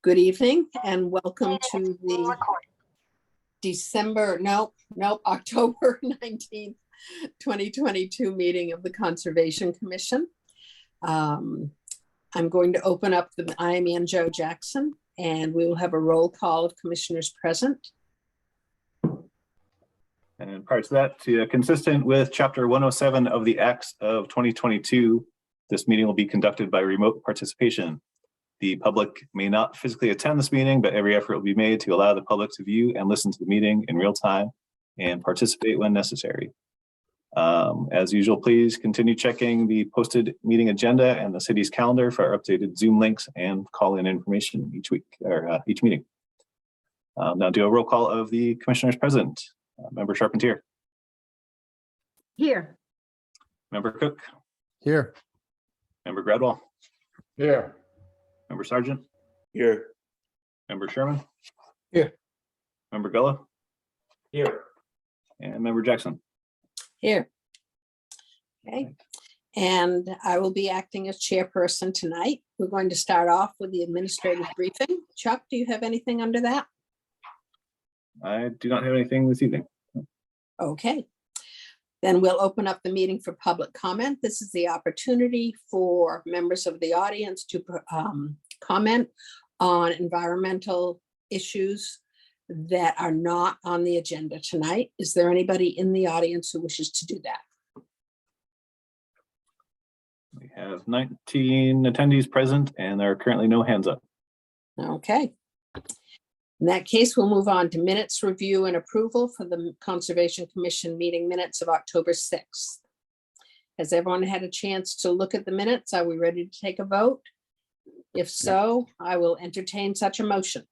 Good evening and welcome to the October 19th, 2022 meeting of the Conservation Commission. I'm going to open up I am Ann Jo Jackson, and we will have a roll call of commissioners present. And prior to that, consistent with Chapter 107 of the Acts of 2022, this meeting will be conducted by remote participation. The public may not physically attend this meeting, but every effort will be made to allow the public to view and listen to the meeting in real time and participate when necessary. As usual, please continue checking the posted meeting agenda and the city's calendar for our updated Zoom links and call-in information each week or each meeting. Now do a roll call of the commissioners present. Member Charpentier. Here. Member Cook. Here. Member Gradwell. Here. Member Sargent. Here. Member Sherman. Here. Member Gullah. Here. And Member Jackson. Here. Okay. And I will be acting as chairperson tonight. We're going to start off with the administrative briefing. Chuck, do you have anything under that? I do not have anything this evening. Okay. Then we'll open up the meeting for public comment. This is the opportunity for members of the audience to comment on environmental issues that are not on the agenda tonight. Is there anybody in the audience who wishes to do that? We have 19 attendees present and there are currently no hands up. Okay. In that case, we'll move on to minutes review and approval for the Conservation Commission meeting minutes of October 6th. Has everyone had a chance to look at the minutes? Are we ready to take a vote? If so, I will entertain such a motion.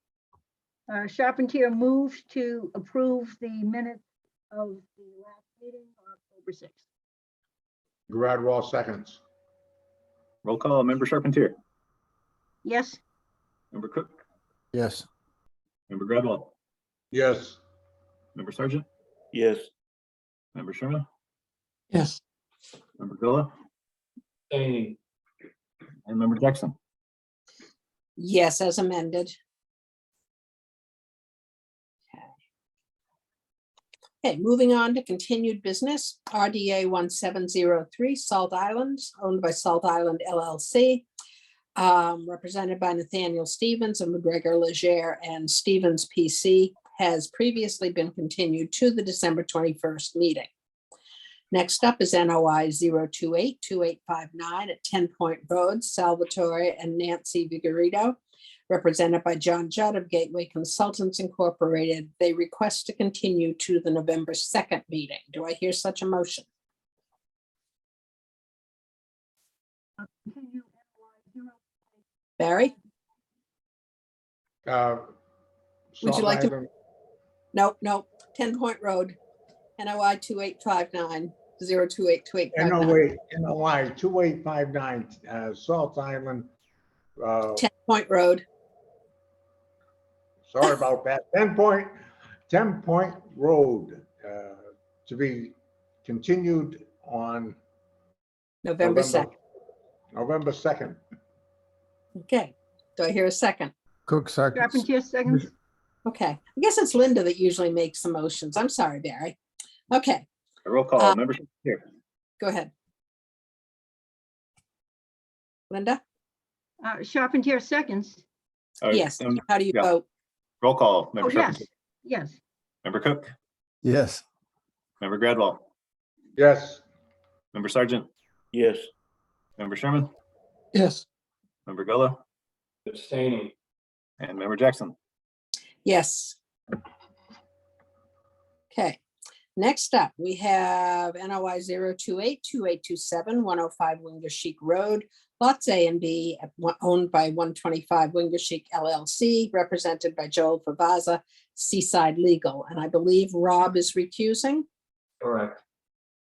Charpentier moves to approve the minutes of the last meeting on October 6th. Gradwell seconds. Roll call, Member Charpentier. Yes. Member Cook. Yes. Member Gradwell. Yes. Member Sargent. Yes. Member Sherman. Yes. Member Gullah. And Member Jackson. Yes, as amended. Okay, moving on to continued business, RDA 1703 Salt Islands, owned by Salt Island LLC, represented by Nathaniel Stevens and McGregor Legere and Stevens PC, has previously been continued to the December 21st meeting. Next up is NOI 0282859 at 10 Point Road, Salvatore and Nancy Vigorito, represented by John Judd of Gateway Consultants Incorporated. They request to continue to the November 2nd meeting. Do I hear such a motion? Barry? Would you like to? No, 10 Point Road, NOI 2859 0282859. NOI 2859, Salt Island. 10 Point Road. Sorry about that. 10 Point Road to be continued on November 2nd. November 2nd. Okay. Do I hear a second? Cook seconds. Charpentier seconds. Okay. I guess it's Linda that usually makes the motions. I'm sorry, Barry. Okay, A roll call, Member Charpentier. go ahead. Linda? Charpentier seconds. Yes. How do you yeah. vote? Roll call, Oh, Member yes. Charpentier. Yes. Member Cook. Yes. Member Gradwell. Yes. Member Sargent. Yes. Member Sherman. Yes. Member Gullah. Abstaining. And Member Jackson. Yes. Okay. Next up, we have NOI 0282827 105 Wingershik Road, lots A and B, owned by 125 Wingershik LLC, represented by Joel Favaza, Seaside Legal. And I believe Rob is recusing. Correct.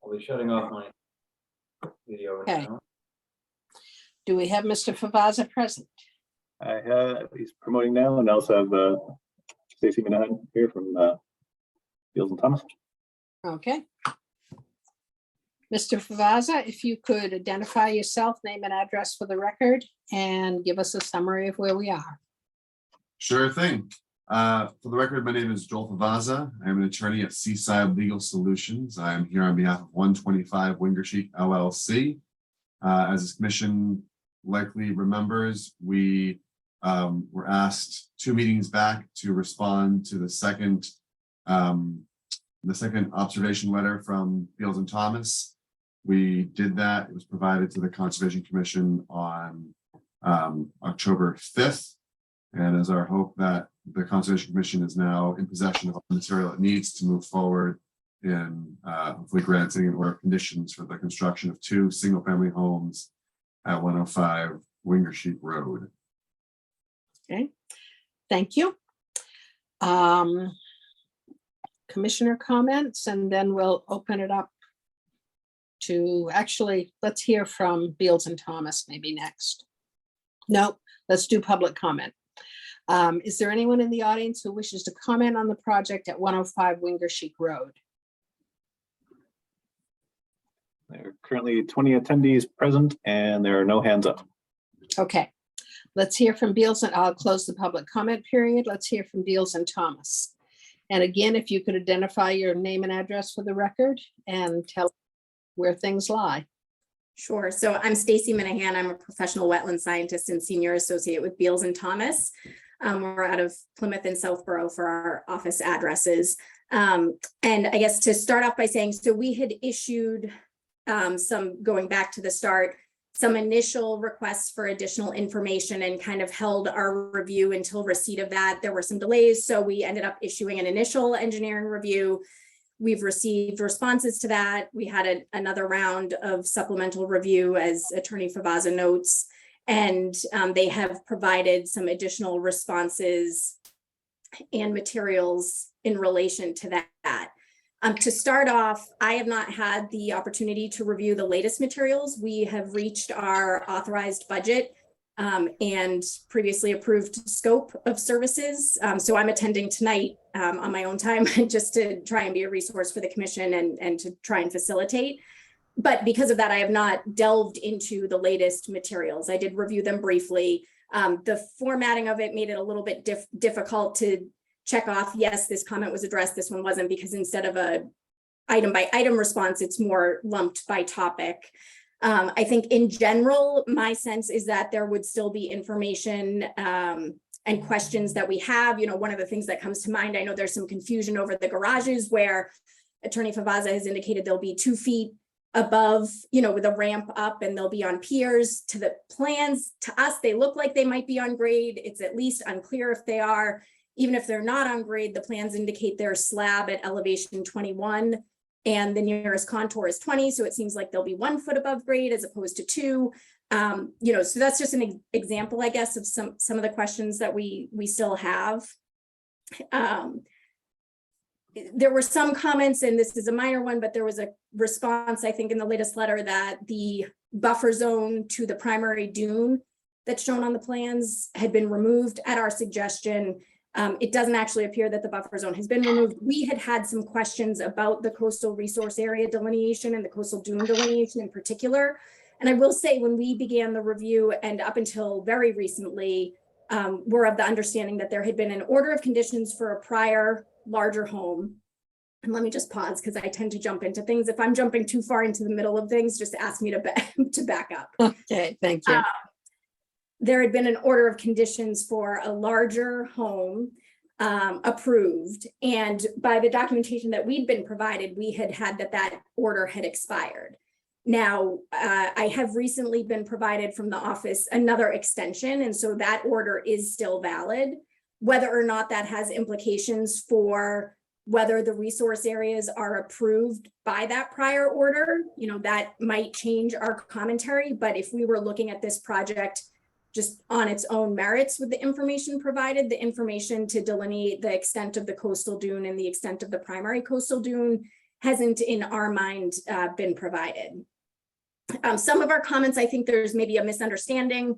I'll be shutting off my video Okay. now. Do we have Mr. Favaza present? He's promoting now, and I also have Stacy Minahan here from Fields and Thomas. Okay. Mr. Favaza, if you could identify yourself, name and address for the record, and give us a summary of where we are. Sure thing. For the record, my name is Joel Favaza. I'm an attorney at Seaside Legal Solutions. I'm here on behalf of 125 Wingersheek LLC. As this commission likely remembers, we were asked 2 meetings back to respond to the second observation letter from Beals and Thomas. We did that. It was provided to the Conservation Commission on October 5th. And as our hope that the Conservation Commission is now in possession of all the material it needs to move forward in hopefully granting an order of conditions for the construction of 2 single-family homes at 105 Wingersheek Road. Okay, thank you. Commissioner comments, and then we'll open it up to, actually, let's hear from Beals and Thomas maybe next. No, let's do public comment. Is there anyone in the audience who wishes to comment on the project at 105 Wingersheek Road? There are currently 20 attendees present and there are no hands up. Okay, let's hear from Beals, and I'll close the public comment period. Let's hear from Beals and Thomas. And again, if you could identify your name and address for the record and tell where things lie. Sure. So I'm Stacy Minahan. I'm a professional wetland scientist and senior associate with Beals and Thomas. We're out of Plymouth and Southborough for our office addresses. And I guess to start off by saying, so we had issued some, going back to the start, some initial requests for additional information and kind of held our review until receipt of that. There were some delays, so we ended up issuing an initial engineering review. We've received responses to that. We had another round of supplemental review, as Attorney Favaza notes, and they have provided some additional responses and materials in relation to that. To start off, I have not had the opportunity to review the latest materials. We have reached our authorized budget and previously approved scope of services. So I'm attending tonight on my own time just to try and be a resource for the commission and to try and facilitate. But because of that, I have not delved into the latest materials. I did review them briefly. The formatting of it made it a little bit difficult to check off, yes, this comment was addressed, this one wasn't, because instead of a item by item response, it's more lumped by topic. I think in general, my sense is that there would still be information and questions that we have. You know, one of the things that comes to mind, I know there's some confusion over the garages where Attorney Favaza has indicated they'll be 2 feet above, you know, with a ramp up, and they'll be on piers. To the plans, to us, they look like they might be on grade. It's at least unclear if they are. Even if they're not on grade, the plans indicate their slab at elevation 21 and the nearest contour is 20. So it seems like they'll be 1 foot above grade as opposed to 2. You know, so that's just an example, I guess, of some of the questions that we still have. There were some comments, and this is a minor one, but there was a response, I think, in the latest letter that the buffer zone to the primary dune that's shown on the plans had been removed at our suggestion. It doesn't actually appear that the buffer zone has been removed. We had some questions about the coastal resource area delineation and the coastal dune delineation in particular. And I will say, when we began the review and up until very recently, we're of the understanding that there had been an order of conditions for a prior larger home. And let me just pause because I tend to jump into things. If I'm jumping too far into the middle of things, just ask me to back up. Okay, thank you. There had been an order of conditions for a larger home approved. And by the documentation that we'd been provided, we had that order had expired. Now, I have recently been provided from the office another extension. And so that order is still valid. Whether or not that has implications for whether the resource areas are approved by that prior order, you know, that might change our commentary. But if we were looking at this project just on its own merits with the information provided, the information to delineate the extent of the coastal dune and the extent of the primary coastal dune hasn't, in our mind, been provided. Some of our comments, I think there's maybe a misunderstanding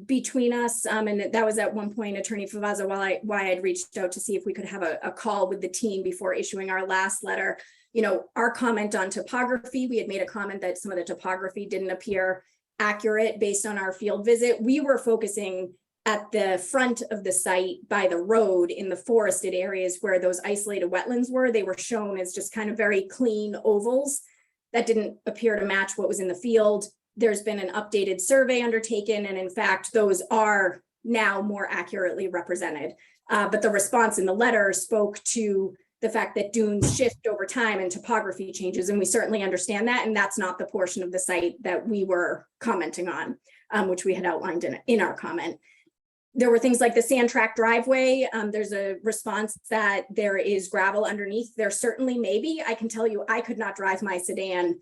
between us, and that was at one point Attorney Favaza why I'd reached out to see if we could have a call with the team before issuing our last letter. You know, our comment on topography, we had made a comment that some of the topography didn't appear accurate based on our field visit. We were focusing at the front of the site by the road in the forested areas where those isolated wetlands were, they were shown as just kind of very clean ovals that didn't appear to match what was in the field. There's been an updated survey undertaken, and in fact, those are now more accurately represented. But the response in the letter spoke to the fact that dunes shift over time and topography changes, and we certainly understand that, and that's not the portion of the site that we were commenting on, which we had outlined in our comment. There were things like the sand track driveway. There's a response that there is gravel underneath. There certainly may be. I can tell you, I could not drive my sedan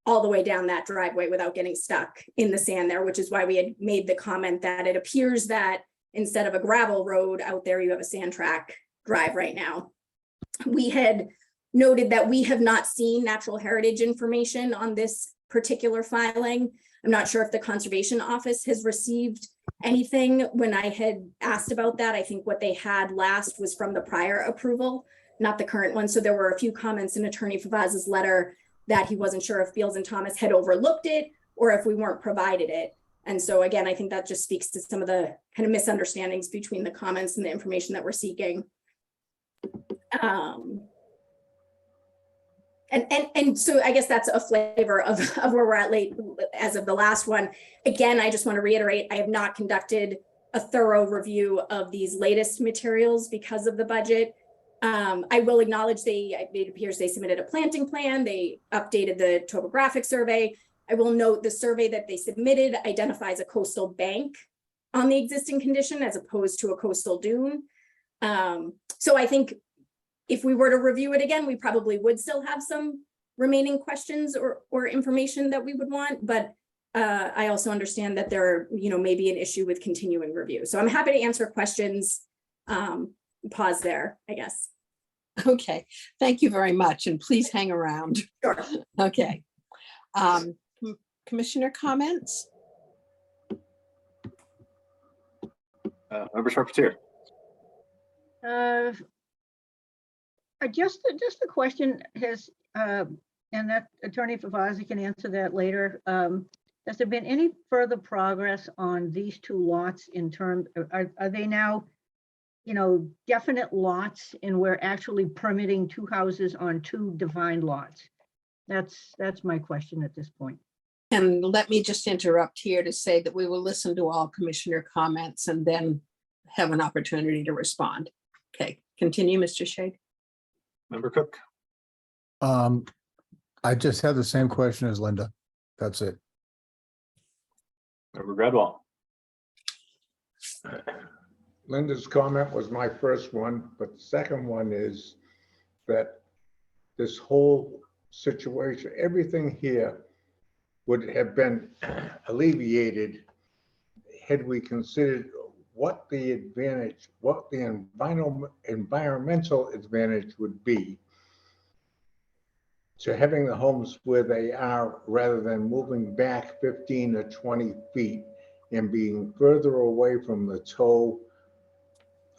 all the way down that driveway without getting stuck in the sand there, which is why we had made the comment that it appears that instead of a gravel road out there, you have a sand track drive right now. We had noted that we have not seen natural heritage information on this particular filing. I'm not sure if the Conservation Office has received anything. When I had asked about that, I think what they had last was from the prior approval, not the current one. So there were a few comments in Attorney Favaz's letter that he wasn't sure if Beals and Thomas had overlooked it or if we weren't provided it. And so again, I think that just speaks to some of the kind of misunderstandings between the comments and the information that we're seeking. And so I guess that's a flavor of where we're at late as of the last one. Again, I just want to reiterate, I have not conducted a thorough review of these latest materials because of the budget. I will acknowledge it appears they submitted a planting plan. They updated the topographic survey. I will note the survey that they submitted identifies a coastal bank on the existing condition as opposed to a coastal dune. So I think if we were to review it again, we probably would still have some remaining questions or information that we would want, but I also understand that there, may be an issue with continuing review. So I'm happy to answer questions. Pause there, I guess. Okay, thank you very much, and please hang around. Sure. Okay. Commissioner comments? Member Charpentier. Just a question has, and that Attorney Favazi can answer that later. Has there been any further progress on these two lots in terms, are they now, definite lots and we're actually permitting two houses on two defined lots? That's my question at this point. And let me just interrupt here to say that we will listen to all commissioner comments and then have an opportunity to respond. Okay, continue, Mr. Shade. Member Cook. I just had the same question as Linda. That's it. Member Gradwell. Linda's comment was my first one, but the second one is that this whole situation, everything here would have been alleviated had we considered what the advantage, what the environmental advantage would be to having the homes where they are rather than moving back 15 or 20 feet and being further away from the toe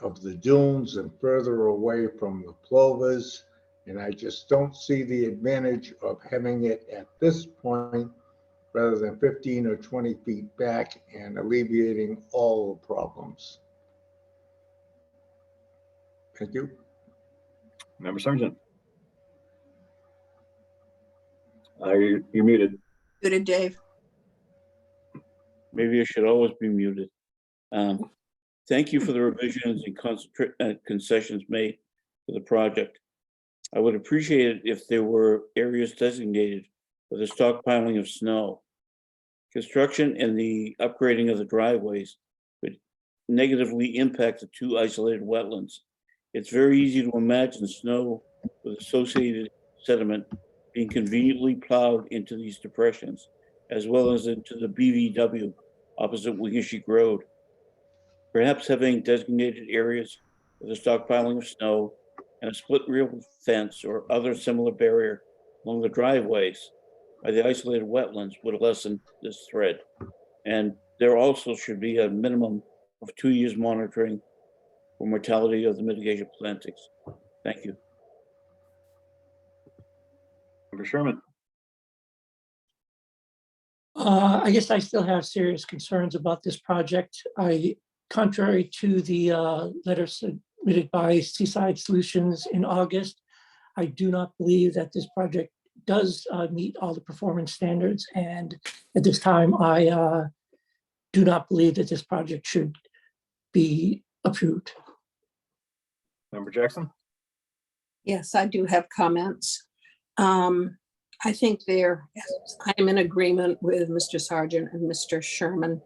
of the dunes and further away from the plovers. And I just don't see the advantage of having it at this point rather than 15 or 20 feet back and alleviating all the problems. Thank you. Member Sargent. You're muted. Muted, Dave. Maybe I should always be muted. Thank you for the revisions and concessions made for the project. I would appreciate it if there were areas designated for the stockpiling of snow. Construction and the upgrading of the driveways would negatively impact the two isolated wetlands. It's very easy to imagine snow with associated sediment being conveniently plowed into these depressions, as well as into the BVW opposite Wingishiek Road. Perhaps having designated areas for the stockpiling of snow and a split rail fence or other similar barrier along the driveways by the isolated wetlands would lessen this threat. And there also should be a minimum of 2 years monitoring for mortality of the mitigation plantings. Thank you. Member Sherman. I guess I still have serious concerns about this project. I contrary to the letter submitted by Seaside Solutions in August, I do not believe that this project does meet all the performance standards. And at this time, I do not believe that this project should be approved. Member Jackson? Yes, I do have comments. I think I'm in agreement with Mr. Sargent and Mr. Sherman.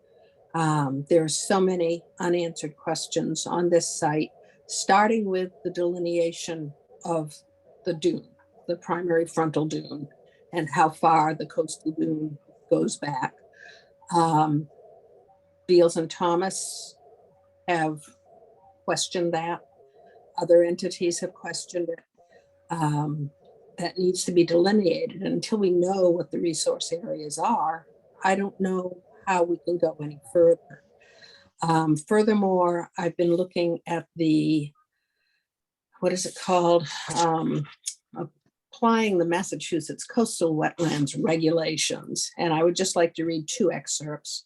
There are so many unanswered questions on this site, starting with the delineation of the dune, the primary frontal dune, and how far the coastal dune goes back. Beals and Thomas have questioned that. Other entities have questioned it. That needs to be delineated. And until we know what the resource areas are, I don't know how we can go any further. Furthermore, I've been looking at what is it called? Applying the Massachusetts Coastal Wetlands Regulations. And I would just like to read 2 excerpts,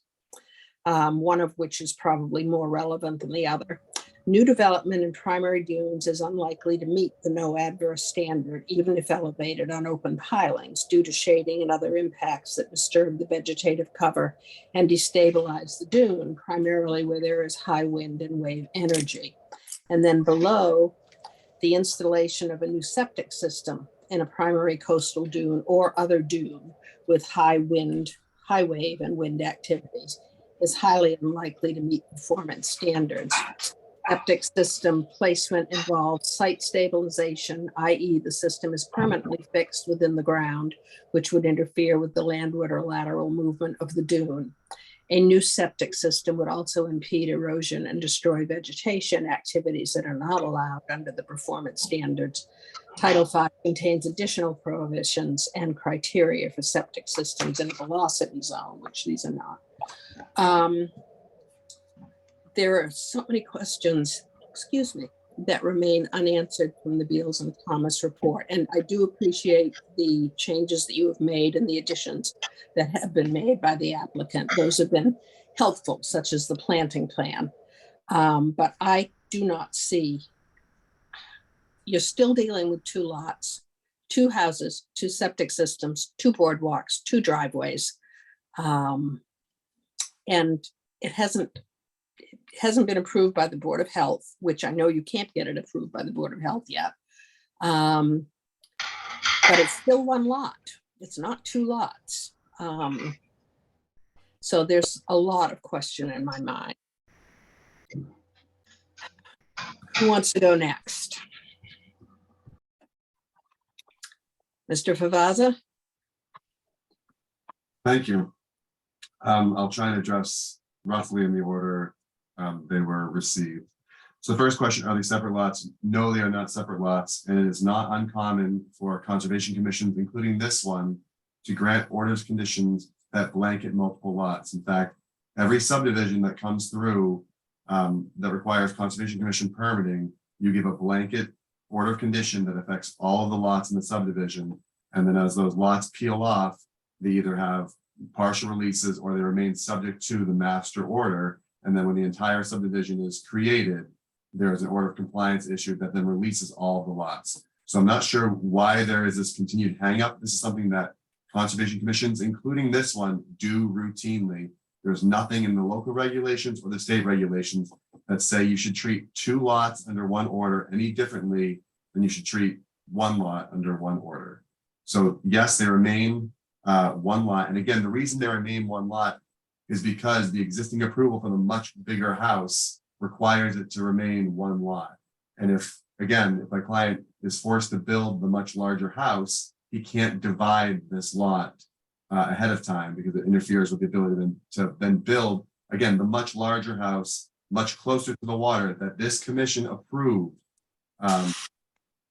one of which is probably more relevant than the other. New development in primary dunes is unlikely to meet the no adverse standard, even if elevated on open pilings, due to shading and other impacts that disturb the vegetative cover and destabilize the dune, primarily where there is high wind and wave energy. And then below, the installation of a new septic system in a primary coastal dune or other dune with high wind, high wave and wind activities is highly unlikely to meet performance standards. Septic system placement involves site stabilization, i.e. the system is permanently fixed within the ground, which would interfere with the landward or lateral movement of the dune. A new septic system would also impede erosion and destroy vegetation, activities that are not allowed under the performance standards. Title V contains additional prohibitions and criteria for septic systems in a velocity zone, which these are not. There are so many questions, that remain unanswered from the Beals and Thomas report. And I do appreciate the changes that you have made and the additions that have been made by the applicant. Those have been helpful, such as the planting plan. But I do not see, you're still dealing with 2 lots, 2 houses, 2 septic systems, 2 boardwalks, 2 driveways. And it hasn't been approved by the Board of Health, which I know you can't get it approved by the Board of Health yet. But it's still 1 lot. It's not 2 lots. So there's a lot of question in my mind. Who wants to go next? Mr. Favazza? Thank you. I'll try and address roughly in the order they were received. So the first question, are these separate lots? No, they are not separate lots, and it is not uncommon for conservation commissions, including this one, to grant orders conditions that blanket multiple lots. In fact, every subdivision that comes through that requires conservation commission permitting, you give a blanket order of condition that affects all of the lots in the subdivision. And then as those lots peel off, they either have partial releases or they remain subject to the master order. And then when the entire subdivision is created, there is an order of compliance issued that then releases all of the lots. So I'm not sure why there is this continued hangup. This is something that conservation commissions, including this one, do routinely. There's nothing in the local regulations or the state regulations that say you should treat 2 lots under 1 order any differently than you should treat 1 lot under 1 order. So yes, they remain 1 lot. And again, the reason they remain 1 lot is because the existing approval for the much bigger house requires it to remain 1 lot. And if my client is forced to build the much larger house, he can't divide this lot ahead of time because it interferes with the ability to then build, again, the much larger house, much closer to the water that this commission approved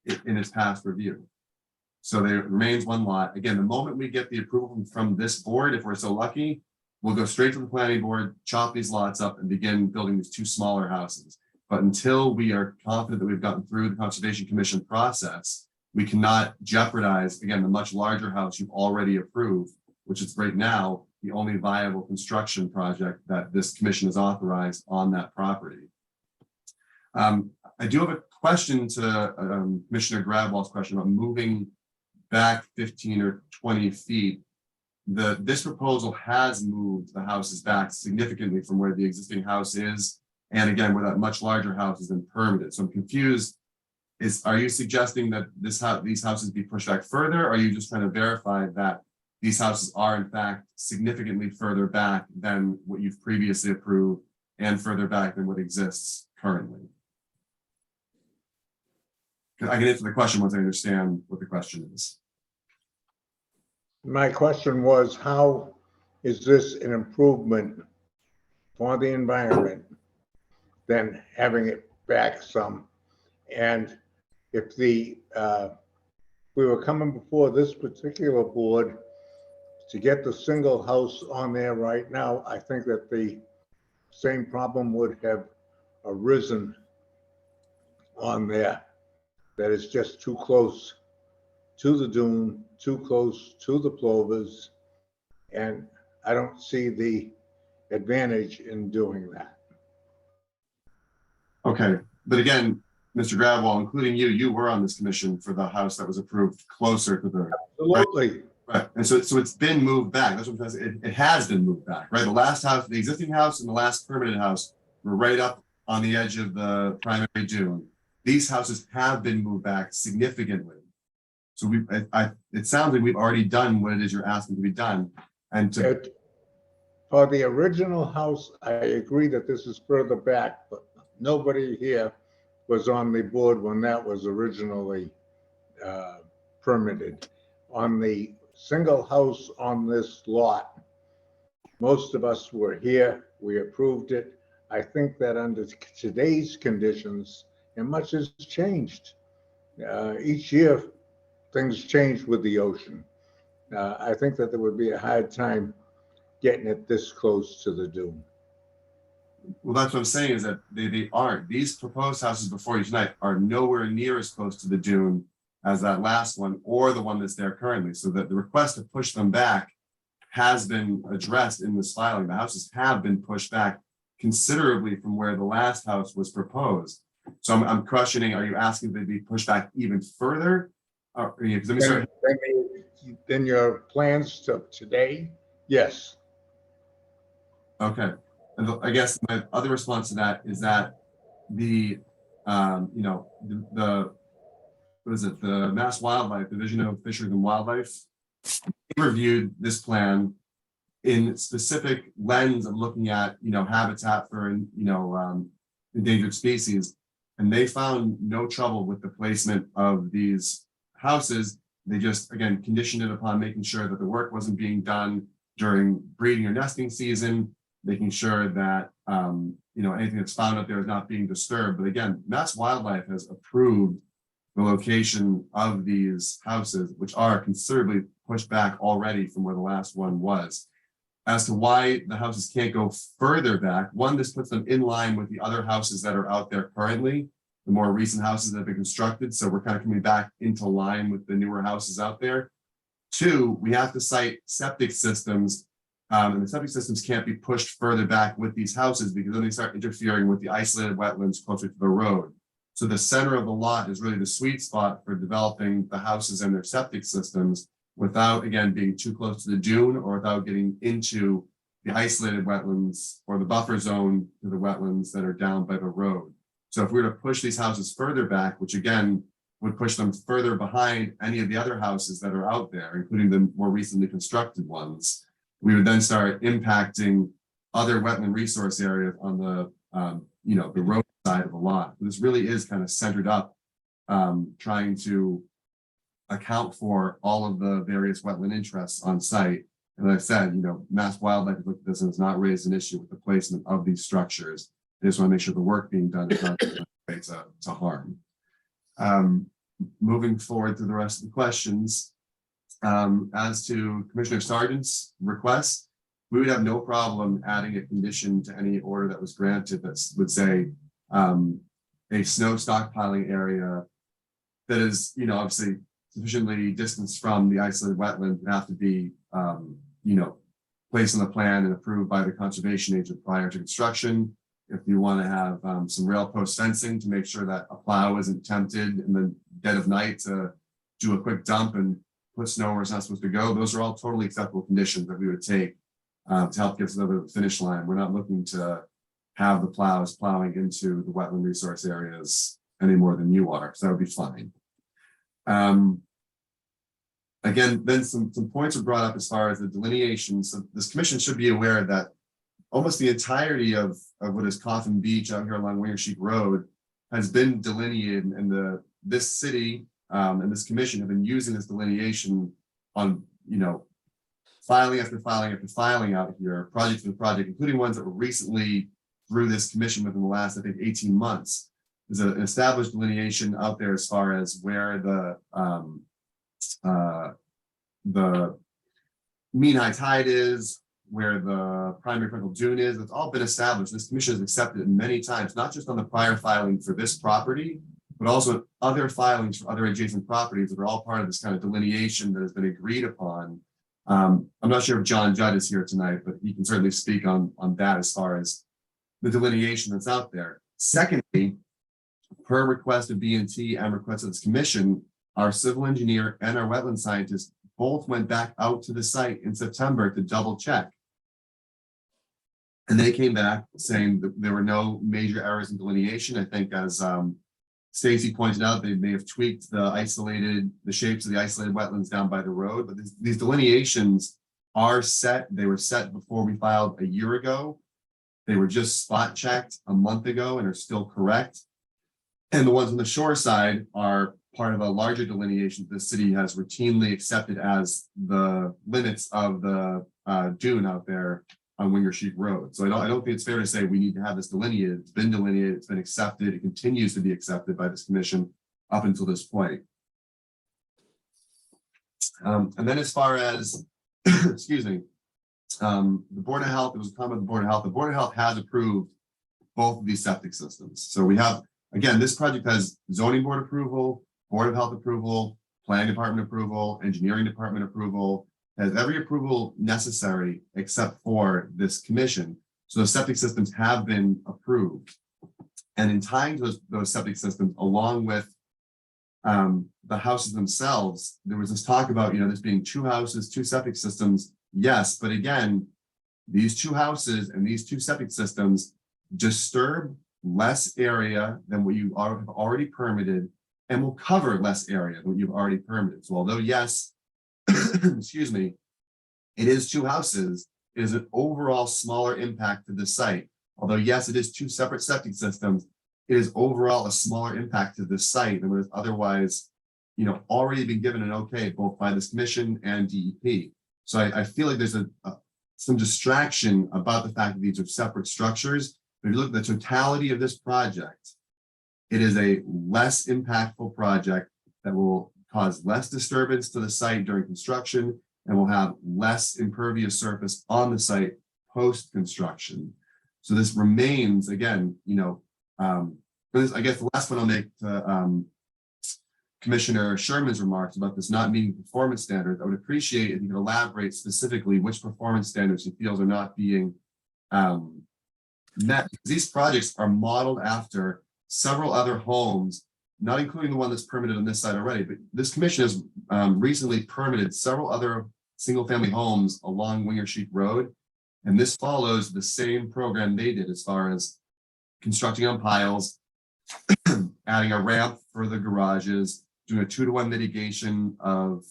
in its past review. So there remains 1 lot. Again, the moment we get the approval from this board, if we're so lucky, we'll go straight to the planning board, chop these lots up and begin building these 2 smaller houses. But until we are confident that we've gotten through the Conservation Commission process, we cannot jeopardize, again, the much larger house you've already approved, which is right now, the only viable construction project that this commission has authorized on that property. I do have a question to Commissioner Gradwell's question about moving back 15 or 20 feet. This proposal has moved the houses back significantly from where the existing house is, and again, where that much larger house is then permitted. So I'm confused. Are you suggesting that these houses be pushed back further, or are you just trying to verify that these houses are in fact significantly further back than what you've previously approved and further back than what exists currently? I can answer the question once I understand what the question is. My question was, how is this an improvement for the environment than having it back some? And if we were coming before this particular board to get the single house on there right now, I think that the same problem would have arisen on there. That is just too close to the dune, too close to the plovers, and I don't see the advantage in doing that. Okay, but again, Mr. Gradwell, including you were on this commission for the house that was approved closer to the. Absolutely. Right, and so it's been moved back. That's what I'm saying. It has been moved back, right? The last house, the existing house and the last permitted house were right up on the edge of the primary dune. These houses have been moved back significantly. So it sounds like we've already done what it is you're asking to be done. And For the original house, I agree that this is further back, but nobody here was on the board when that was originally permitted. On the single house on this lot, most of us were here, we approved it. I think that under today's conditions, and much has changed. Each year, things change with the ocean. I think that there would be a hard time getting it this close to the dune. well, that's what I'm saying is that they aren't. These proposed houses before you tonight are nowhere near as close to the dune as that last one or the one that's there currently. So that the request to push them back has been addressed in this filing. The houses have been pushed back considerably from where the last house was proposed. So I'm questioning, are you asking them to be pushed back even further? Let me start. Then your plans to today, yes. Okay, and I guess my other response to that is that the what is it? The Mass Wildlife Division of Fisheries and Wildlife reviewed this plan in specific lens of looking at habitat for endangered species, and they found no trouble with the placement of these houses. They just, again, conditioned it upon making sure that the work wasn't being done during breeding or nesting season, making sure that anything that's found up there is not being disturbed. But again, Mass Wildlife has approved the location of these houses, which are considerably pushed back already from where the last one was. As to why the houses can't go further back, one, this puts them in line with the other houses that are out there currently, the more recent houses that have been constructed. So we're kind of coming back into line with the newer houses out there. Two, we have to cite septic systems, and the septic systems can't be pushed further back with these houses because then they start interfering with the isolated wetlands closer to the road. So the center of the lot is really the sweet spot for developing the houses and their septic systems without, again, being too close to the dune or without getting into the isolated wetlands or the buffer zone to the wetlands that are down by the road. So if we were to push these houses further back, which again would push them further behind any of the other houses that are out there, including the more recently constructed ones, we would then start impacting other wetland resource areas on the the road side of the lot. This really is kind of centered up, trying to account for all of the various wetland interests on site. And like I said, Mass Wildlife looked at this and has not raised an issue with the placement of these structures. They just want to make sure the work being done is not to harm. Moving forward to the rest of the questions, as to Commissioner Sargent's request, we would have no problem adding a condition to any order that was granted that would say a snow stockpiling area that is, obviously sufficiently distanced from the isolated wetland would have to be, placed on the plan and approved by the conservation agent prior to construction. If you want to have some rail post fencing to make sure that a plow isn't tempted in the dead of night to do a quick dump and put snow where it's not supposed to go, those are all totally acceptable conditions that we would take to help get us over the finish line. We're not looking to have the plows plowing into the wetland resource areas any more than you are, so that would be fine. Again, then some points were brought up as far as the delineation. So this commission should be aware that almost the entirety of what is Coffin Beach out here along Winger Sheep Road has been delineated, and this city and this commission have been using this delineation on, you know, filing after filing after filing out here, project after project, including ones that were recently through this commission within the last, I think, 18 months. There's an established delineation out there as far as where the mean high tide is, where the primary frontal dune is. It's all been established. This commission has accepted it many times, not just on the prior filing for this property, but also in other filings for other adjacent properties that are all part of this kind of delineation that has been agreed upon. I'm not sure if John Judd is here tonight, but he can certainly speak on that as far as the delineation that's out there. Secondly, per request of B&T and request of this commission, our civil engineer and our wetland scientist both went back out to the site in September to double check. And they came back saying that there were no major errors in delineation. I think as Stacy pointed out, they may have tweaked the shapes of the isolated wetlands down by the road, but these delineations are set. They were set before we filed a year ago. They were just spot checked a month ago and are still correct. And the ones on the shore side are part of a larger delineation the city has routinely accepted as the limits of the dune out there on Winger Sheep Road. So I don't think it's fair to say we need to have this delineated. It's been delineated, it's been accepted, it continues to be accepted by this commission up until this point. And then as far as, excuse me, the Board of Health, there was a comment of the Board of Health. The Board of Health has approved both of these septic systems. So we have, again, this project has zoning board approval, Board of Health approval, planning department approval, engineering department approval, has every approval necessary except for this commission. So the septic systems have been approved. And in tying those septic systems along with the houses themselves, there was this talk about, you know, this being 2 houses, 2 septic systems. Yes, but again, these 2 houses and these 2 septic systems disturb less area than what you have already permitted and will cover less area than what you've already permitted. So although yes, excuse me, it is 2 houses, it is an overall smaller impact to the site. Although yes, it is 2 separate septic systems, it is overall a smaller impact to the site than would otherwise, you know, already been given an okay both by this commission and DEP. So I feel like there's some distraction about the fact that these are separate structures. But if you look at the totality of this project, it is a less impactful project that will cause less disturbance to the site during construction and will have less impervious surface on the site post-construction. So this remains, again, you know, I guess the last one I'll make to Commissioner Sherman's remarks about this not meeting performance standards. I would appreciate if you could elaborate specifically which performance standards he feels are not being met. These projects are modeled after several other homes, not including the one that's permitted on this side already, but this commission has recently permitted several other single-family homes along Winger Sheep Road. And this follows the same program they did as far as constructing on piles, adding a ramp for the garages, doing a 2-to-1 mitigation of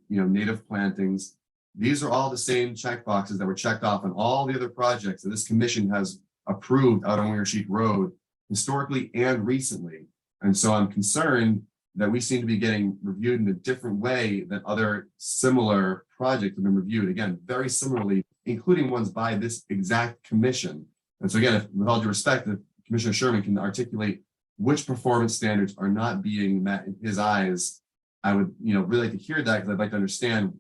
native plantings. These are all the same check boxes that were checked off on all the other projects that this commission has approved out on Winger Sheep Road historically and recently. And so I'm concerned that we seem to be getting reviewed in a different way than other similar projects have been reviewed, again, very similarly, including ones by this exact commission. And so again, with all due respect, if Commissioner Sherman can articulate which performance standards are not being met in his eyes, I would, really like to hear that, because I'd like to understand,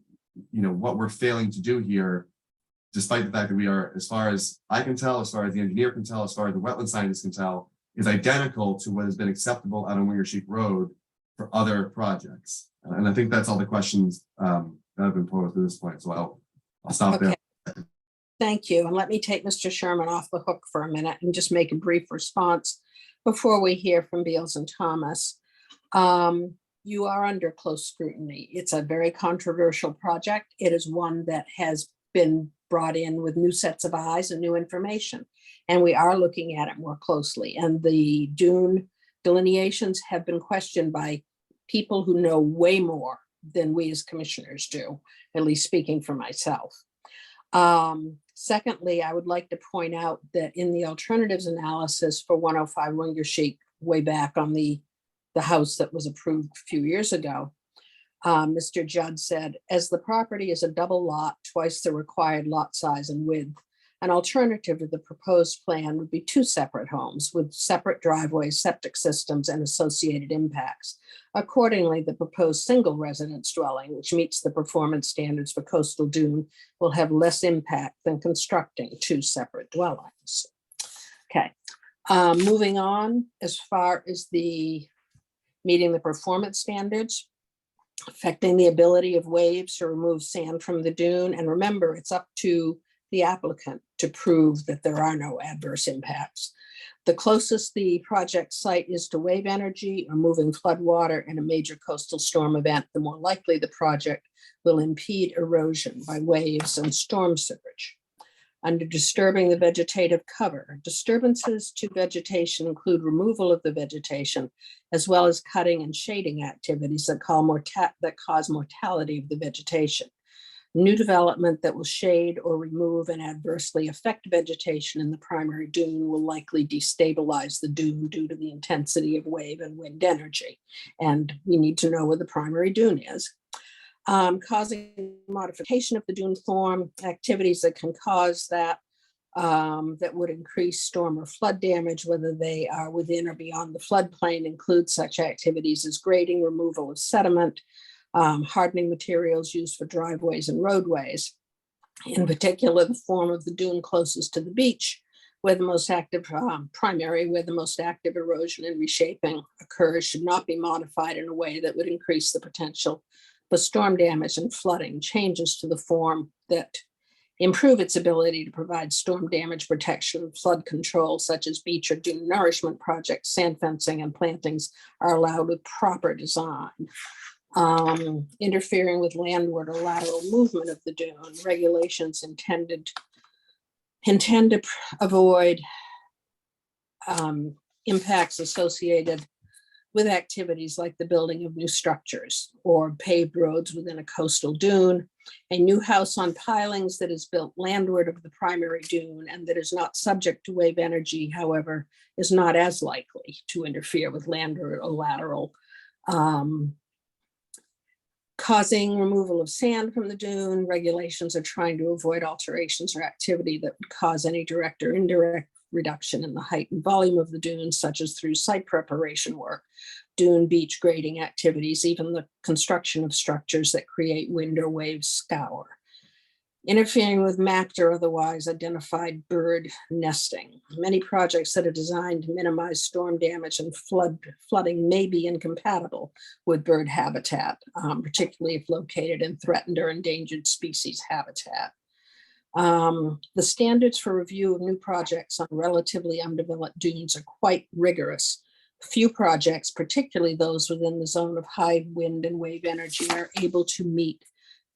what we're failing to do here, despite the fact that we are, as far as I can tell, as far as the engineer can tell, as far as the wetland scientist can tell, is identical to what has been acceptable out on Winger Sheep Road for other projects. And I think that's all the questions that have been posed at this point. So I'll stop there. Thank you. And let me take Mr. Sherman off the hook for a minute and just make a brief response before we hear from Beals and Thomas. You are under close scrutiny. It's a very controversial project. It is one that has been brought in with new sets of eyes and new information. And we are looking at it more closely. And the dune delineations have been questioned by people who know way more than we as commissioners do, at least speaking for myself. Secondly, I would like to point out that in the alternatives analysis for 105 Wingersheik, way back on the house that was approved a few years ago, Mr. Judd said, as the property is a double lot, twice the required lot size and width, an alternative to the proposed plan would be 2 separate homes with separate driveways, septic systems, and associated impacts. Accordingly, the proposed single residence dwelling, which meets the performance standards for coastal dune, will have less impact than constructing 2 separate dwellings. Okay, moving on, as far as the meeting the performance standards, affecting the ability of waves to remove sand from the dune. And remember, it's up to the applicant to prove that there are no adverse impacts. The closest the project site is to wave energy or moving floodwater in a major coastal storm event, the more likely the project will impede erosion by waves and storm surge. Under disturbing the vegetative cover, disturbances to vegetation include removal of the vegetation, as well as cutting and shading activities that cause mortality of the vegetation. New development that will shade or remove and adversely affect vegetation in the primary dune will likely destabilize the dune due to the intensity of wave and wind energy. And we need to know where the primary dune is. Causing modification of the dune form, activities that can cause that, that would increase storm or flood damage, whether they are within or beyond the floodplain, include such activities as grading, removal of sediment, hardening materials used for driveways and roadways. In particular, the form of the dune closest to the beach, where the most active where the most active erosion and reshaping occurs, should not be modified in a way that would increase the potential for storm damage and flooding. Changes to the form that improve its ability to provide storm damage protection and flood control, such as beach or dune nourishment projects, sand fencing, and plantings, are allowed with proper design. Interfering with landward or lateral movement of the dune, regulations intend to avoid impacts associated with activities like the building of new structures or paved roads within a coastal dune. A new house on pilings that is built landward of the primary dune and that is not subject to wave energy, however, is not as likely to interfere with landward or lateral. Causing removal of sand from the dune, regulations are trying to avoid alterations or activity that would cause any direct or indirect reduction in the height and volume of the dunes, such as through site preparation work, dune beach grading activities, even the construction of structures that create wind or wave scour. Interfering with mapped or otherwise identified bird nesting. Many projects that are designed to minimize storm damage and flooding may be incompatible with bird habitat, particularly if located in threatened or endangered species habitat. The standards for review of new projects on relatively undeveloped dunes are quite rigorous. Few projects, particularly those within the zone of high wind and wave energy, are able to meet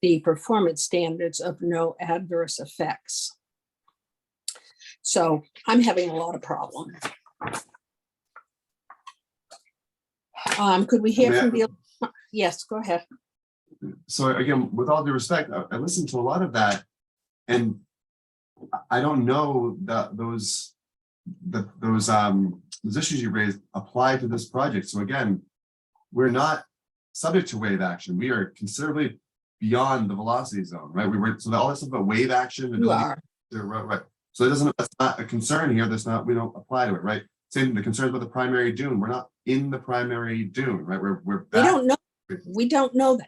the performance standards of no adverse effects. So I'm having a lot of problems. Could we hear from Beal? Yes, go ahead. So again, with all due respect, I listened to a lot of that, and I don't know that those issues you raised apply to this project. So again, we're not subject to wave action. We are considerably beyond the velocity zone, right? So all that stuff about wave action, right? So it doesn't. That's not a concern here. We don't apply to it, right? Same the concerns about the primary dune. We're not in the primary dune, right? We're back. We don't know that.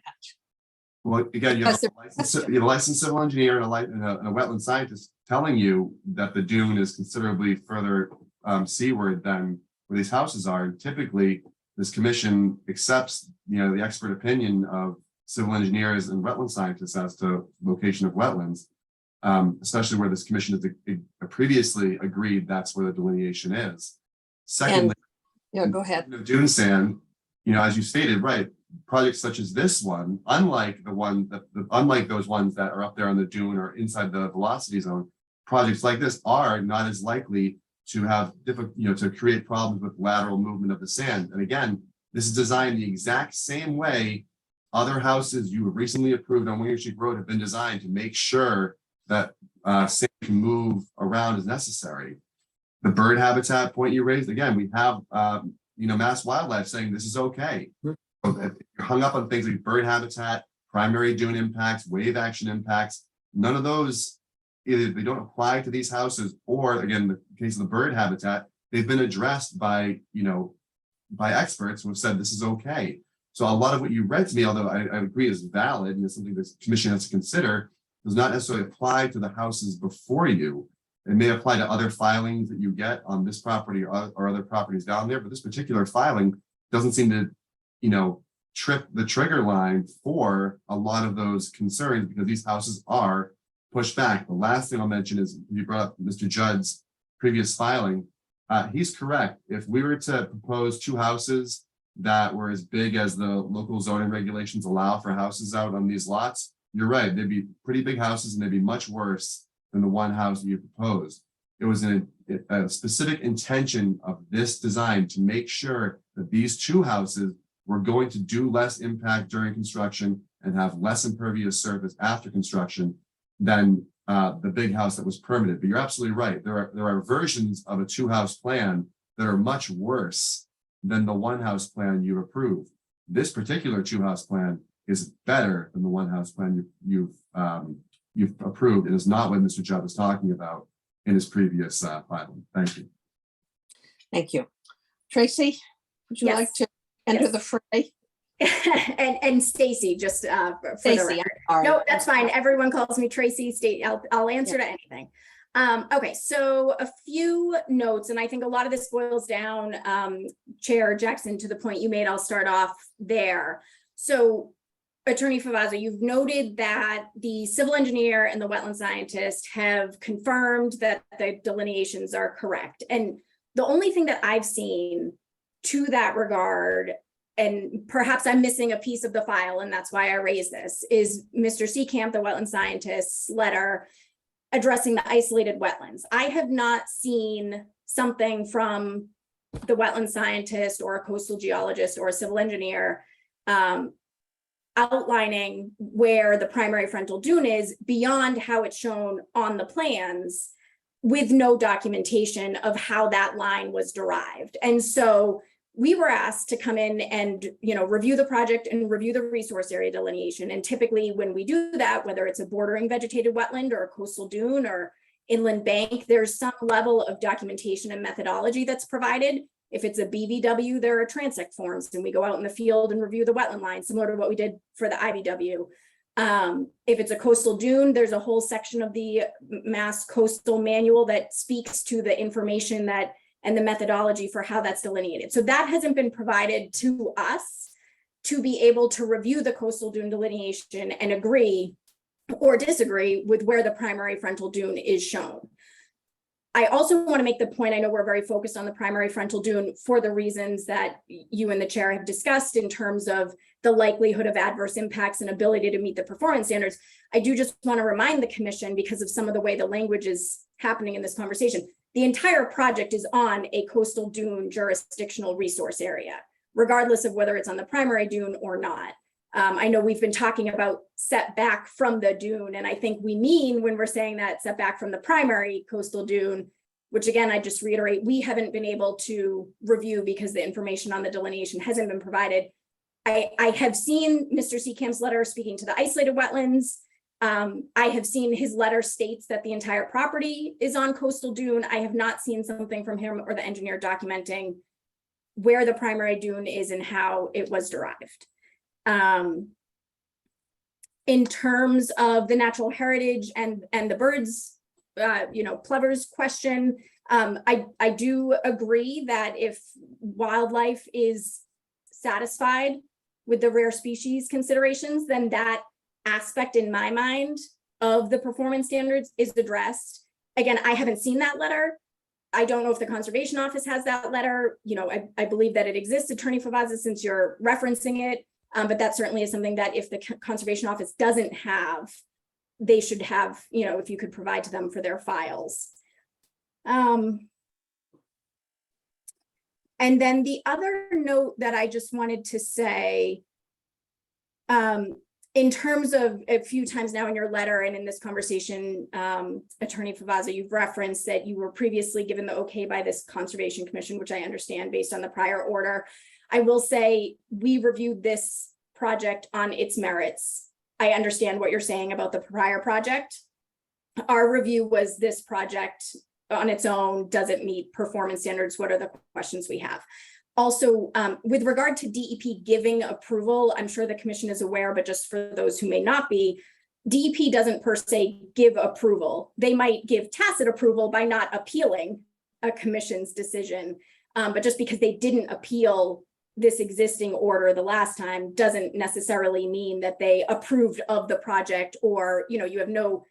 Well, again, you have a licensed civil engineer and a wetland scientist telling you that the dune is considerably further seaward than where these houses are. And typically, this commission accepts, the expert opinion of civil engineers and wetland scientists as to location of wetlands. especially where this commission has previously agreed that's where the delineation is. Secondly, Yeah, go ahead. dune sand, as you stated, right, projects such as this one, unlike unlike those ones that are up there on the dune or inside the velocity zone, projects like this are not as likely to have to create problems with lateral movement of the sand. And again, this is designed the exact same way other houses you have recently approved on William Street Road have been designed to make sure that sand can move around as necessary. The bird habitat point you raised, again, we have Mass Wildlife saying this is okay. So if you're hung up on things like bird habitat, primary dune impacts, wave action impacts, none of those, either they don't apply to these houses, or again, the case of the bird habitat, they've been addressed by experts who have said this is okay. So a lot of what you read to me, although I agree is valid and it's something this commission has to consider, does not necessarily apply to the houses before you. It may apply to other filings that you get on this property or other properties down there, but this particular filing doesn't seem to, trip the trigger line for a lot of those concerns because these houses are pushed back. The last thing I'll mention is you brought up Mr. Judd's previous filing. He's correct. If we were to propose two houses that were as big as the local zoning regulations allow for houses out on these lots, you're right, they'd be pretty big houses and they'd be much worse than the one house that you proposed. It was a specific intention of this design to make sure that these two houses were going to do less impact during construction and have less impervious surface after construction than the big house that was permitted. But you're absolutely right. There are versions of a two-house plan that are much worse than the one-house plan you approved. This particular two-house plan is better than the one-house plan you've approved. It is not what Mr. Judd was talking about in his previous filing. Thank you. Thank you. Tracy, would you Yes. like to enter Yes. the fray? And Stacy, just for the Stacy, record. I'm sorry. No, that's fine. Everyone calls me Tracy. I'll answer to anything. Okay, so a few notes, and I think a lot of this boils down, Chair Jackson, to the point you made. I'll start off there. So Attorney Favazza, you've noted that the civil engineer and the wetland scientist have confirmed that the delineations are correct. And the only thing that I've seen to that regard, and perhaps I'm missing a piece of the file, and that's why I raised this, is Mr. Seecamp, the wetland scientist's letter addressing the isolated wetlands. I have not seen something from the wetland scientist or a coastal geologist or a civil engineer outlining where the primary frontal dune is beyond how it's shown on the plans, with no documentation of how that line was derived. And so we were asked to come in and, review the project and review the resource area delineation. And typically when we do that, whether it's a bordering vegetated wetland or a coastal dune or inland bank, there's some level of documentation and methodology that's provided. If it's a BVW, there are transect forms, and we go out in the field and review the wetland line, similar to what we did for the IVW. If it's a coastal dune, there's a whole section of the Mass Coastal Manual that speaks to the information that and the methodology for how that's delineated. So that hasn't been provided to us to be able to review the coastal dune delineation and agree or disagree with where the primary frontal dune is shown. I also want to make the point, I know we're very focused on the primary frontal dune for the reasons that you and the chair have discussed in terms of the likelihood of adverse impacts and ability to meet the performance standards. I do just want to remind the commission, because of some of the way the language is happening in this conversation, the entire project is on a coastal dune jurisdictional resource area, regardless of whether it's on the primary dune or not. I know we've been talking about setback from the dune, and I think we mean when we're saying that setback from the primary coastal dune, which again, I just reiterate, we haven't been able to review because the information on the delineation hasn't been provided. I have seen Mr. Seecamp's letter speaking to the isolated wetlands. I have seen his letter states that the entire property is on coastal dune. I have not seen something from him or the engineer documenting where the primary dune is and how it was derived. In terms of the natural heritage and the birds, plovers question, I do agree that if wildlife is satisfied with the rare species considerations, then that aspect in my mind of the performance standards is addressed. Again, I haven't seen that letter. I don't know if the Conservation Office has that letter. You know, I believe that it exists, Attorney Favazza, since you're referencing it. But that certainly is something that if the Conservation Office doesn't have, they should have, you know, if you could provide to them for their files. And then the other note that I just wanted to say, in terms of a few times now in your letter and in this conversation, Attorney Favazza, you've referenced that you were previously given the okay by this Conservation Commission, which I understand based on the prior order. I will say we reviewed this project on its merits. I understand what you're saying about the prior project. Our review was this project on its own, does it meet performance standards? What are the questions we have? Also, with regard to DEP giving approval, I'm sure the commission is aware, but just for those who may not be, DEP doesn't per se give approval. They might give tacit approval by not appealing a commission's decision. But just because they didn't appeal this existing order the last time doesn't necessarily mean that they approved of the project, or, you know, you have no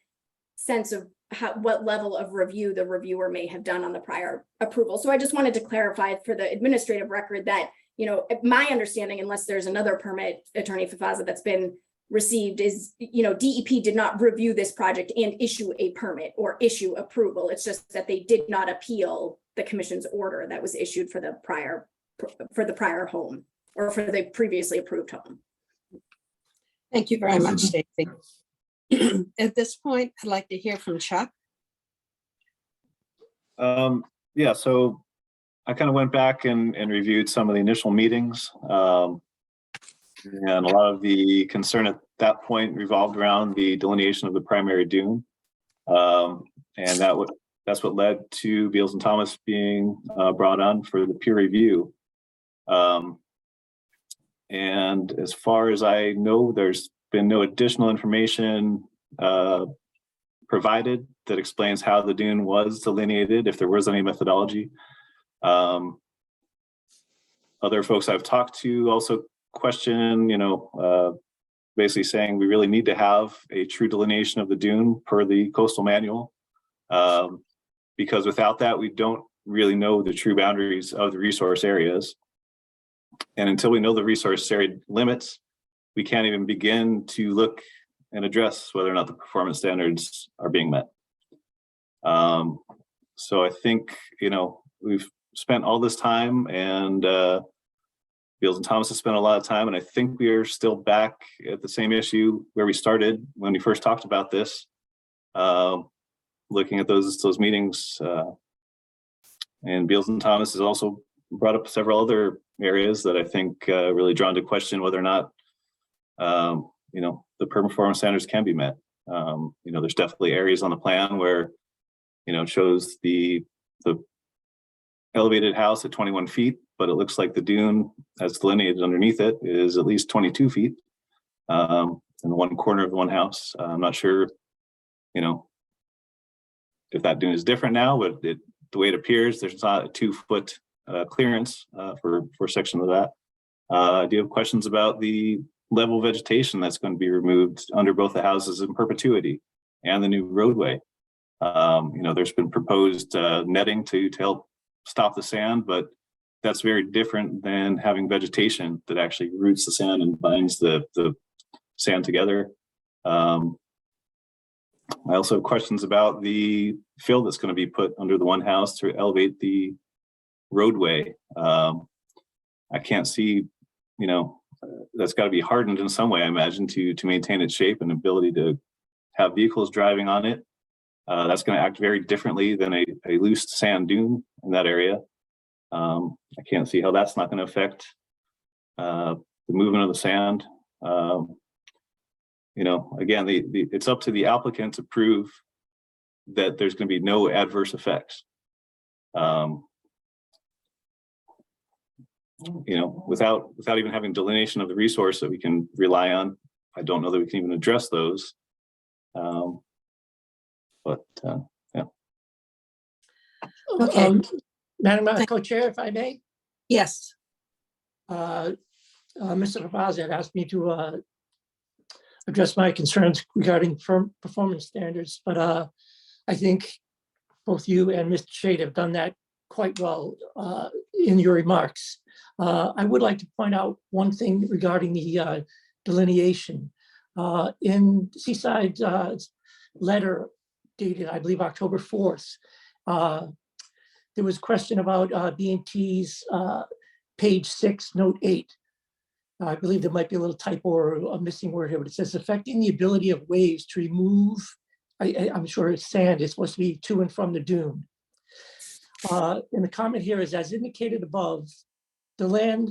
sense of what level of review the reviewer may have done on the prior approval. So I just wanted to clarify for the administrative record that, you know, my understanding, unless there's another permit, Attorney Favazza, that's been received, is, you know, DEP did not review this project and issue a permit or issue approval. It's just that they did not appeal the commission's order that was issued for the prior home, or for the previously approved home. Thank you very much, Stacy. At this point, I'd like to hear from Chuck. Yeah, so I kind of went back and reviewed some of the initial meetings. And a lot of the concern at that point revolved around the delineation of the primary dune. And that's what led to Beals and Thomas being brought on for the peer review. And as far as I know, there's been no additional information provided that explains how the dune was delineated, if there was any methodology. Other folks I've talked to also question, basically saying we really need to have a true delineation of the dune per the coastal manual, because without that, we don't really know the true boundaries of the resource areas. And until we know the resource area limits, we can't even begin to look and address whether or not the performance standards are being met. So I think, we've spent all this time, and Beals and Thomas has spent a lot of time, and I think we are still back at the same issue where we started when we first talked about this, looking at those meetings. And Beals and Thomas has also brought up several other areas that I think really drawn to question whether or not the performance standards can be met. There's definitely areas on the plan where it shows the elevated house at 21 feet, but it looks like the dune as delineated underneath it is at least 22 feet in one corner of one house. I'm not sure if that dune is different now, but the way it appears, there's not a 2-foot clearance for a section of that. I do have questions about the level of vegetation that's going to be removed under both the houses in perpetuity and the new roadway. There's been proposed netting to help stop the sand, but that's very different than having vegetation that actually roots the sand and binds the sand together. I also have questions about the fill that's going to be put under the one house to elevate the roadway. I can't see, that's got to be hardened in some way, I imagine, to maintain its shape and ability to have vehicles driving on it. That's going to act very differently than a loose sand dune in that area. I can't see how that's not going to affect the movement of the sand. Again, it's up to the applicant to prove that there's going to be no adverse effects. Without even having delineation of the resource that we can rely on, I don't know that we can even address those. Yeah. Okay. Madam Co-Chair, if I may, Yes. Mr. Favazza had asked me to address my concerns regarding firm performance standards, but I think both you and Mr. Shade have done that quite well in your remarks. I would like to point out one thing regarding the delineation. In Seaside's letter dated, I believe, October 4th, there was a question about B&T's page 6, note 8. I believe there might be a little typo or a missing word here, but it says affecting the ability of waves to remove, I'm sure it's sand, it's supposed to be to and from the dune. And the comment here is, as indicated above, the land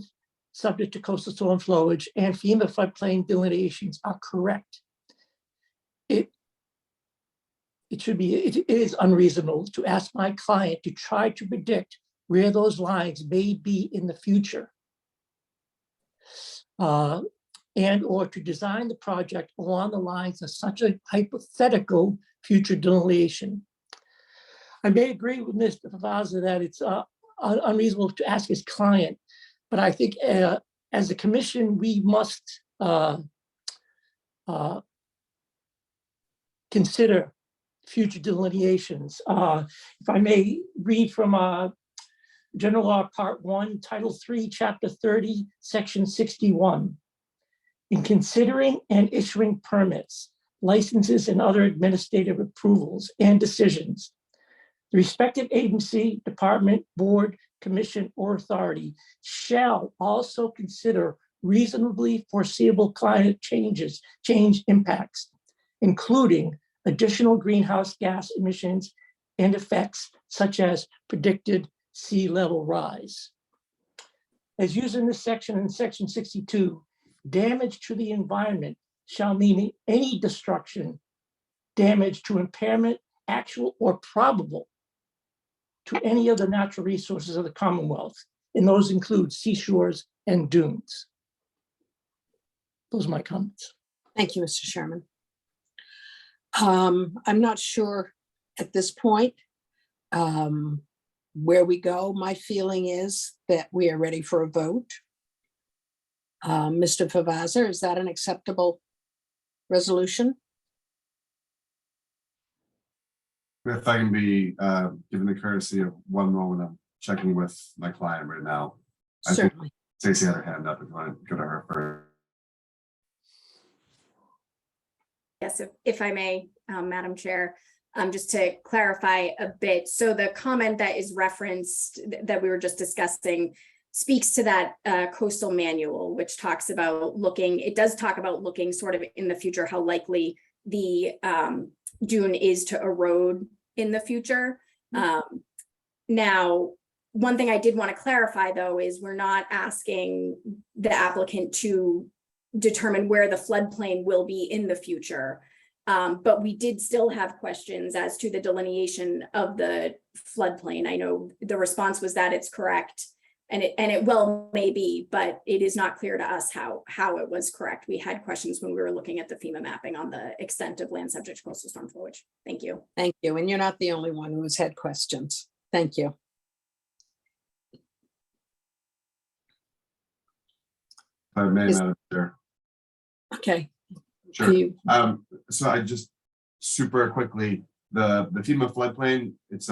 subject to coastal storm flowage and FEMA floodplain delineations are correct. It is unreasonable to ask my client to try to predict where those lines may be in the future. And or to design the project along the lines of such a hypothetical future delineation. I may agree with Mr. Favazza that it's unreasonable to ask his client, but I think as a commission, we must consider future delineations. If I may read from General Law Part 1, Title 3, Chapter 30, Section 61. In considering and issuing permits, licenses, and other administrative approvals and decisions, the respective agency, department, board, commission, or authority shall also consider reasonably foreseeable climate change impacts, including additional greenhouse gas emissions and effects such as predicted sea level rise. As used in this section, in Section 62, damage to the environment shall mean any destruction, damage to impairment, actual or probable, to any of the natural resources of the Commonwealth, and those include seashores and dunes. Those are my comments. Thank you, Mr. Sherman. I'm not sure at this point where we go. My feeling is that we are ready for a vote. Mr. Favazza, is that an acceptable resolution? If I can be given the courtesy of one moment, I'm checking with my client right now. I think Certainly. Stacy had her hand up. If you want to go to her first. Yes, if I may, Madam Chair, just to clarify a bit. So the comment that is referenced that we were just discussing speaks to that coastal manual, which talks about looking, it does talk about looking sort of in the future, how likely the dune is to erode in the future. Now, one thing I did want to clarify though, is we're not asking the applicant to determine where the floodplain will be in the future. But we did still have questions as to the delineation of the floodplain. I know the response was that it's correct, and it well may be, but it is not clear to us how it was correct. We had questions when we were looking at the FEMA mapping on the extent of land subject to coastal storm flowage. Thank you. Thank you. And you're not the only one who has had questions. Thank you. If I may, Is- Madam Chair. Okay. Sure. You- So I just super quickly, the FEMA floodplain, it's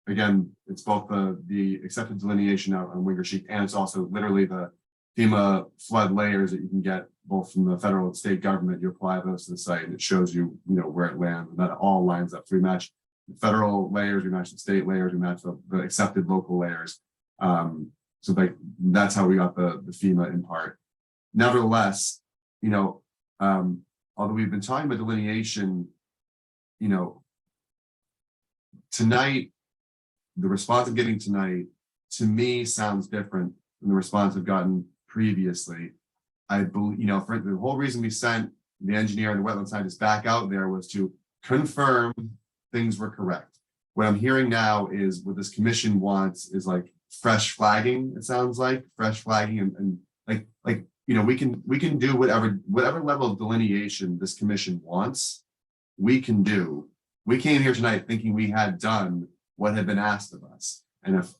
again, it's both the accepted delineation out on Wingersheek, and it's also literally the FEMA flood layers that you can get both from the federal and state government. You apply those to the site and it shows you, where it lands, and that all lines up. So we match the federal layers, we match the state layers, we match the accepted local layers. So that's how we got the FEMA in part. Nevertheless, although we've been talking about delineation, tonight, the response I'm getting tonight, to me, sounds different than the response I've gotten previously. I believe, for the whole reason we sent the engineer and the wetland scientist back out there was to confirm things were correct. What I'm hearing now is what this commission wants is like fresh flagging. It sounds like fresh flagging and we can do whatever level of delineation this commission wants, we can do. We came here tonight thinking we had done what had been asked of us. And if,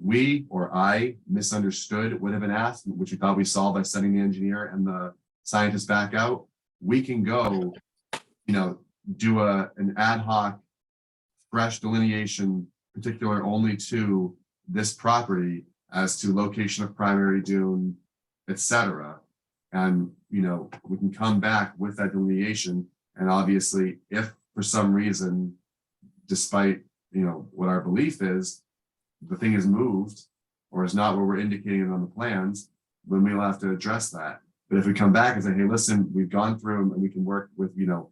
we or I misunderstood what had been asked, which we thought we solved by sending the engineer and the scientist back out, we can go, do an ad hoc fresh delineation particular only to this property as to location of primary dune, etc. And, we can come back with that delineation. And obviously, if for some reason, despite, what our belief is, the thing is moved or is not where we're indicating it on the plans, then we'll have to address that. But if we come back and say, hey, listen, we've gone through them and we can work with, the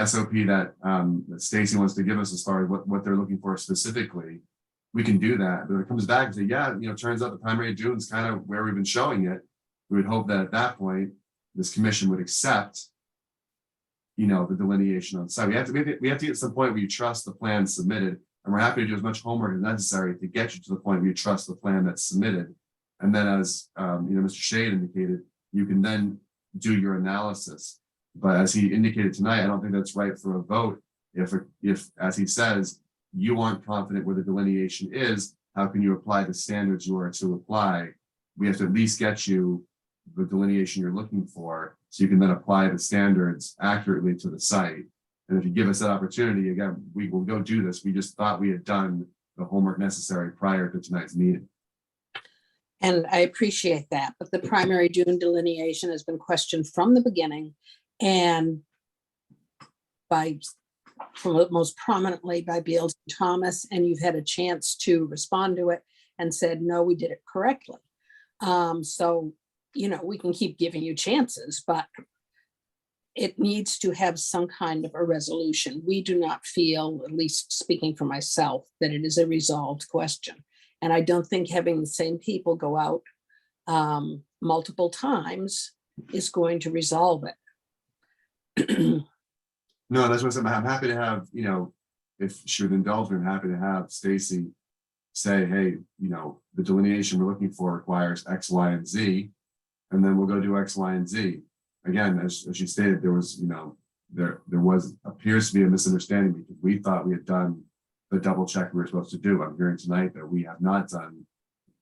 SOP that Stacy wants to give us as far as what they're looking for specifically, we can do that. But if it comes back and say, yeah, turns out the primary dune is kind of where we've been showing it, we would hope that at that point, this commission would accept, the delineation on site. We have to get to some point where you trust the plan submitted, and we're happy to do as much homework as necessary to get you to the point where you trust the plan that's submitted. And then as, Mr. Shade indicated, you can then do your analysis. But as he indicated tonight, I don't think that's right for a vote. If, as he says, you aren't confident where the delineation is, how can you apply the standards you are to apply? We have to at least get you the delineation you're looking for, so you can then apply the standards accurately to the site. And if you give us that opportunity, again, we will go do this. We just thought we had done the homework necessary prior to tonight's meeting. And I appreciate that, but the primary dune delineation has been questioned from the beginning, and most prominently by Beals and Thomas, and you've had a chance to respond to it and said, no, we did it correctly. So, we can keep giving you chances, but it needs to have some kind of a resolution. We do not feel, at least speaking for myself, that it is a resolved question. And I don't think having the same people go out multiple times is going to resolve it. No, that's what I'm happy to have, if she would indulge me, I'm happy to have Stacy say, hey, the delineation we're looking for requires X, Y, and Z, and then we'll go do X, Y, and Z. Again, as she stated, there was, appears to be a misunderstanding because we thought we had done the double check we were supposed to do. I'm hearing tonight that we have not done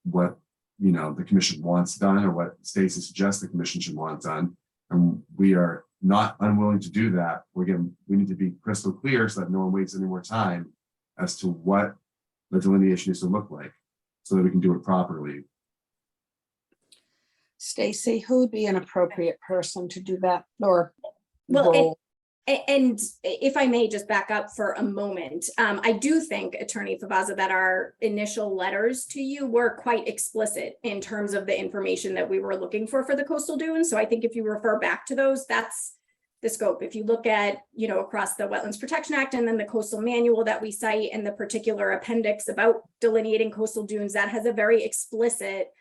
what, the commission wants done or what Stacy suggests the commission should want done. And we are not unwilling to do that. We need to be crystal clear so that no one wastes any more time as to what the delineation needs to look like so that we can do it properly. Stacy, who would be an appropriate person to do that, or Well, role? and if I may just back up for a moment, I do think, Attorney Favazza, that our initial letters to you were quite explicit in terms of the information that we were looking for the coastal dunes. So I think if you refer back to those, that's the scope. If you look at, across the Wetlands Protection Act and then the coastal manual that we cite and the particular appendix about delineating coastal dunes, that has a very explicit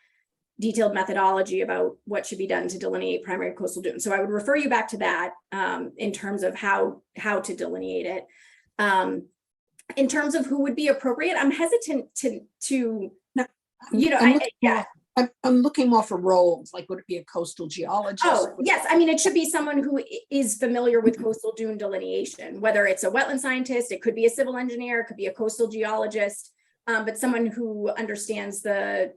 detailed methodology about what should be done to delineate primary coastal dunes. So I would refer you back to that in terms of how to delineate it. In terms of who would be appropriate, I'm hesitant to I'm looking more for roles, like would it be a coastal geologist? Oh, yes. I mean, it should be someone who is familiar with coastal dune delineation, whether it's a wetland scientist, it could be a civil engineer, it could be a coastal geologist, but someone who understands the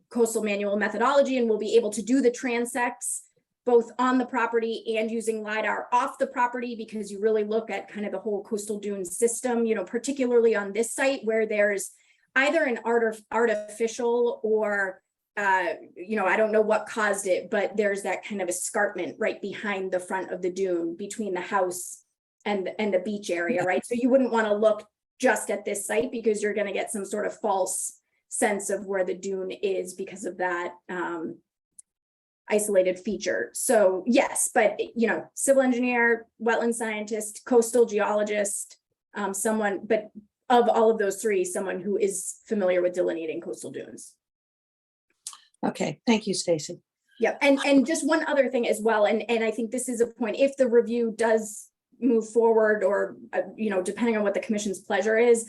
coastal manual methodology and will be able to do the transects both on the property and using LiDAR off the property, because you really look at kind of the whole coastal dune system, particularly on this site where there's either an artificial or I don't know what caused it, but there's that kind of escarpment right behind the front of the dune between the house and the beach area, right? So you wouldn't want to look just at this site because you're going to get some sort of false sense of where the dune is because of that isolated feature. So yes, but civil engineer, wetland scientist, coastal geologist, someone, but of all of those three, someone who is familiar with delineating coastal dunes. Okay, thank you, Stacy. Yep, and just one other thing as well, and I think this is a point, if the review does move forward or, depending on what the commission's pleasure is,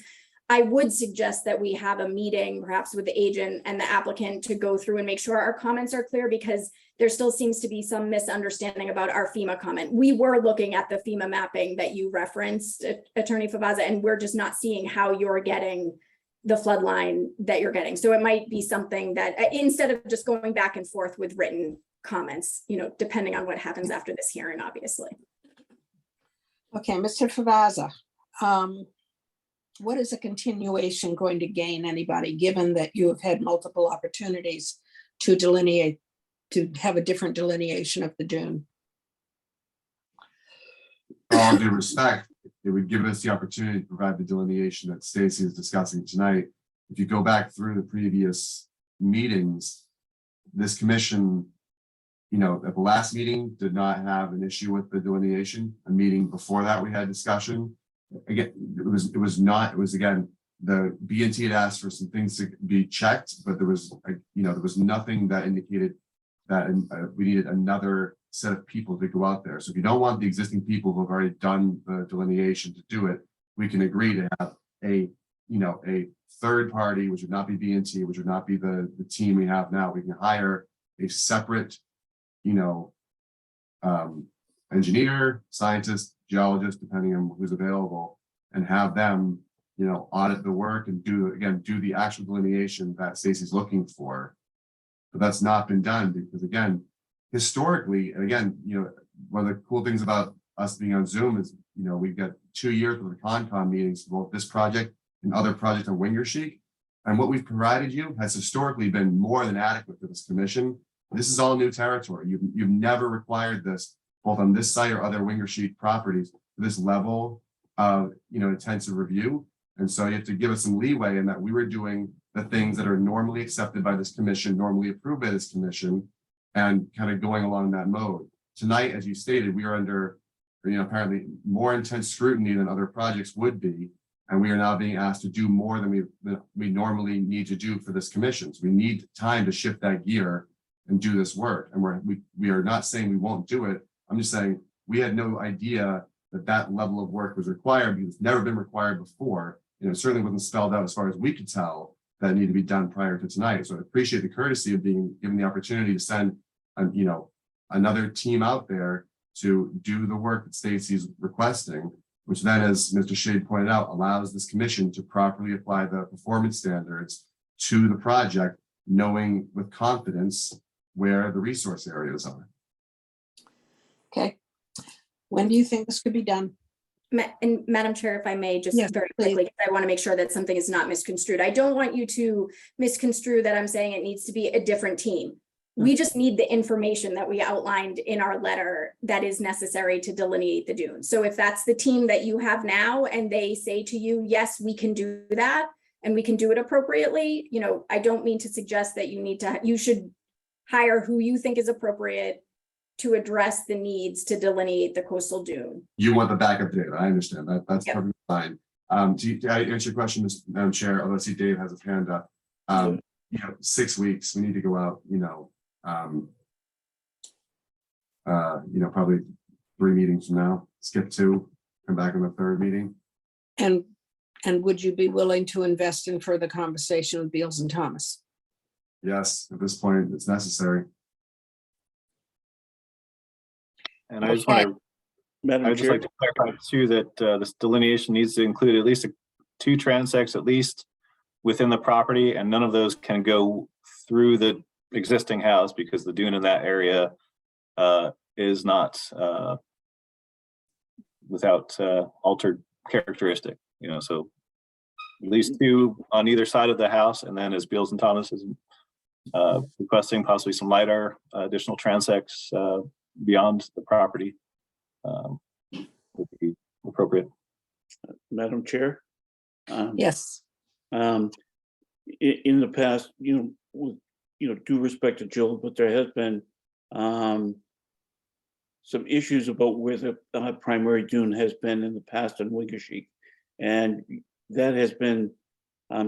I would suggest that we have a meeting perhaps with the agent and the applicant to go through and make sure our comments are clear, because there still seems to be some misunderstanding about our FEMA comment. We were looking at the FEMA mapping that you referenced, Attorney Favazza, and we're just not seeing how you're getting the flood line that you're getting. So it might be something that instead of just going back and forth with written comments, depending on what happens after this hearing, obviously. Okay, Mr. Favazza, what is a continuation going to gain anybody, given that you have had multiple opportunities to delineate, to have a different delineation of the dune? All due respect, it would give us the opportunity to provide the delineation that Stacy is discussing tonight. If you go back through the previous meetings, this commission, at the last meeting did not have an issue with the delineation. A meeting before that, we had discussion. Again, it was again, the B&T had asked for some things to be checked, but there was nothing that indicated that we needed another set of people to go out there. So if you don't want the existing people who have already done the delineation to do it, we can agree to have a third party, which would not be B&T, which would not be the team we have now. We can hire a separate, engineer, scientist, geologist, depending on who's available, and have them, audit the work and do the actual delineation that Stacy's looking for. But that's not been done because, again, historically, and again, one of the cool things about us being on Zoom is, we've got 2 years with the Concom meetings for both this project and other projects on Wingersheik. And what we've provided you has historically been more than adequate for this commission. This is all new territory. You've never required this, both on this site or other Wingersheik properties, this level of, intensive review. And so you have to give us some leeway in that we were doing the things that are normally accepted by this commission, normally approved by this commission, and kind of going along that mode. Tonight, as you stated, we are under, apparently more intense scrutiny than other projects would be. And we are now being asked to do more than we normally need to do for this commission. So we need time to shift that gear and do this work. And we are not saying we won't do it. I'm just saying we had no idea that level of work was required because it's never been required before. It certainly wasn't spelled out as far as we could tell that it needed to be done prior to tonight. So I appreciate the courtesy of being given the opportunity to send, another team out there to do the work that Stacy's requesting, which then, as Mr. Shade pointed out, allows this commission to properly apply the performance standards to the project, knowing with confidence where the resource areas are. Okay. When do you think this could be done? And Madam Chair, if I may, just Yes, very please. quickly, I want to make sure that something is not misconstrued. I don't want you to misconstrue that I'm saying it needs to be a different team. We just need the information that we outlined in our letter that is necessary to delineate the dune. So if that's the team that you have now and they say to you, yes, we can do that and we can do it appropriately, I don't mean to suggest that you should hire who you think is appropriate to address the needs to delineate the coastal dune. You want the backup data. I understand that. That's Yep. perfectly fine. To answer your question, Madam Chair, although I see Dave has his hand up, 6 weeks, we need to go out, probably 3 meetings from now, skip 2, come back on the 3rd meeting. And would you be willing to invest in further conversation with Beals and Thomas? Yes, at this point, it's necessary. And I just want to, Madam I'd just Chair, like to clarify too, that this delineation needs to include at least 2 transects at least within the property, and none of those can go through the existing house because the dune in that area is not without altered characteristic, so at least 2 on either side of the house, and then as Beals and Thomas is requesting possibly some lighter additional transects beyond the property would be appropriate. Madam Chair. Yes. In the past, with due respect to Jill, but there has been some issues about where the primary dune has been in the past in Wingersheik, and that has been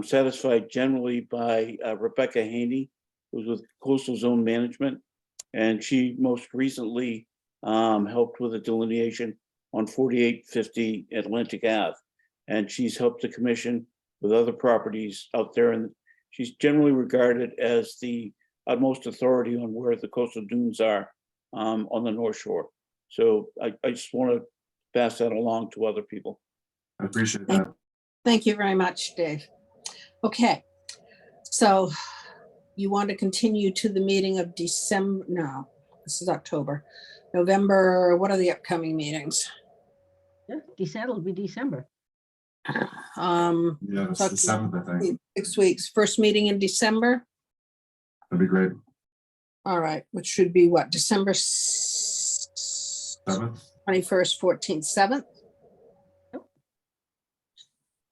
satisfied generally by Rebecca Haney, who's with Coastal Zone Management, and she most recently helped with a delineation on 4850 Atlantic Ave, and she's helped the commission with other properties out there, and she's generally regarded as the utmost authority on where the coastal dunes are on the North Shore. So I just want to pass that along to other people. I appreciate that. Thank you very much, Dave. Okay, so you want to continue to the meeting of December, no, this is October, November, what are the upcoming meetings? Yeah, December will be December. Yeah, that's the So- 7th, I think. 6 weeks, first meeting in December, That'd be great. all right, which should be what, December 7th. 21st, 14th, 7th?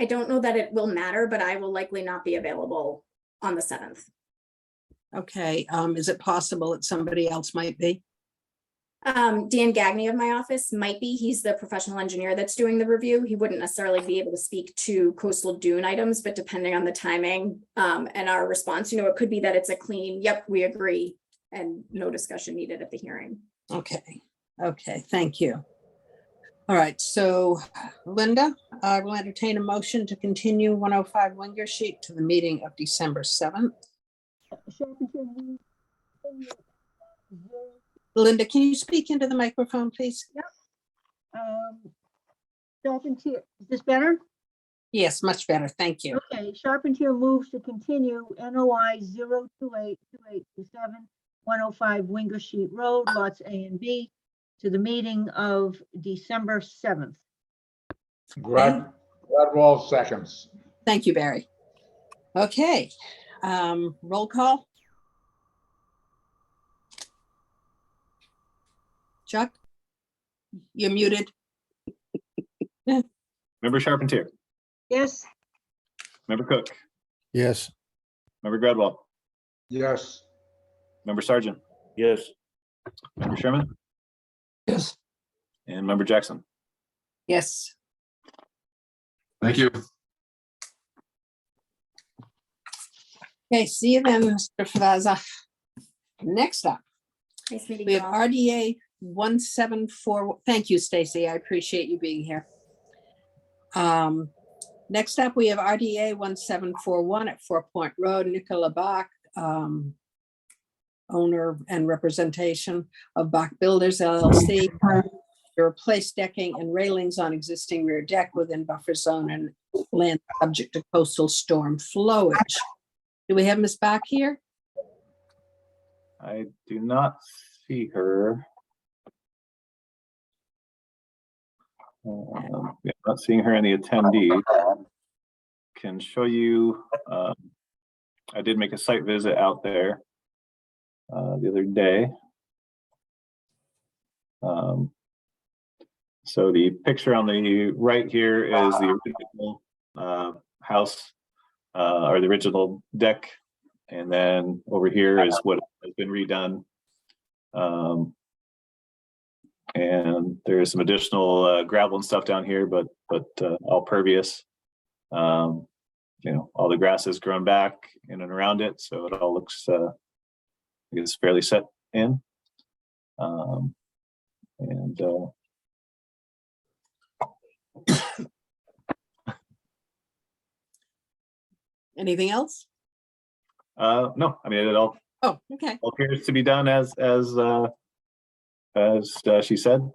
I don't know that it will matter, but I will likely not be available on the 7th. Okay, is it possible that somebody else might be? Dan Gagney of my office might be. He's the professional engineer that's doing the review. He wouldn't necessarily be able to speak to coastal dune items, but depending on the timing and our response, it could be that it's a clean, yep, we agree, and no discussion needed at the hearing. Okay, thank you. All right, so Linda, I will entertain a motion to continue 105 Winger Street to the meeting of December 7th. Linda, can you speak into the microphone, please? Charpentier, is this better? Yes, much better, thank you. Okay, Charpentier moves to continue NOI 0282827 105 Winger Sheet Road, lots A and B, to the meeting of December 7th. Gradwell seconds. Thank you, Barry. Okay, roll call. Chuck? You're muted. Member Charpentier, Yes, Member Cook, Yes, Member Gradwell, Yes, Member Sargent, Yes, Member Sherman, Yes, and Member Jackson. Yes, Thank you. okay, see you then, Mr. Faza. Next up, Nice meeting we you have all. RDA 174. Thank you, Stacy. I appreciate you being here. Next up, we have RDA 1741 at 4 Point Road, Nicola Bach, owner and representation of Bach Builders LLC. To replace decking and railings on existing rear deck within buffer zone and land subject to coastal storm flowage. Do we have Ms. Bach here? I do not see her. Yeah, not seeing her in the attendee. Can show you, I did make a site visit out there the other day. So the picture on the right here is the original house or the original deck. And then over here is what has been redone. And there's some additional gravel and stuff down here, but all pervious. All the grass has grown back in and around it, so it all looks I guess fairly set in. Anything else? No, I mean, it all Oh, okay. appears to be done as she said.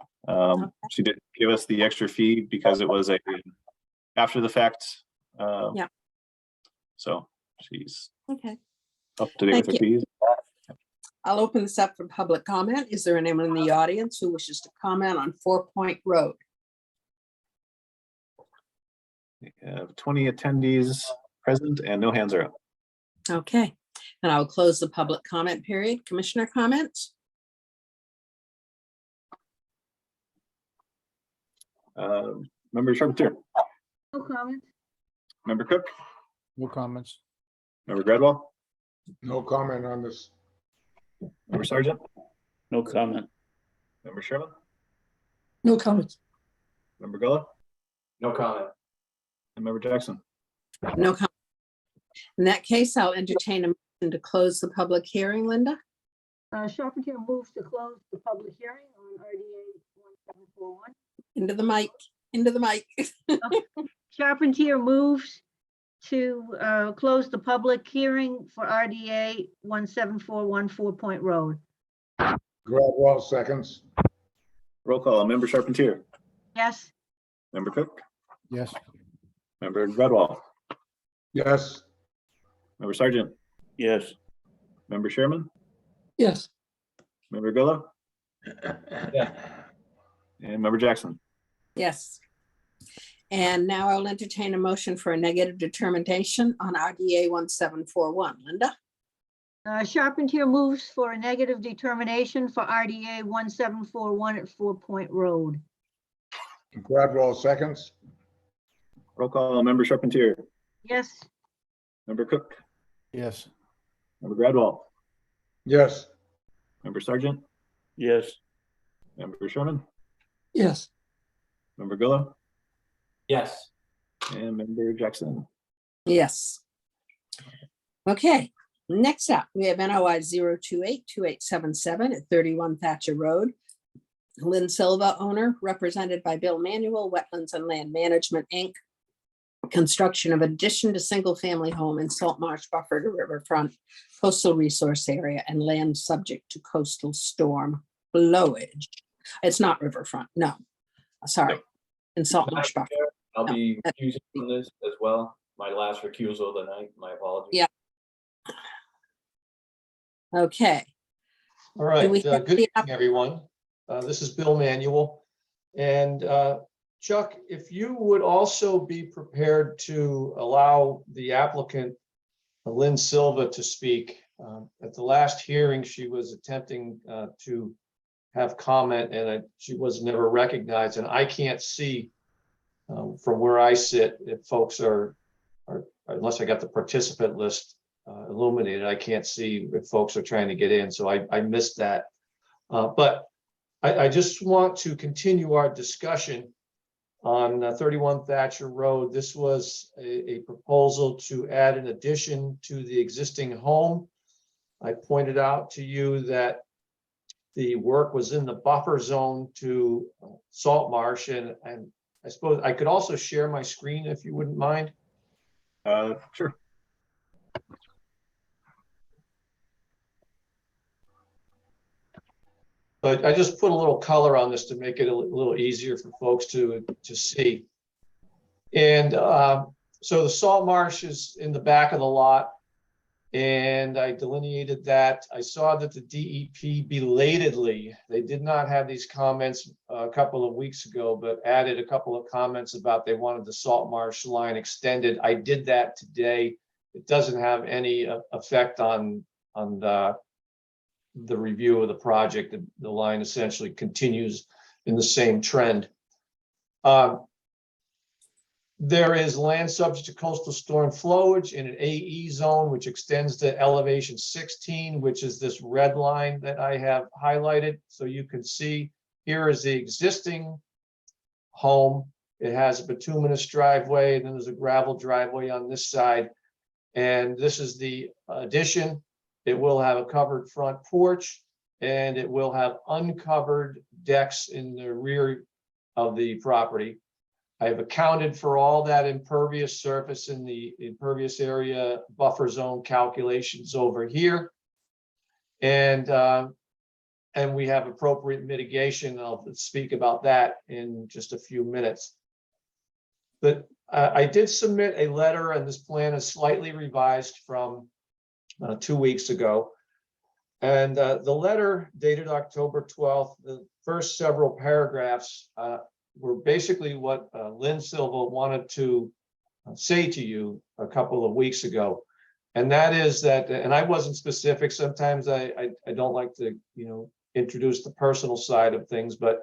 She did give us the extra fee because it was a after the fact. Yeah. So she's Okay. up to date with her Thank fees. I'll open this up for public comment. Is there anyone in the audience who wishes to comment on 4 Point Road? We have 20 attendees present and no hands are up. Okay, and I'll close the public comment period. Commissioner comments? Member Charpentier, no comment. Member Cook, no comments. Member Gradwell, no comment on this. Member Sargent, no comment. Member Sherman, no comments. Member Gullah, No comment. and Member Jackson. No comment. In that case, I'll entertain a motion to close the public hearing, Linda. Charpentier moves to close the public hearing on RDA 1741. Into the mic, into the mic. Charpentier moves to close the public hearing for RDA 17414 4 Point Road. Gradwell seconds. Roll call, Member Charpentier, Yes, Member Cook, Yes, Member Gradwell, Yes, Member Sergeant, Yes. Member Sherman, Yes, Member Gullo, Yeah. and Member Jackson. Yes. And now I'll entertain a motion for a negative determination on RDA 1741. Linda? Charpentier moves for a negative determination for RDA 1741 at 4 Point Road. Gradwell seconds. Roll call, Member Charpentier, Yes, Member Cook, yes, Member Gradwell, Yes, Member Sergeant, Yes. Member Sherman, yes, Member Gullo, Yes. and Member Jackson. Yes. Okay, next up, we have NOI 0282877 at 31 Thatcher Road. Lynn Silva, owner, represented by Bill Manuel, Wetlands and Land Management, Inc. Construction of addition to single-family home in Salt Marsh Buffer to Riverfront Coastal Resource Area and land subject to coastal storm flowage. It's not Riverfront, no, sorry, in Salt Marsh Buffer. I'll be recusing from this as well. My last recusal of the night, my apologies. Yeah. Okay, All right, we have good the evening, everyone. This is Bill Manuel. And Chuck, if you would also be prepared to allow the applicant, Lynn Silva, to speak. At the last hearing, she was attempting to have comment and she was never recognized. And I can't see from where I sit if folks are, unless I got the participant list illuminated, I can't see if folks are trying to get in. So I missed that. But I just want to continue our discussion on 31 Thatcher Road. This was a proposal to add an addition to the existing home. I pointed out to you that the work was in the buffer zone to Salt Marsh, and I suppose I could also share my screen if you wouldn't mind. Sure. But I just put a little color on this to make it a little easier for folks to see. And so the salt marsh is in the back of the lot, and I delineated that. I saw that the DEP belatedly, they did not have these comments a couple of weeks ago, but added a couple of comments about they wanted the salt marsh line extended. I did that today. It doesn't have any effect on the review of the project. The line essentially continues in the same trend. There is land subject to coastal storm flowage in an AE zone, which extends to elevation 16, which is this red line that I have highlighted. So you can see here is the existing home. It has a bituminous driveway, and then there's a gravel driveway on this side. And this is the addition. It will have a covered front porch, and it will have uncovered decks in the rear of the property. I have accounted for all that impervious surface in the impervious area buffer zone calculations over here. And we have appropriate mitigation. I'll speak about that in just a few minutes. But I did submit a letter, and this plan is slightly revised from 2 weeks ago. And the letter dated October 12th, the first several paragraphs were basically what Lynn Silva wanted to say to you a couple of weeks ago. And that is that, and I wasn't specific, sometimes I don't like to, introduce the personal side of things, but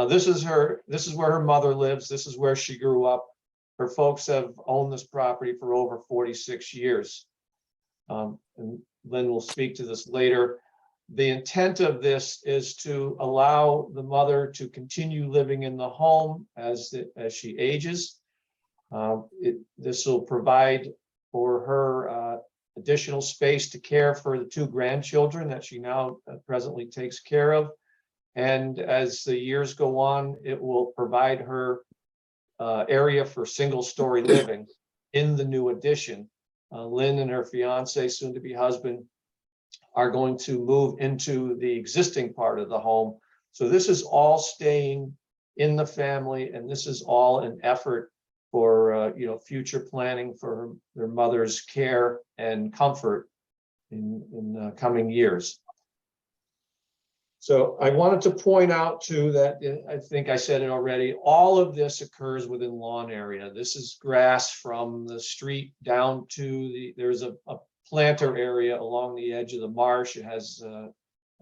this is where her mother lives. This is where she grew up. Her folks have owned this property for over 46 years. And Lynn will speak to this later. The intent of this is to allow the mother to continue living in the home as she ages. This will provide for her additional space to care for the 2 grandchildren that she now presently takes care of. And as the years go on, it will provide her area for single-story living in the new addition. Lynn and her fiance, soon-to-be husband, are going to move into the existing part of the home. So this is all staying in the family, and this is all an effort for, future planning for their mother's care and comfort in coming years. So I wanted to point out too that I think I said it already, all of this occurs within lawn area. This is grass from the street down to there's a planter area along the edge of the marsh. It has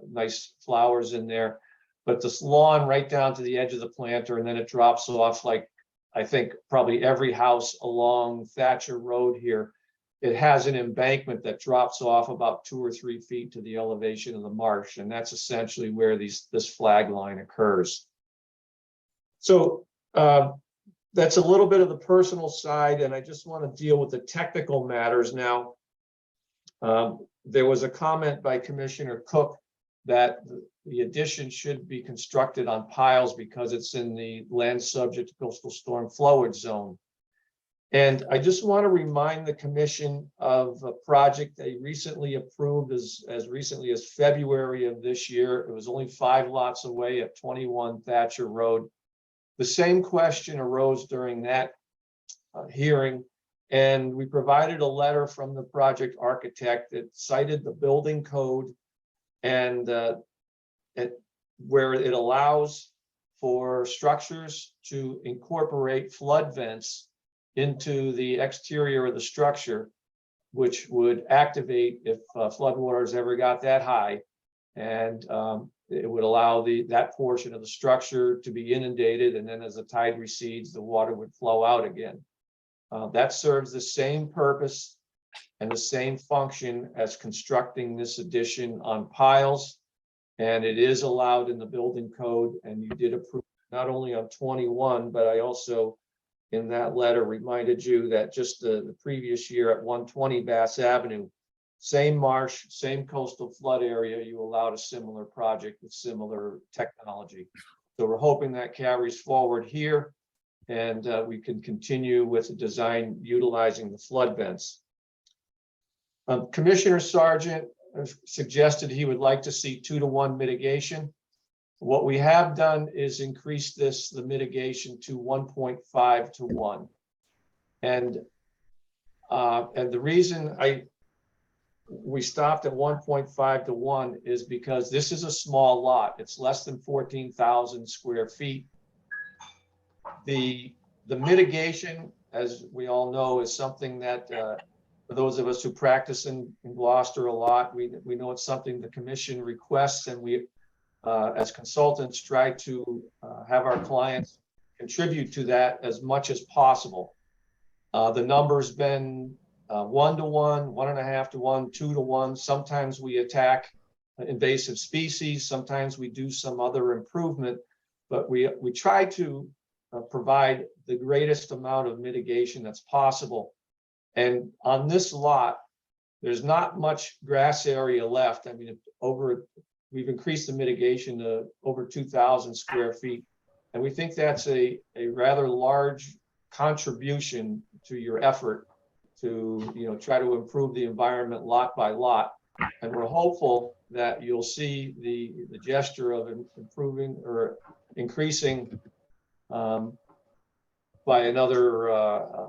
nice flowers in there, but this lawn right down to the edge of the planter, and then it drops off like, I think probably every house along Thatcher Road here. It has an embankment that drops off about 2 or 3 feet to the elevation of the marsh, and that's essentially where this flag line occurs. So that's a little bit of the personal side, and I just want to deal with the technical matters now. There was a comment by Commissioner Cook that the addition should be constructed on piles because it's in the land subject to coastal storm flowage zone. And I just want to remind the commission of a project they recently approved as recently as February of this year. It was only 5 lots away at 21 Thatcher Road. The same question arose during that hearing, and we provided a letter from the project architect that cited the building code and where it allows for structures to incorporate flood vents into the exterior of the structure, which would activate if floodwaters ever got that high, and it would allow that portion of the structure to be inundated, and then as the tide recedes, the water would flow out again. That serves the same purpose and the same function as constructing this addition on piles, and it is allowed in the building code, and you did approve not only on 21, but I also in that letter reminded you that just the previous year at 120 Bass Avenue, same marsh, same coastal flood area, you allowed a similar project with similar technology. So we're hoping that carries forward here, and we can continue with the design utilizing the flood vents. Commissioner Sargent suggested he would like to see 2-to-1 mitigation. What we have done is increase the mitigation to 1.5 to 1. And the reason we stopped at 1.5 to 1 is because this is a small lot. It's less than 14,000 square feet. The mitigation, as we all know, is something that for those of us who practice in Gloucester a lot, we know it's something the commission requests, and we as consultants try to have our clients contribute to that as much as possible. The number's been 1 to 1, 1.5 to 1, 2 to 1. Sometimes we attack invasive species, sometimes we do some other improvement, but we try to provide the greatest amount of mitigation that's possible. And on this lot, there's not much grass area left. I mean, we've increased the mitigation to over 2,000 square feet. And we think that's a rather large contribution to your effort to try to improve the environment lot by lot. And we're hopeful that you'll see the gesture of improving or increasing by another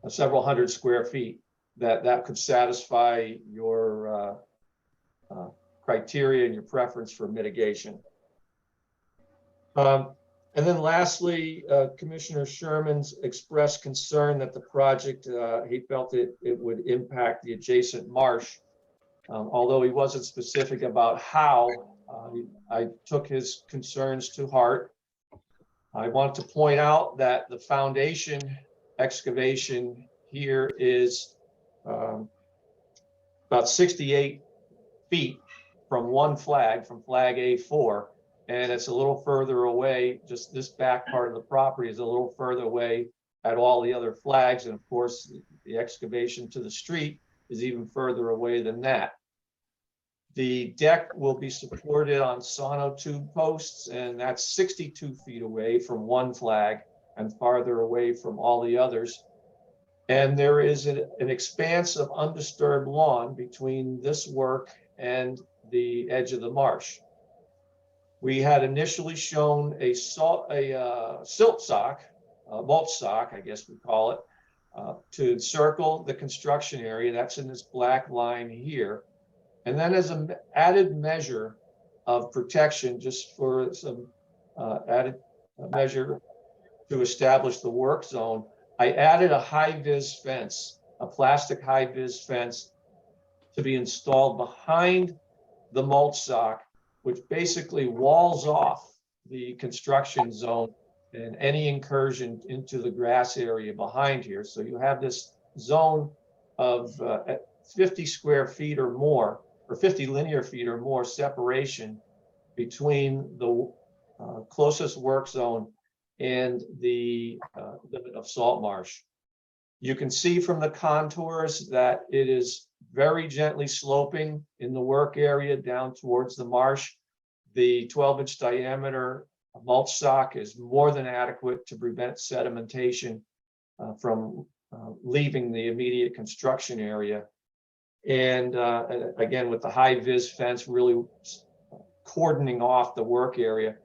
several hundred square feet, that could satisfy your criteria and your preference for mitigation. And then lastly, Commissioner Sherman's expressed concern that the project, he felt it would impact the adjacent marsh. Although he wasn't specific about how, I took his concerns to heart. I want to point out that the foundation excavation here is about 68 feet from one flag, from flag A4, and it's a little further away. Just this back part of the property is a little further away at all the other flags, and of course the excavation to the street is even further away than that. The deck will be supported on sonotube posts, and that's 62 feet away from one flag and farther away from all the others. And there is an expanse of undisturbed lawn between this work and the edge of the marsh. We had initially shown a silt sock mulch sock, I guess we call it, to encircle the construction area. That's in this black line here. And then as an added measure of protection, just for some added measure to establish the work zone, I added a high-vis fence, a plastic high-vis fence to be installed behind the mulch sock, which basically walls off the construction zone and any incursion into the grass area behind here. So you have this zone of 50 square feet or more, or 50 linear feet or more separation between the closest work zone and the limit of salt marsh. You can see from the contours that it is very gently sloping in the work area down towards the marsh. The 12-inch diameter mulch sock is more than adequate to prevent sedimentation from leaving the immediate construction area. And again, with the high-vis fence really cordoning off the work area,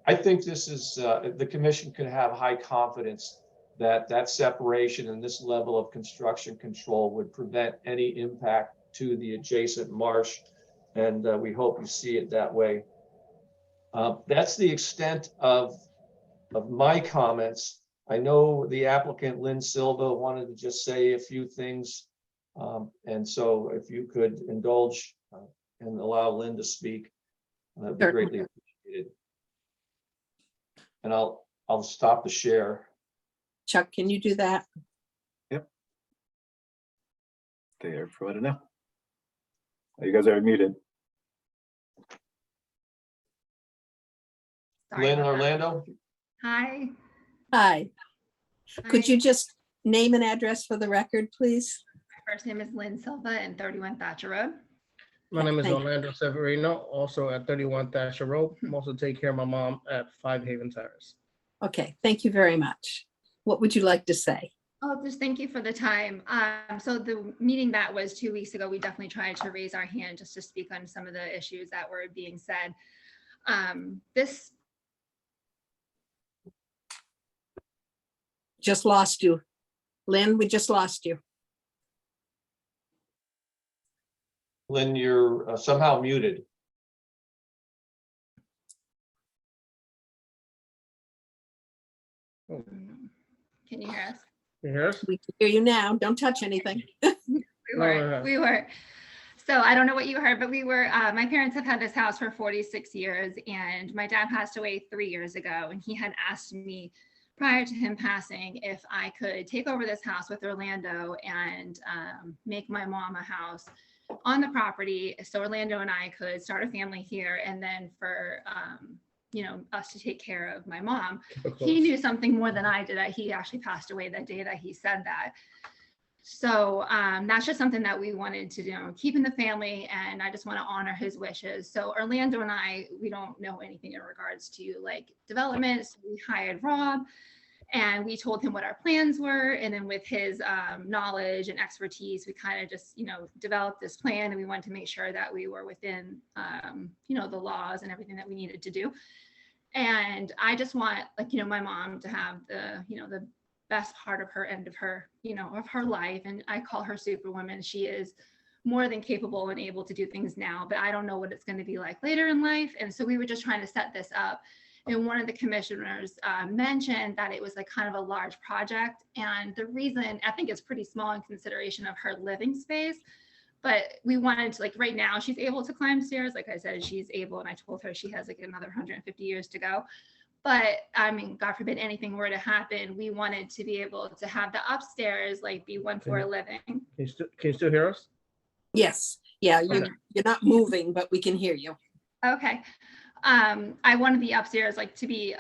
I think this is, the commission can have high confidence that that separation and this level of construction control would prevent any impact to the adjacent marsh. And we hope you see it that way. That's the extent of my comments. I know the applicant, Lynn Silva, wanted to just say a few things. And so if you could indulge and allow Lynn to speak, that'd be greatly appreciated. And I'll stop the share. Chuck, can you do that? Yep. They are provided now. You guys are muted. Sorry Lynn about that. Orlando? Hi. Hi. Could Hi. you just name and address for the record, please? My first name is Lynn Silva and 31 Thatcher Road. My name is Thank you. Orlando Severino, also at 31 Thatcher Road. I'm also taking care of my mom at 5 Haven Terrace. Okay, thank you very much. What would you like to say? Oh, just thank you for the time. So the meeting that was 2 weeks ago, we definitely tried to raise our hand just to speak on some of the issues that were being said. This Just lost you. Lynn, we just lost you. Lynn, you're somehow muted. Can you hear us? Yes. We can hear you now. Don't touch anything. We were. So I don't know what you heard, but we were, my parents have had this house for 46 years and my dad passed away 3 years ago. And he had asked me prior to him passing if I could take over this house with Orlando and make my mom a house on the property. So Orlando and I could start a family here. And then for, you know, us to take care of my mom. He knew something more than I did. That he actually passed away that day that he said that. So that's just something that we wanted to, you know, keep in the family, and I just want to honor his wishes. So Orlando and I, we don't know anything in regards to like development. So we hired Rob and we told him what our plans were. And then with his knowledge and expertise, we kind of just, you know, developed this plan, and we wanted to make sure that we were within, you know, the laws and everything that we needed to do. And I just want, like, you know, my mom to have the, you know, the best part of her end of her, you know, of her life. And I call her Superwoman. She is more than capable and able to do things now, but I don't know what it's going to be like later in life. And so we were just trying to set this up. And one of the commissioners mentioned that it was like kind of a large project. And the reason, I think it's pretty small in consideration of her living space, but we wanted to, like, right now she's able to climb stairs. Like I said, she's able, and I told her she has like another 150 years to go. But I mean, God forbid anything were to happen, we wanted to be able to have the upstairs like be one floor living. Can you still hear us? Yes. Yeah, Okay. you're not moving, but we can hear you. Okay. I wanted the upstairs like to be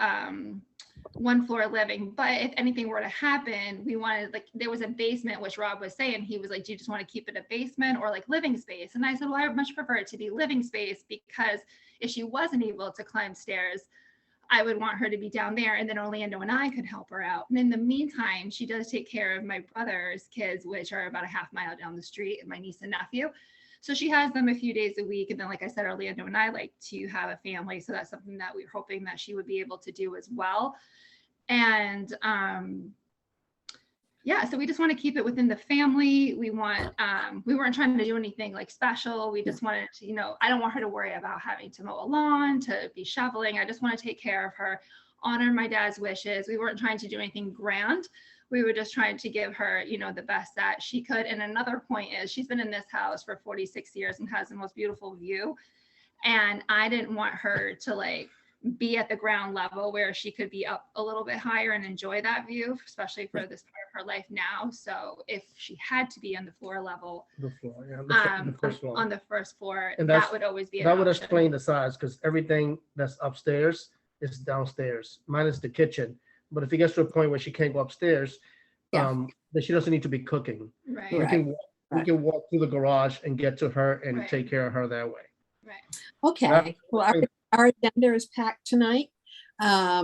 one floor living, but if anything were to happen, we wanted, like, there was a basement, which Rob was saying, he was like, do you just want to keep it a basement or like living space? And I said, well, I would much prefer it to be living space, because if she wasn't able to climb stairs, I would want her to be down there, and then Orlando and I could help her out. And in the meantime, she does take care of my brother's kids, which are about a half mile down the street, and my niece and nephew. So she has them a few days a week. And then, like I said, Orlando and I like to have a family. So that's something that we're hoping that she would be able to do as well. And yeah, so we just want to keep it within the family. We weren't trying to do anything like special. We just wanted to, you know, I don't want her to worry about having to mow a lawn, to be shoveling. I just want to take care of her, honor my dad's wishes. We weren't trying to do anything grand. We were just trying to give her, you know, the best that she could. And another point is she's been in this house for 46 years and has the most beautiful view. And I didn't want her to like be at the ground level where she could be up a little bit higher and enjoy that view, especially for this part of her life now. So if she had to be on the floor level, The floor, yeah, the first floor. on the first floor, And that would always be an That would option. explain the size, because everything that's upstairs is downstairs, minus the kitchen. But if it gets to a point where she can't go upstairs, then she doesn't need to be cooking. Right. We can walk through the garage and get to her and Right. take care of her that way. Right. Okay, well, our agenda is packed tonight,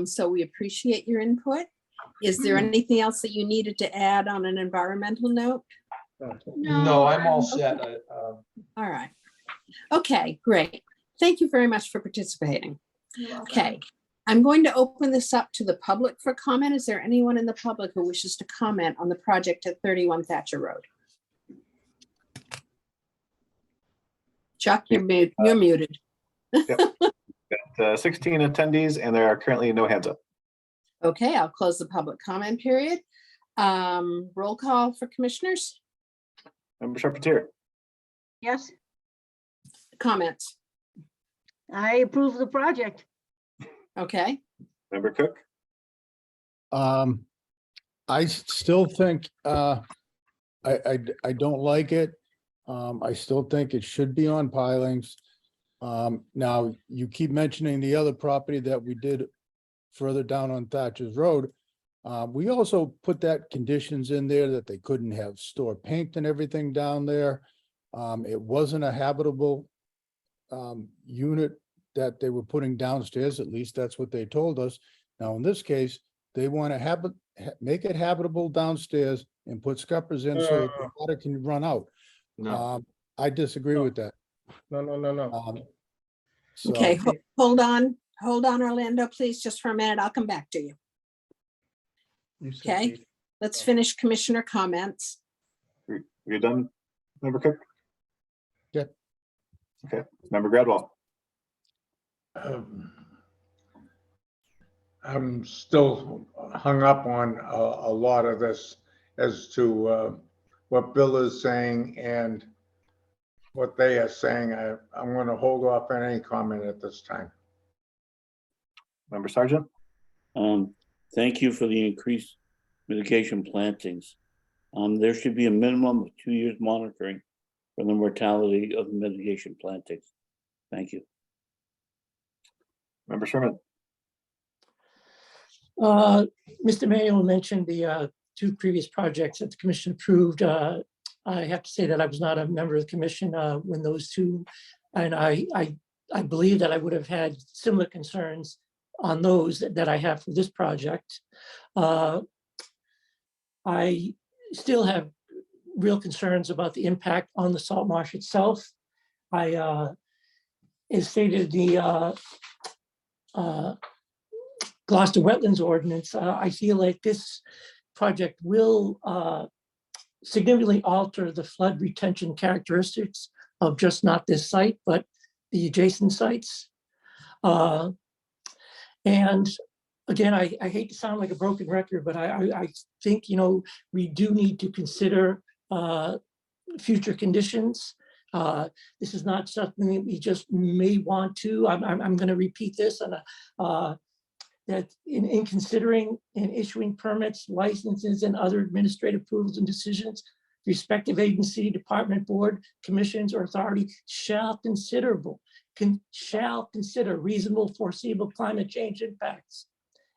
so we appreciate your input. Is there anything else that you needed to add on an environmental note? No, I'm all set. All right. Okay, great. Thank you very much for participating. You're welcome. Okay, I'm going to open this up to the public for comment. Is there anyone in the public who wishes to comment on the project at 31 Thatcher Road? Chuck, you're muted. Got 16 attendees and there are currently no hands up. Okay, I'll close the public comment period. Roll call for commissioners, Member Charpentier, Yes, comments. I approve the project. Okay, Member Cook, I still think, I don't like it. I still think it should be on pilings. Now, you keep mentioning the other property that we did further down on Thatcher's Road. We also put that conditions in there that they couldn't have store paint and everything down there. It wasn't a habitable unit that they were putting downstairs, at least that's what they told us. Now, in this case, they want to make it habitable downstairs and put scuppers in so that the water can run out. No. I disagree with that. No. okay, hold on, Orlando, please, just for a minute. I'll come back to you. Okay, let's finish commissioner comments. you're done, Member Cook? Yeah. Okay, Member Gradwell, I'm still hung up on a lot of this as to what Bill is saying and what they are saying. I'm going to hold off on any comment at this time. Member Sargent, Thank you for the increased mitigation plantings. There should be a minimum of 2 years monitoring for the mortality of mitigation plantings. Thank you. Member Sherman, Mr. Manuel mentioned the two previous projects that the commission approved. I have to say that I was not a member of the commission when those two, and I believe that I would have had similar concerns on those that I have for this project. I still have real concerns about the impact on the salt marsh itself. As stated in the Gloucester Wetlands Ordinance, I feel like this project will significantly alter the flood retention characteristics of just not this site, but the adjacent sites. And again, I hate to sound like a broken record, but I think, you know, we do need to consider future conditions. This is not something that we just may want to. I'm going to repeat this, and that in considering and issuing permits, licenses, and other administrative approvals and decisions, respective agency, department, board, commissions, or authority shall consider reasonable foreseeable climate change impacts,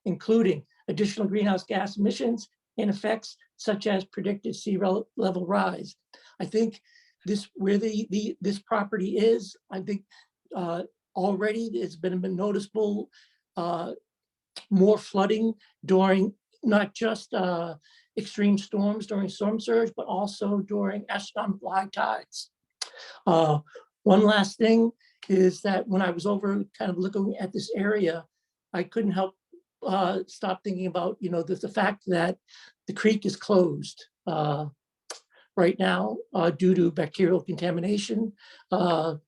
including additional greenhouse gas emissions and effects such as predicted sea level rise. I think this where this property is, I think already it's been noticeable more flooding during not just extreme storms during storm surge, but also during astronomical high tides. One last thing is that when I was over kind of looking at this area, I couldn't help stop thinking about, the fact that the creek is closed right now due to bacterial contamination. The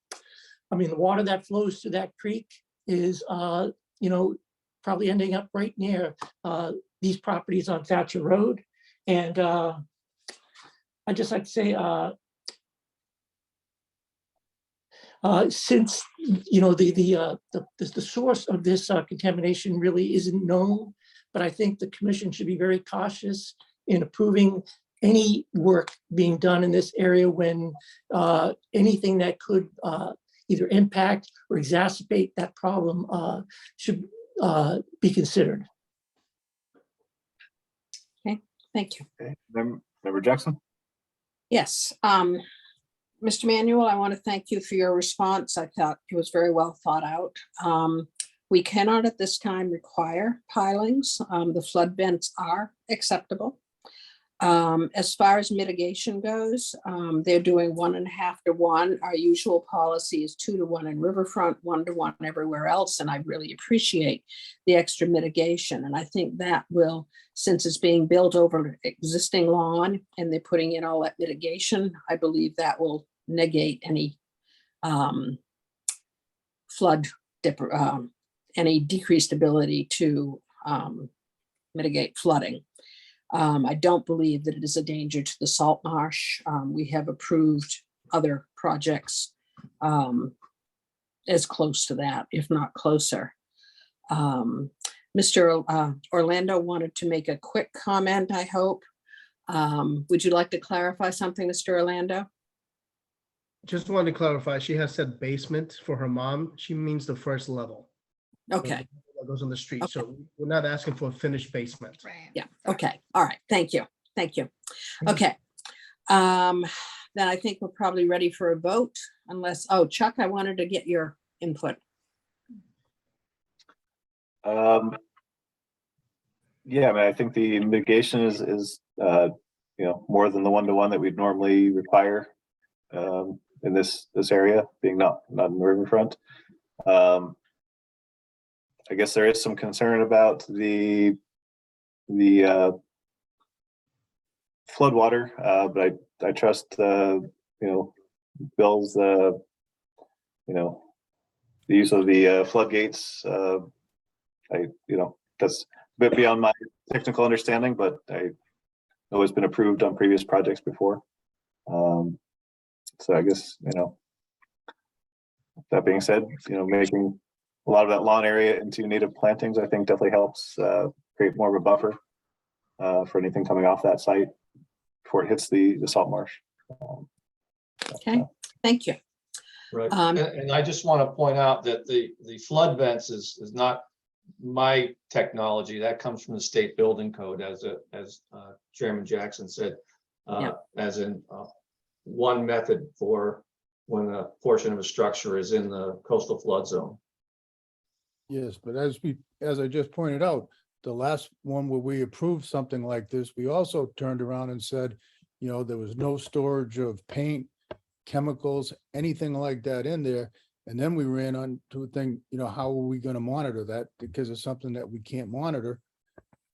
water that flows to that creek is, probably ending up right near these properties on Thatcher Road. And I'd just like to say, since the source of this contamination really isn't known, but I think the commission should be very cautious in approving any work being done in this area when anything that could either impact or exacerbate that problem should be considered. Okay, thank you. Okay, Member Jackson? Yes, Mr. Manuel, I want to thank you for your response. I thought it was very well thought out. We cannot at this time require pilings. The flood vents are acceptable. As far as mitigation goes, they're doing 1.5 to 1. Our usual policy is 2 to 1 in Riverfront, 1 to 1 everywhere else. And I really appreciate the extra mitigation. And I think that will, since it's being built over existing lawn and they're putting in all that mitigation, I believe that will negate any any decreased ability to mitigate flooding. I don't believe that it is a danger to the salt marsh. We have approved other projects as close to that, if not closer. Mr. Orlando wanted to make a quick comment, I hope. Would you like to clarify something, Mr. Orlando? Just wanted to clarify, she has said basement for her mom. She means the first level. Okay. That goes on the street. Okay. So we're not asking for a finished basement. Right. Yeah, okay, all right, thank you, thank you. Okay, then I think we're probably ready for a vote unless, oh, Chuck, I wanted to get your input. Yeah, I think the mitigation is more than the 1 to 1 that we'd normally require in this area, being not in the riverfront. I guess there is some concern about the floodwater, but I trust Bill's the use of the floodgates. That's a bit beyond my technical understanding, but I know it's been approved on previous projects before. So I guess that being said, making a lot of that lawn area into native plantings, I think definitely helps create more of a buffer for anything coming off that site before it hits the salt marsh. Okay, thank you. Right, and I just want to point out that the flood vents is not my technology. That comes from the state building code, as Chairman Jackson said, as in one method for when a portion of a structure is in the coastal flood zone. Yes, but as I just pointed out, the last one where we approved something like this, we also turned around and said, there was no storage of paint, chemicals, anything like that in there. And then we ran on to a thing, how are we going to monitor that? Because it's something that we can't monitor.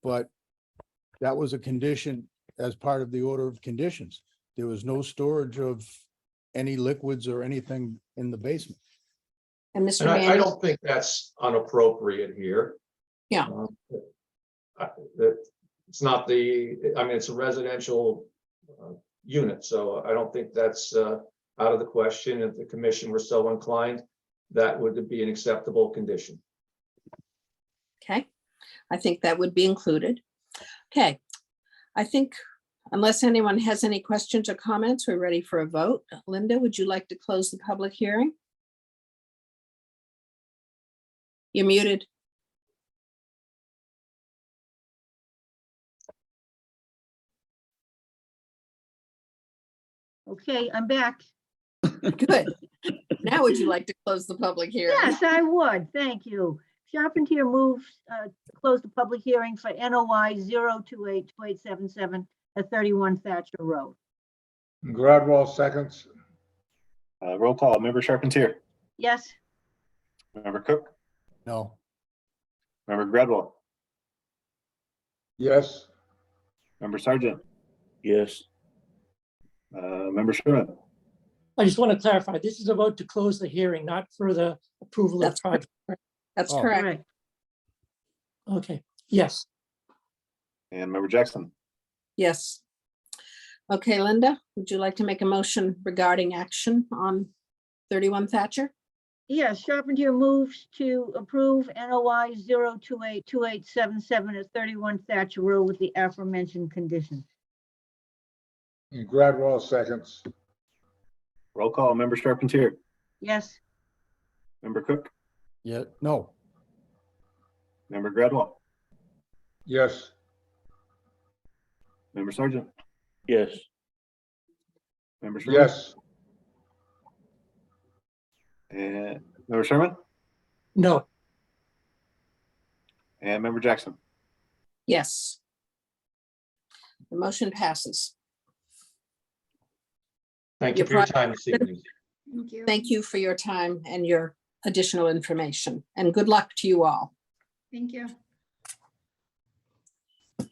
But that was a condition as part of the order of conditions. There was no storage of any liquids or anything in the basement. And Mr. And I Manuel, don't think that's inappropriate here. Yeah. It's not it's a residential unit, so I don't think that's out of the question. If the commission were so inclined, that would be an acceptable condition. okay, I think that would be included. Okay, I think unless anyone has any questions or comments, we're ready for a vote. Linda, would you like to close the public hearing? You're muted. Okay, I'm back. Good. Now would you like to close the public hearing? Yes, I would. Thank you. Charpentier moves to close the public hearing for NOI 0282877 at 31 Thatcher Road. Gradwell seconds. Roll call. Member Charpentier. Yes, Member Cook. No, Member Gradwell. Yes, Member Sergeant, Yes, Member Sherman. I just want to clarify, this is a vote to close the hearing, not for the approval of That's project. That's Oh. correct. Correct. Okay, yes, And Member Jackson. Yes. Okay, Linda, would you like to make a motion regarding action on 31 Thatcher? Yes, Charpentier moves to approve NOI 0282877 at 31 Thatcher Road with the aforementioned conditions. and Gradwell seconds. Roll call, Member Charpentier, Yes, Member Cook, Yeah, no, Member Gradwell, Yes, Member Sergeant, yes, Member Sherman. yes, And Member Sherman no, and Member Jackson. Yes. The motion passes. Thank you Your for your pro- time this evening. Thank you. Thank you for your time and your additional information, and good luck to you all. Thank you.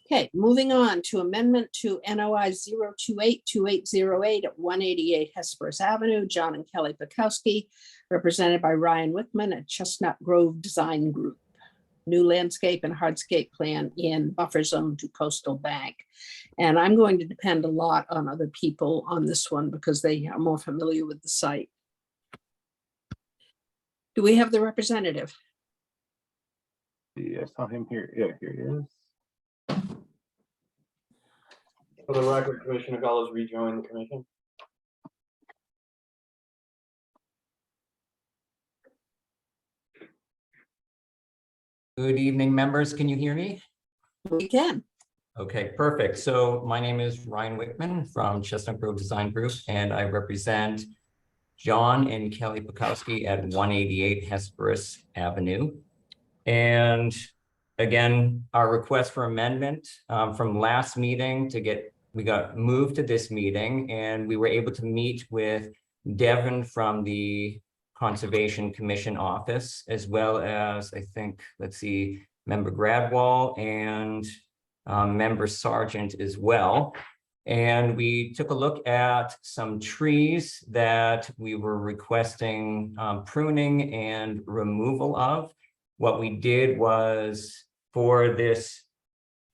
Okay, moving on to amendment to NOI 0282808 at 188 Hesperus Avenue, John and Kelly Bukowski, represented by Ryan Wickman at Chestnut Grove Design Group. New landscape and hardscape plan in buffer zone to coastal bank. And I'm going to depend a lot on other people on this one because they are more familiar with the site. Do we have the representative? Yeah, I saw him here. Yeah, here he is. For the record, Commissioner Gall rejoined the commission. Good evening, members. Can you hear me? We can. Okay, perfect. So my name is Ryan Wickman from Chestnut Grove Design Group, and I represent John and Kelly Bukowski at 188 Hesperus Avenue. And again, our request for amendment from last meeting we got moved to this meeting, and we were able to meet with Devin from the Conservation Commission office, as well as, I think, let's see, Member Gradwell and Member Sargent as well. And we took a look at some trees that we were requesting pruning and removal of. What we did was, for this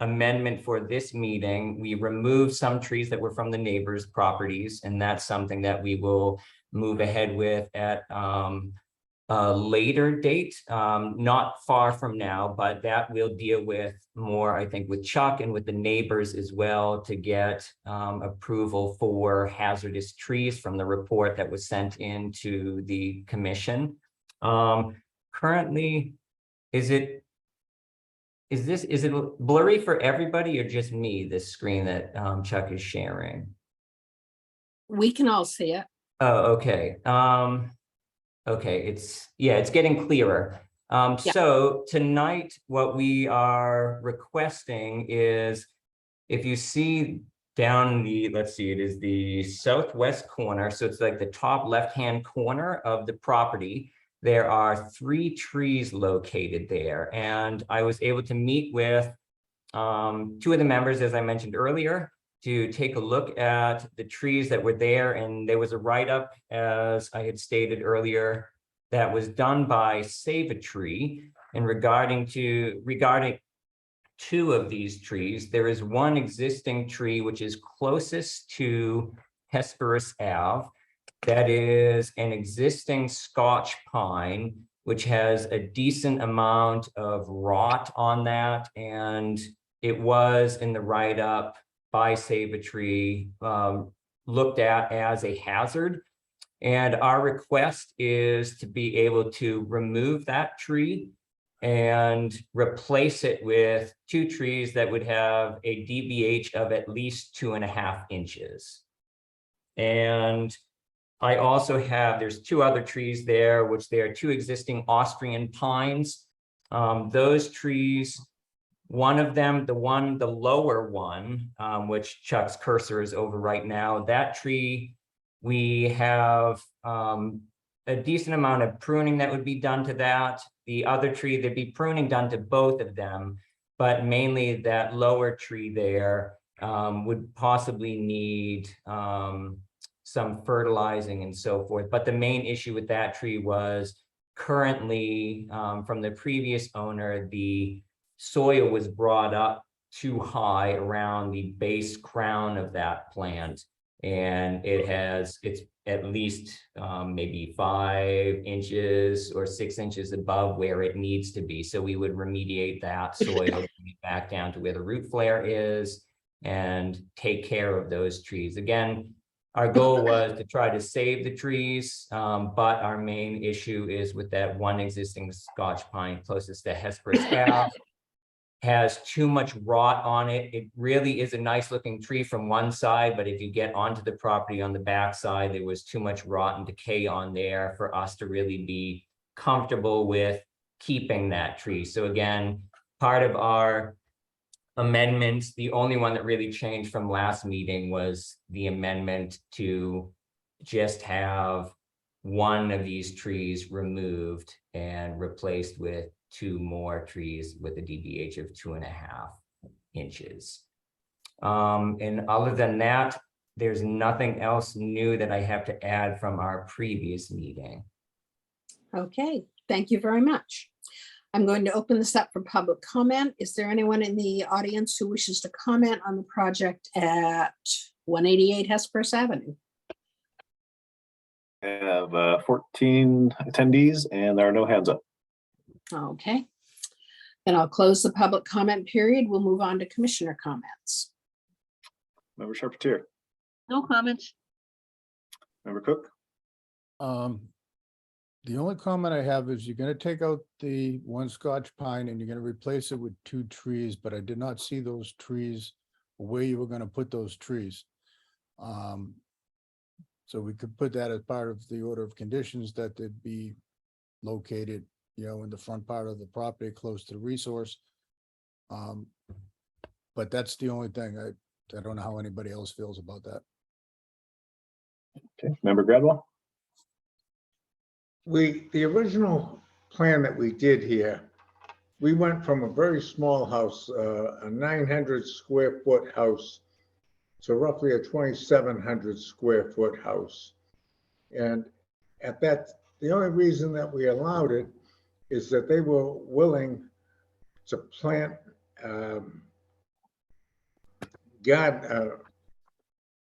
amendment for this meeting, we removed some trees that were from the neighbors' properties, and that's something that we will move ahead with at a later date, not far from now, but that will deal with more, I think, with Chuck and with the neighbors as well, to get approval for hazardous trees from the report that was sent into the commission. Currently, is it blurry for everybody or just me, this screen that Chuck is sharing? We can all see it. Oh, okay. Okay, it's getting clearer. So tonight, what we are requesting is, if you see down the, let's see, it is the southwest corner, so it's like the top left-hand corner of the property. There are 3 trees located there, and I was able to meet with 2 of the members, as I mentioned earlier, to take a look at the trees that were there. And there was a write-up, as I had stated earlier, that was done by Save a Tree. And regarding 2 of these trees, there is one existing tree which is closest to Hesperus Ave. That is an existing Scotch pine, which has a decent amount of rot on that. And it was in the write-up by Save a Tree, looked at as a hazard. And our request is to be able to remove that tree and replace it with 2 trees that would have a DBH of at least 2.5 inches. And I also have, there's 2 other trees there, which they are 2 existing Austrian pines. Those trees, one of them, the lower one, which Chuck's cursor is over right now, that tree, we have a decent amount of pruning that would be done to that. The other tree, there'd be pruning done to both of them. but mainly that lower tree there would possibly need some fertilizing and so forth. But the main issue with that tree was currently from the previous owner, the soil was brought up too high around the base crown of that plant. And it's at least maybe 5 inches or 6 inches above where it needs to be. So we would remediate that soil, bring it back down to where the root flare is and take care of those trees. Again, our goal was to try to save the trees, but our main issue is with that one existing Scotch pine closest to Hesperus Ave. Has too much rot on it. It really is a nice looking tree from one side, but if you get onto the property on the back side, there was too much rot and decay on there for us to really be comfortable with keeping that tree. So again, part of our amendments, the only one that really changed from last meeting was the amendment to just have one of these trees removed and replaced with 2 more trees with a DBH of 2.5 inches. And other than that, there's nothing else new that I have to add from our previous meeting. Okay, thank you very much. I'm going to open this up for public comment. Is there anyone in the audience who wishes to comment on the project at 188 Hesperus Avenue? I have 14 attendees and there are no hands up. Okay. Then I'll close the public comment period. We'll move on to commissioner comments. Member Charpentier, No comments. Member Cook, The only comment I have is you're gonna take out the one Scotch pine and you're gonna replace it with 2 trees, but I did not see those trees where you were gonna put those trees. So we could put that as part of the order of conditions that they'd be located, in the front part of the property, close to the resource. But that's the only thing. I don't know how anybody else feels about that. okay, Member Gradwell, The original plan that we did here, we went from a very small house, a 900 square foot house, to roughly a 2,700 square foot house. And at that, the only reason that we allowed it is that they were willing to plant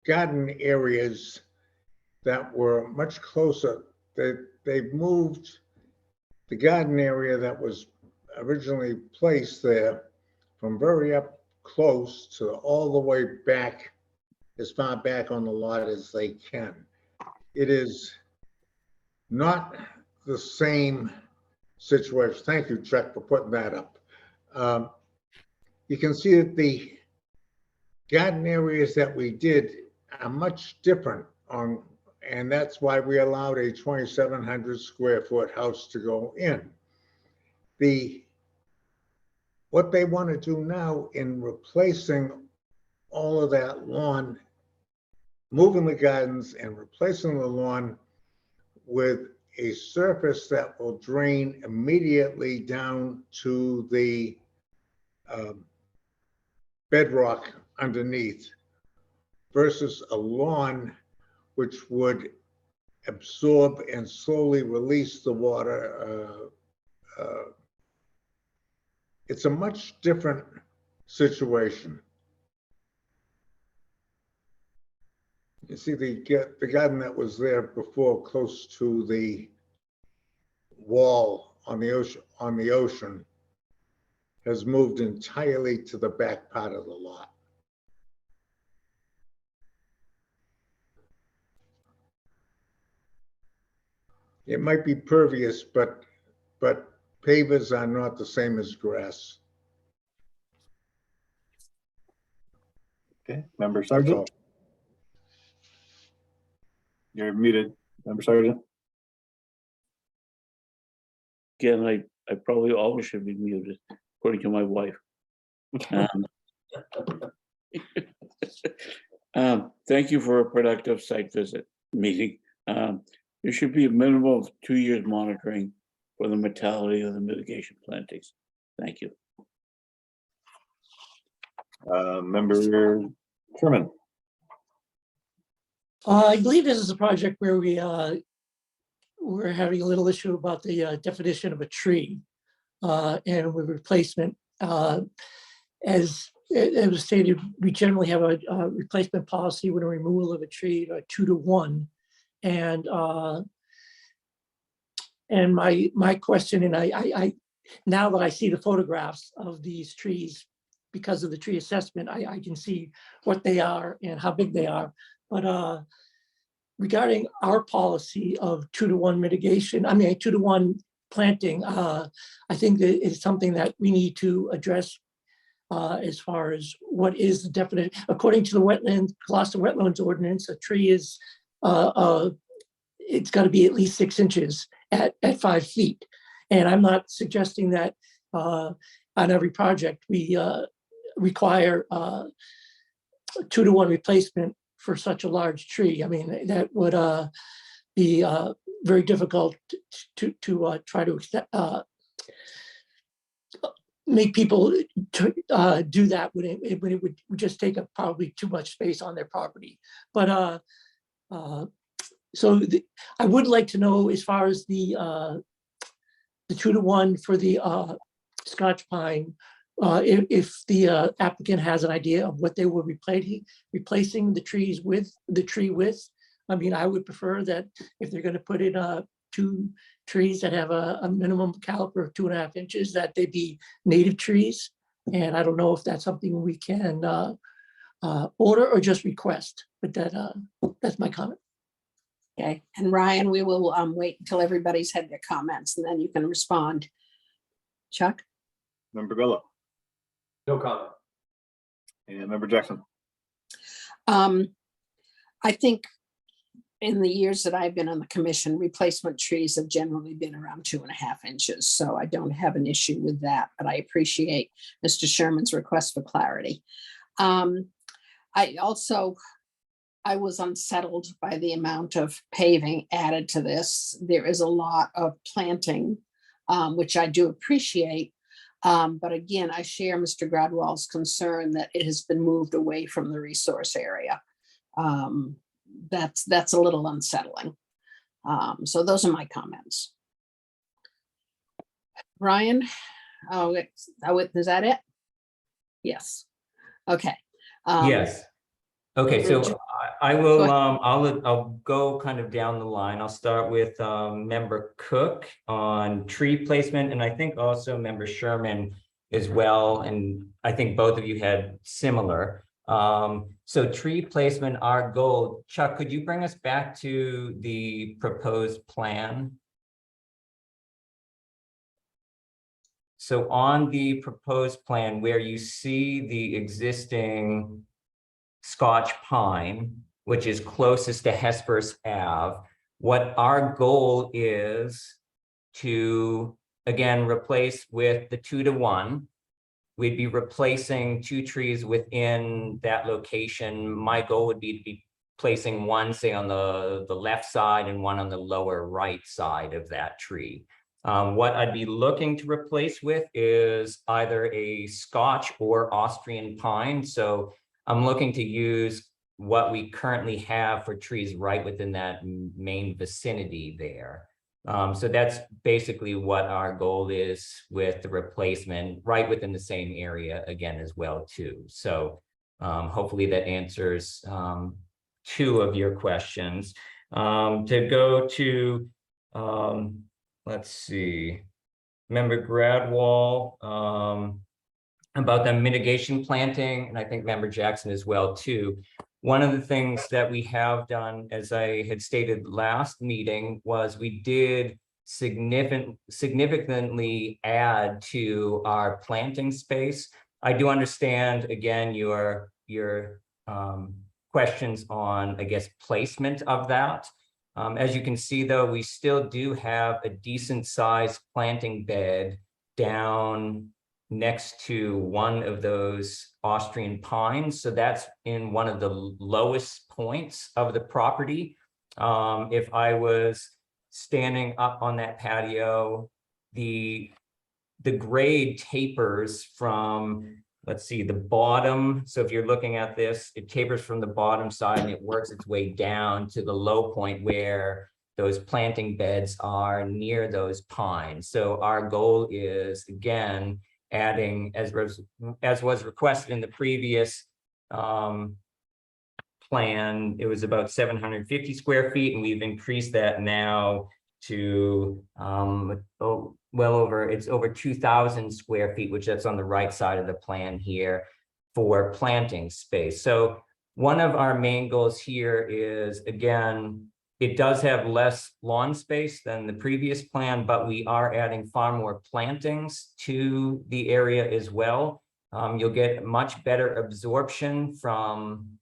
garden areas that were much closer. They've moved the garden area that was originally placed there from very up close to all the way back, as far back on the lot as they can. It is not the same situation. Thank you, Chuck, for putting that up. You can see that the garden areas that we did are much different and that's why we allowed a 2,700 square foot house to go in. What they want to do now in replacing all of that lawn, moving the gardens and replacing the lawn with a surface that will drain immediately down to the bedrock underneath versus a lawn which would absorb and slowly release the water. It's a much different situation. You see the garden that was there before, close to the wall on the ocean, has moved entirely to the back part of the lot. It might be pervious, but pavers are not the same as grass. okay, Member Sargent. You're muted, Member Sargent. Again, I probably always should be muted, according to my wife. Thank you for a productive site visit meeting. There should be a minimum of 2 years monitoring for the mortality of the mitigation plantings. Thank you. Member Sherman. I believe this is a project where we're having a little issue about the definition of a tree and with replacement. As it was stated, we generally have a replacement policy with a removal of a tree, 2-to-1. And my question, and I now that I see the photographs of these trees, because of the tree assessment, I can see what they are and how big they are. But regarding our policy of 2-to-1 mitigation, 2-to-1 planting, I think that it's something that we need to address as far as what is the definite, according to the Gloucester Wetlands Ordinance, a tree is, it's got to be at least 6 inches at 5 feet. And I'm not suggesting that on every project we require 2-to-1 replacement for such a large tree. I mean, that would be very difficult to try to make people do that when it would just take up probably too much space on their property. But I would like to know, as far as the 2-to-1 for the Scotch pine, if the applicant has an idea of what they were replacing the tree with. I mean, I would prefer that if they're going to put in 2 trees that have a minimum caliber of 2.5 inches, that they be native trees. And I don't know if that's something we can order or just request, but that's my comment. Okay, and Ryan, we will wait until everybody's had their comments and then you can respond. Chuck? Member Bello. No comment. And Member Jackson. I think in the years that I've been on the commission, replacement trees have generally been around 2.5 inches. So I don't have an issue with that, but I appreciate Mr. Sherman's request for clarity. I was unsettled by the amount of paving added to this. There is a lot of planting, which I do appreciate. But again, I share Mr. Gradwell's concern that it has been moved away from the resource area. That's a little unsettling. So those are my comments. Ryan, is that it? Yes. Okay. Yes. Okay, so I will, I'll go kind of down the line. I'll start with Member Cook on tree placement, and I think also Member Sherman as well. And I think both of you had similar. So tree placement, our goal. Chuck, could you bring us back to the proposed plan? So on the proposed plan, where you see the existing Scotch pine, which is closest to Hesperus Ave, what our goal is to, again, replace with the 2-to-1. We'd be replacing 2 trees within that location. My goal would be to be placing one, say, on the left side and one on the lower right side of that tree. What I'd be looking to replace with is either a Scotch or Austrian pine. So I'm looking to use what we currently have for trees right within that main vicinity there. So that's basically what our goal is with the replacement, right within the same area again as well too. So hopefully that answers 2 of your questions. To go to, let's see, Member Gradwell, about the mitigation planting, and I think Member Jackson as well too. One of the things that we have done, as I had stated last meeting, was we did significantly add to our planting space. I do understand, again, your questions on, I guess, placement of that. As you can see, though, we still do have a decent sized planting bed down next to one of those Austrian pines. So that's in one of the lowest points of the property. If I was standing up on that patio, the grade tapers from let's see, the bottom. So if you're looking at this, it tapers from the bottom side and it works its way down to the low point where those planting beds are near those pines. So our goal is, again, adding, as was requested in the previous plan, it was about 750 square feet, and we've increased that now to it's over 2,000 square feet, which that's on the right side of the plan here for planting space. So one of our main goals here is, again, it does have less lawn space than the previous plan, but we are adding far more plantings to the area as well. You'll get much better absorption from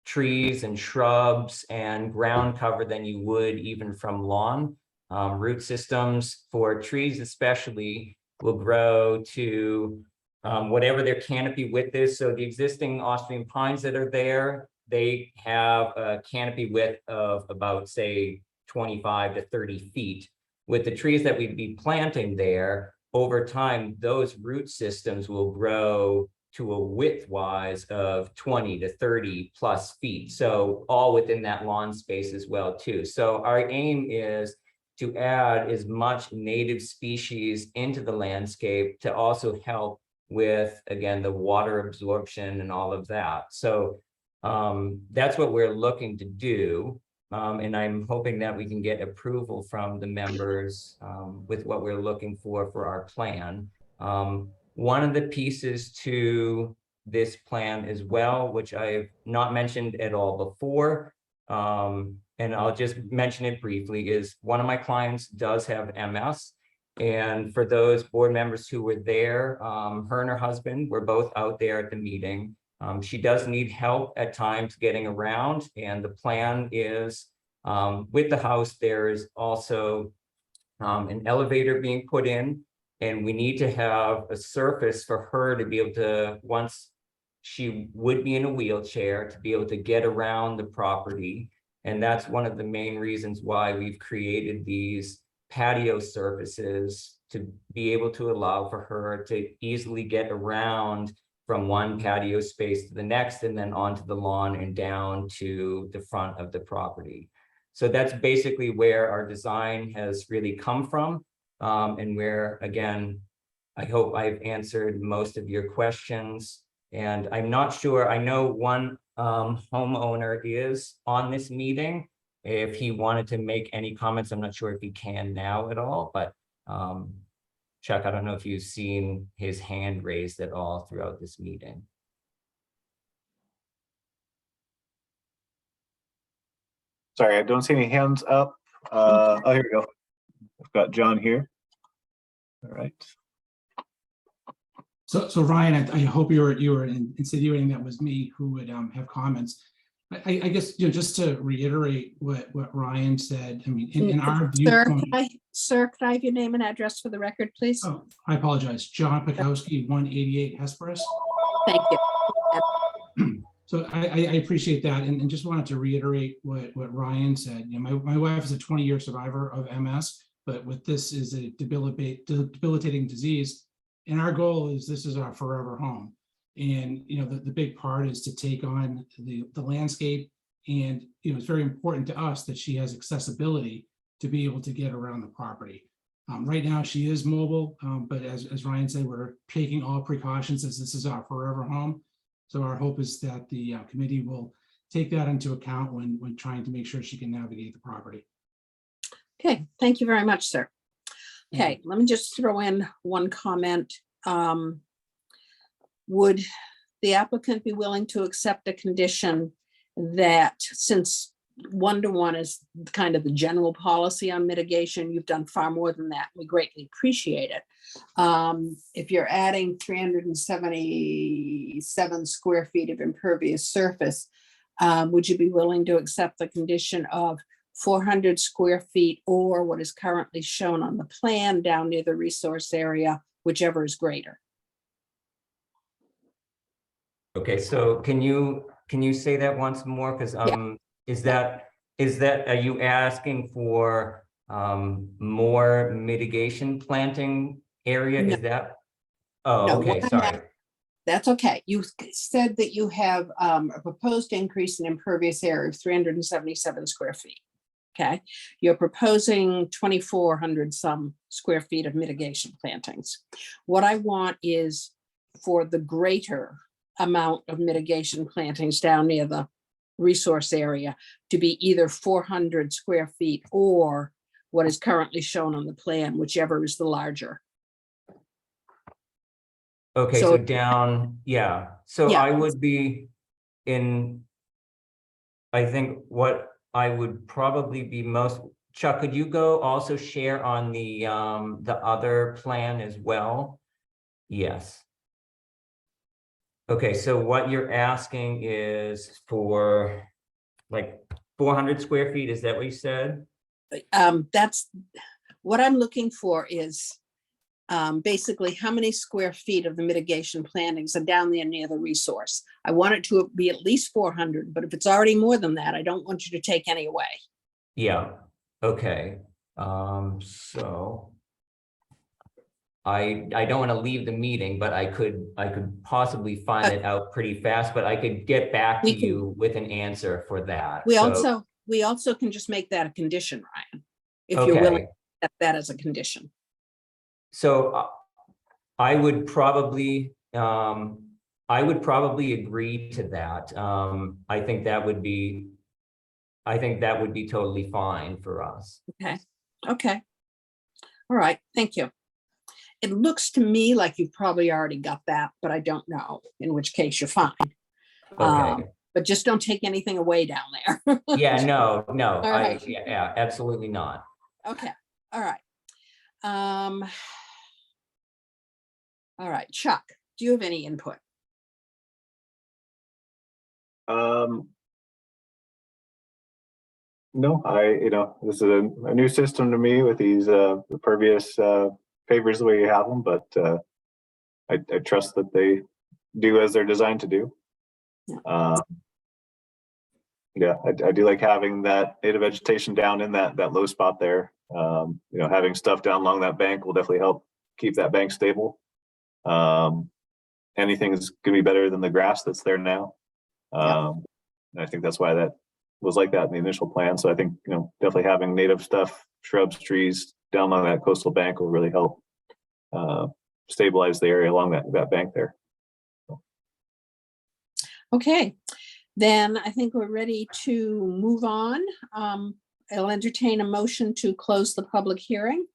trees and shrubs and ground cover than you would even from lawn. Root systems for trees especially will grow to whatever their canopy width is. So the existing Austrian pines that are there, they have a canopy width of about, say, 25 to 30 feet. With the trees that we'd be planting there, over time, those root systems will grow to a width-wise of 20 to 30 plus feet. So all within that lawn space as well, too. So our aim is to add as much native species into the landscape to also help with, again, the water absorption and all of that. So that's what we're looking to do. And I'm hoping that we can get approval from the members with what we're looking for our plan. One of the pieces to this plan as well, which I have not mentioned at all before, and I'll just mention it briefly, is one of my clients does have MS. And for those board members who were there, her and her husband were both out there at the meeting. She does need help at times getting around, and the plan is with the house, there is also an elevator being put in, and we need to have a surface for her to be able to, once she would be in a wheelchair, to be able to get around the property. And that's one of the main reasons why we've created these patio surfaces, to be able to allow for her to easily get around from one patio space to the next, and then onto the lawn and down to the front of the property. So that's basically where our design has really come from, and where, again, I hope I've answered most of your questions. And I'm not sure, I know one homeowner is on this meeting. If he wanted to make any comments, I'm not sure if he can now at all, but Chuck, I don't know if you've seen his hand raised at all throughout this meeting. Sorry, I don't see any hands up. Oh, here we go. I've got John here. All right. So Ryan, I hope you were insinuating that was me who would have comments. I guess, just to reiterate what Ryan said, I mean, in our viewpoint. Sir, could I have your name and address for the record, please? Oh, I apologize. John Pikowski, 188 Hesperus. Thank you. So I appreciate that, and just wanted to reiterate what Ryan said. My wife is a 20-year survivor of MS, but with this is a debilitating disease. And our goal is, this is our forever home. And, the big part is to take on the landscape. And, it's very important to us that she has accessibility to be able to get around the property. Right now she is mobile, but as Ryan said, we're taking all precautions as this is our forever home. So our hope is that the committee will take that into account when trying to make sure she can navigate the property. Okay, thank you very much, sir. Okay, let me just throw in one comment. Would the applicant be willing to accept a condition that, since 1-to-1 is kind of the general policy on mitigation, you've done far more than that. We greatly appreciate it. If you're adding 377 square feet of impervious surface, would you be willing to accept the condition of 400 square feet, or what is currently shown on the plan down near the resource area, whichever is greater? Okay, so can you say that once more? Because is that are you asking for more mitigation planting area? No. Is that? Oh, No, okay, sorry. That's okay. You said that you have a proposed increase in impervious area of 377 square feet. Okay, you're proposing 2,400 some square feet of mitigation plantings. What I want is for the greater amount of mitigation plantings down near the resource area to be either 400 square feet or what is currently shown on the plan, whichever is the larger. Okay, So- so down, yeah, so Yeah. I would be in, I think what I would probably be most, Chuck, could you go also share on the other plan as well? Yes. Okay, so what you're asking is for like 400 square feet, is that what you said? That's what I'm looking for is basically how many square feet of the mitigation plantings are down there near the resource. I want it to be at least 400, but if it's already more than that, I don't want you to take any away. Yeah, okay, so I don't want to leave the meeting, but I could possibly find it out pretty fast, but I could get back to We can- you with an answer for that. We So, also can just make that a condition, Ryan, if you're willing okay, to accept that as a condition. so I would probably agree to that. I think that would be totally fine for us. Okay, okay. All right, thank you. It looks to me like you've probably already got that, but I don't know, in which case you're fine. Okay. But just don't take anything away down there. Yeah, no, All right. yeah, absolutely not. Okay, all right. All right, Chuck, do you have any input? No, this is a new system to me with these pervious pavers the way you have them, but I trust that they do as they're designed to do. Yeah, I do like having that native vegetation down in that low spot there. Having stuff down along that bank will definitely help keep that bank stable. Anything is gonna be better than the grass that's there now. And I think that's why that was like that in the initial plan. So I think, definitely having native stuff, shrubs, trees down along that coastal bank will really help stabilize the area along that bank there. Okay, then I think we're ready to move on. I'll entertain a motion to close the public hearing.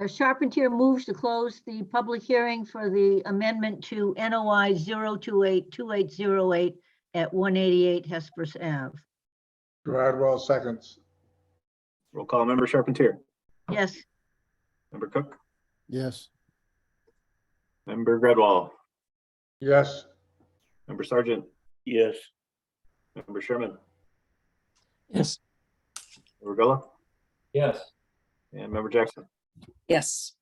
Charpentier moves to close the public hearing for the amendment to NOI 0282808 at 188 Hesperus Ave. Gradwell seconds. Roll call, member Charpentier, Yes, member Cook, Yes. member Gradwell, Yes, member Sargent, Yes. member Sherman, Yes, member Gullah, Yes, and member Jackson. Yes.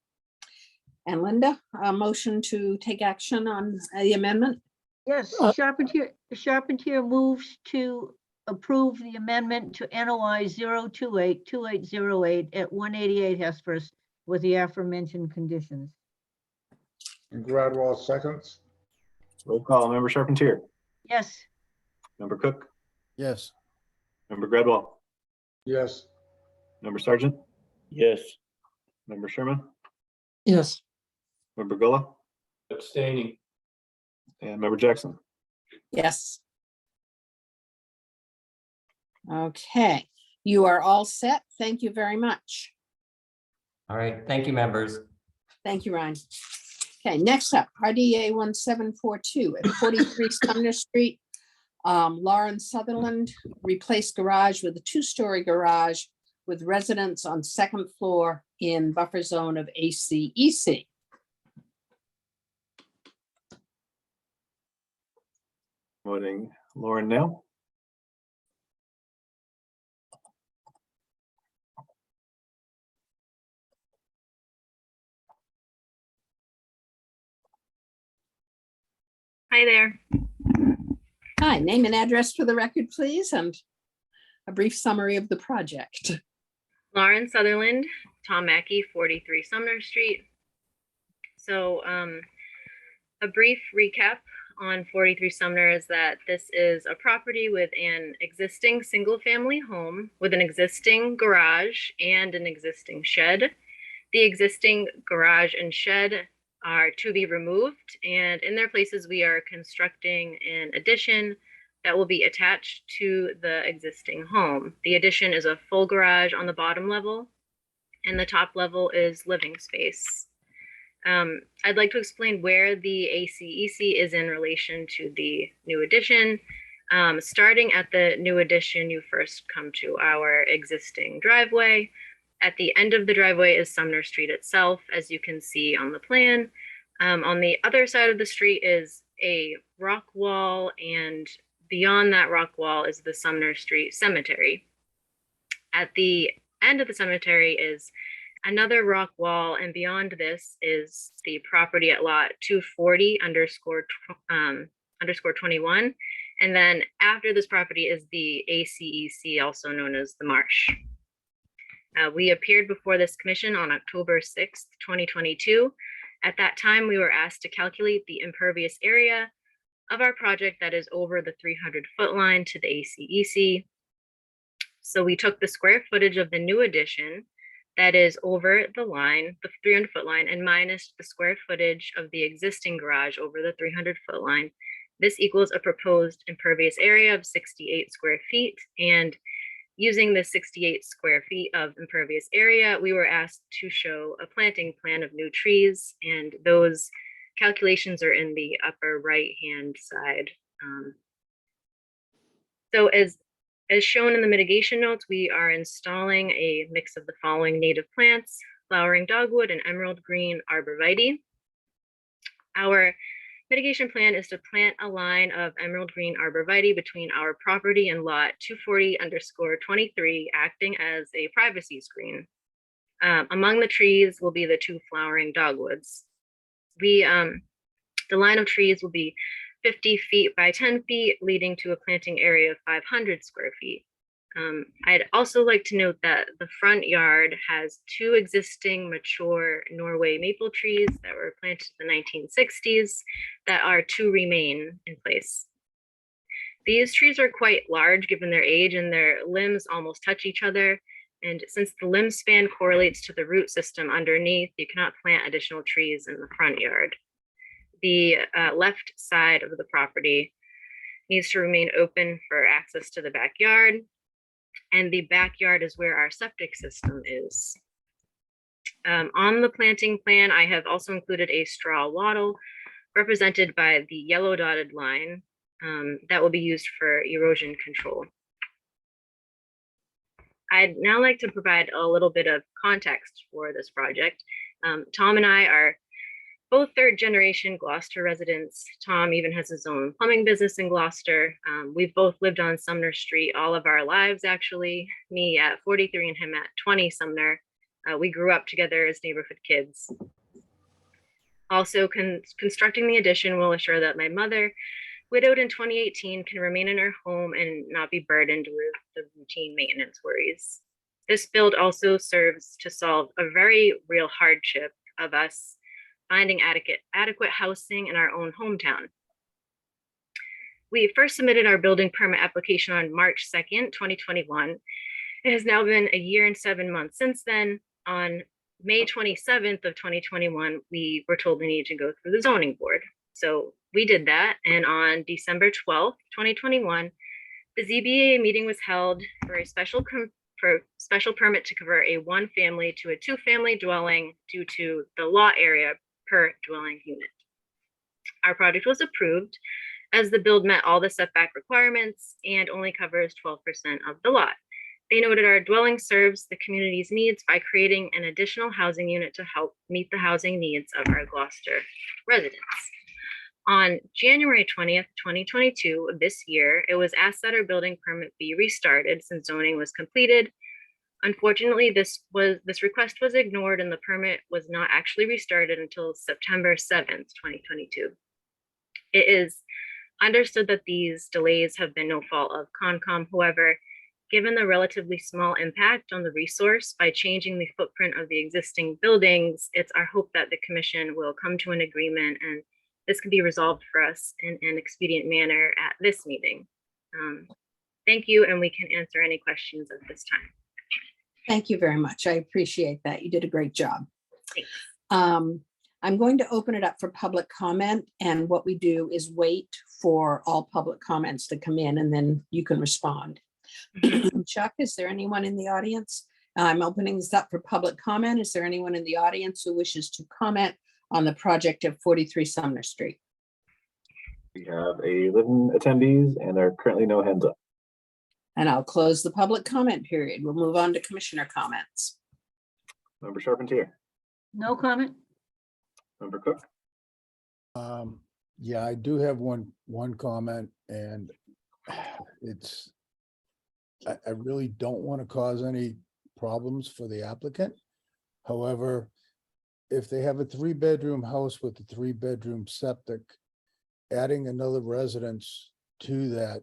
And Linda, a motion to take action on the amendment? yes, Charpentier moves to approve the amendment to NOI 0282808 at 188 Hesperus with the aforementioned conditions. and Gradwell seconds. Roll call, member Charpentier, Yes, member Cook, Yes. member Gradwell, Yes, member Sargent, Yes. member Sherman, yes, member Gullah, abstaining. and member Jackson. Yes. Okay, you are all set. Thank you very much. All right, thank you, members. Thank you, Ryan. Okay, next up, RDA 1742 at 43 Sumner Street. Lauren Sutherland replaced garage with a two-story garage with residents on second floor in buffer zone of ACEC. Voting Lauren now. Hi there. Hi, name and address for the record, please, and a brief summary of the project. Lauren Sutherland, Tom Mackey, 43 Sumner Street. So A brief recap on 43 Sumner is that this is a property with an existing single-family home with an existing garage and an existing shed. The existing garage and shed are to be removed, and in their places, we are constructing an addition that will be attached to the existing home. The addition is a full garage on the bottom level, and the top level is living space. I'd like to explain where the ACEC is in relation to the new addition. Starting at the new addition, you first come to our existing driveway. At the end of the driveway is Sumner Street itself, as you can see on the plan. On the other side of the street is a rock wall, and beyond that rock wall is the Sumner Street Cemetery. At the end of the cemetery is another rock wall, and beyond this is the property at lot 240 _ 21. And then after this property is the ACEC, also known as the Marsh. We appeared before this commission on October 6th, 2022. At that time, we were asked to calculate the impervious area of our project that is over the 300-foot line to the ACEC. So we took the square footage of the new addition that is over the line, the 300-foot line, and minus the square footage of the existing garage over the 300-foot line. This equals a proposed impervious area of 68 square feet. And using the 68 square feet of impervious area, we were asked to show a planting plan of new trees, and those calculations are in the upper right-hand side. So as shown in the mitigation notes, we are installing a mix of the following native plants: flowering dogwood and emerald green arborvitae. Our mitigation plan is to plant a line of emerald green arborvitae between our property and lot 240_23, acting as a privacy screen. Among the trees will be the 2 flowering dogwoods. The line of trees will be 50 feet by 10 feet, leading to a planting area of 500 square feet. I'd also like to note that the front yard has 2 existing mature Norway maple trees that were planted in the 1960s that are to remain in place. These trees are quite large given their age, and their limbs almost touch each other. And since the limb span correlates to the root system underneath, you cannot plant additional trees in the front yard. The left side of the property needs to remain open for access to the backyard, and the backyard is where our septic system is. On the planting plan, I have also included a straw wattle represented by the yellow dotted line that will be used for erosion control. I'd now like to provide a little bit of context for this project. Tom and I are both 3rd generation Gloucester residents. Tom even has his own plumbing business in Gloucester. We've both lived on Sumner Street all of our lives, actually. Me at 43 and him at 20 Sumner. We grew up together as neighborhood kids. Also, constructing the addition will assure that my mother, widowed in 2018, can remain in her home and not be burdened with the routine maintenance worries. This build also serves to solve a very real hardship of us finding adequate housing in our own hometown. We first submitted our building permit application on March 2nd, 2021. It has now been a year and 7 months since then. On May 27th of 2021, we were told we needed to go through the zoning board. So we did that, and on December 12th, 2021, the ZBA meeting was held for a special permit to convert a 1-family to a 2-family dwelling due to the lot area per dwelling unit. Our project was approved as the build met all the setback requirements and only covers 12% of the lot. They noted our dwelling serves the community's needs by creating an additional housing unit to help meet the housing needs of our Gloucester residents. On January 20th, 2022 of this year, it was asked that our building permit be restarted since zoning was completed. Unfortunately, this request was ignored, and the permit was not actually restarted until September 7th, 2022. It is understood that these delays have been no fault of Concom. However, given the relatively small impact on the resource by changing the footprint of the existing buildings, it's our hope that the commission will come to an agreement and this can be resolved for us in an expedient manner at this meeting. Thank you, and we can answer any questions at this time. Thank you very much. I appreciate that. You did a great job. Thanks. I'm going to open it up for public comment, and what we do is wait for all public comments to come in, and then you can respond. Chuck, is there anyone in the audience? I'm opening this up for public comment. Is there anyone in the audience who wishes to comment on the project of 43 Sumner Street? We have 11 attendees and there are currently no hands up. And I'll close the public comment period. We'll move on to commissioner comments. Member Charpentier, No comment? Member Cook, Yeah, I do have one comment, and it's, I really don't want to cause any problems for the applicant. However, if they have a 3-bedroom house with a 3-bedroom septic, adding another residence to that,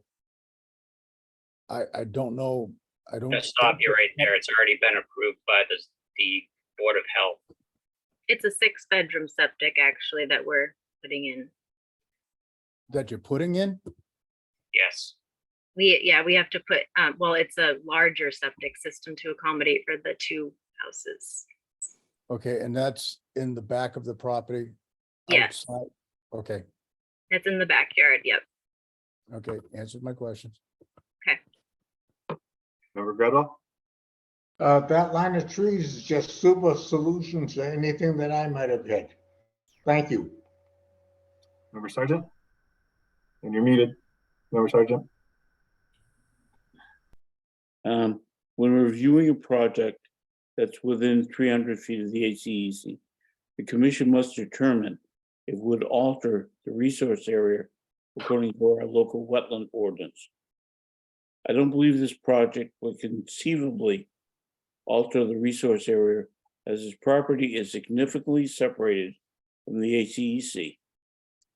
I don't know, I don't. Gonna stop you right there. It's already been approved by the Board of Health. It's a 6-bedroom septic actually that we're putting in. That you're putting in? Yes. We have to put, well, it's a larger septic system to accommodate for the 2 houses. Okay, and that's in the back of the property? Yes. Outside? Okay, It's in the backyard, yep. okay, answered my questions. Member Gradwell, That line of trees is just super solution to anything that I might have hit. Thank you. Member Sargent, and you're muted, Member Sargent. When reviewing a project that's within 300 feet of the ACEC, the commission must determine if it would alter the resource area according to our local wetland ordinance. I don't believe this project would conceivably alter the resource area, as this property is significantly separated from the ACEC.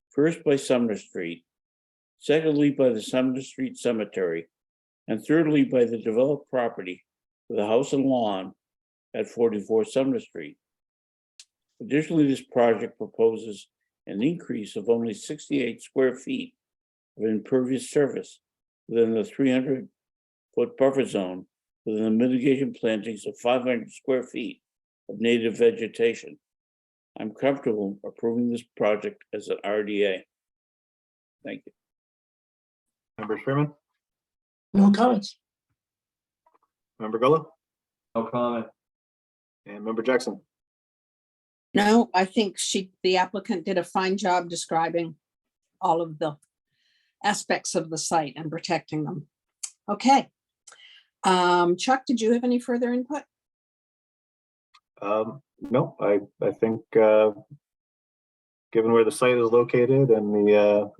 First by Sumner Street, secondly by the Sumner Street Cemetery, and thirdly by the developed property with a house and lawn at 44 Sumner Street. Additionally, this project proposes an increase of only 68 square feet of impervious surface within the 300-foot buffer zone within the mitigation plantings of 500 square feet of native vegetation. I'm comfortable approving this project as an RDA. Thank you. Member Sherman, No comments. Member Gullo, No comment. and Member Jackson. No, I think the applicant did a fine job describing all of the aspects of the site and protecting them. Okay. Chuck, did you have any further input? No, I think given where the site is located and the